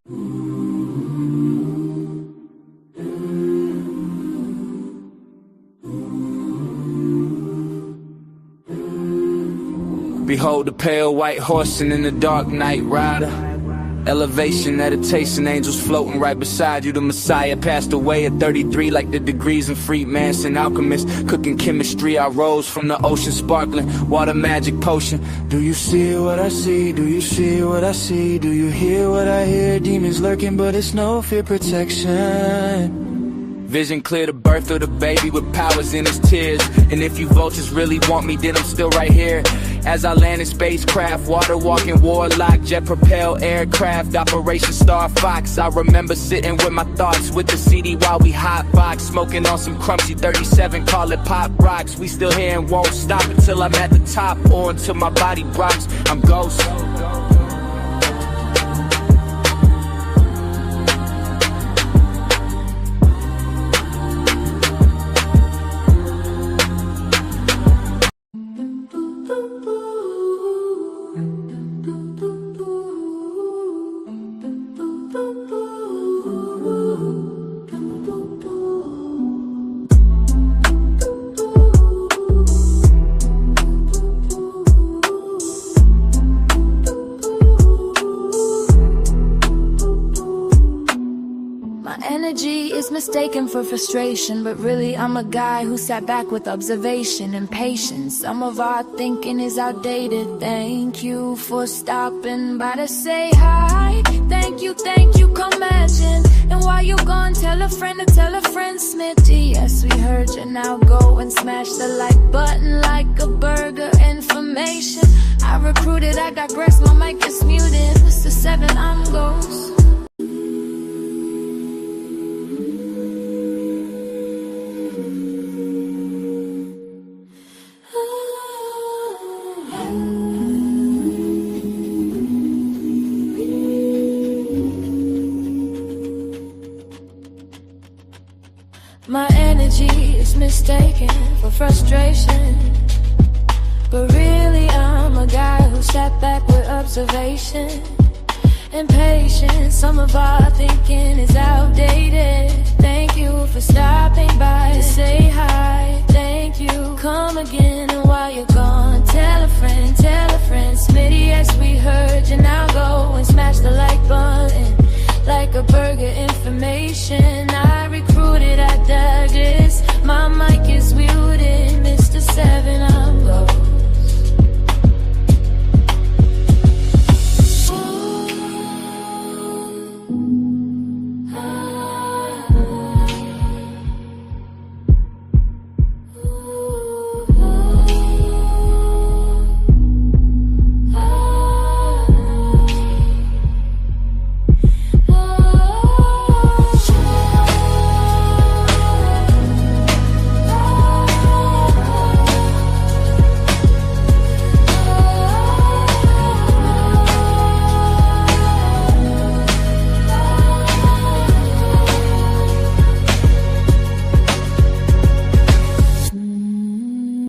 S1: Behold the pale white horse and in the dark night rider. Elevation, meditation, angels floating right beside you. The Messiah passed away at 33 like the degrees in Freemason. Alchemist, cooking chemistry. I rose from the ocean, sparkling water magic potion. Do you see what I see? Do you see what I see? Do you hear what I hear? Demons lurking, but it's no fear protection. Vision clear, the birth of the baby with powers in his tears. And if you vultures really want me, then I'm still right here. As I land in spacecraft, water walking warlock, jet propelled aircraft, Operation Star Fox. I remember sitting with my thoughts with the CD while we hotbox, smoking on some crunchy 37, call it pop rocks. We still here and won't stop until I'm at the top or until my body rocks. I'm Ghost.
S4: Mistaken for frustration, but really I'm a guy who sat back with observation and patience. Some of our thinking is outdated. Thank you for stopping by to say hi. Thank you, come imagine. And while you gone, tell a friend to tell a friend, Smitty. Yes, we heard you, now go and smash the like button like a burger. Information I recruited, I digress, my mic is muted. Mr. 7 energy is mistaken for frustration. But really I'm a guy who sat back with observation and patience. Some of our thinking is outdated. Thank you for stopping by to say hi. Thank you, come again. And while you're gone, tell a friend, Smitty, yes, we heard you. Now go and smash the like button like a burger information.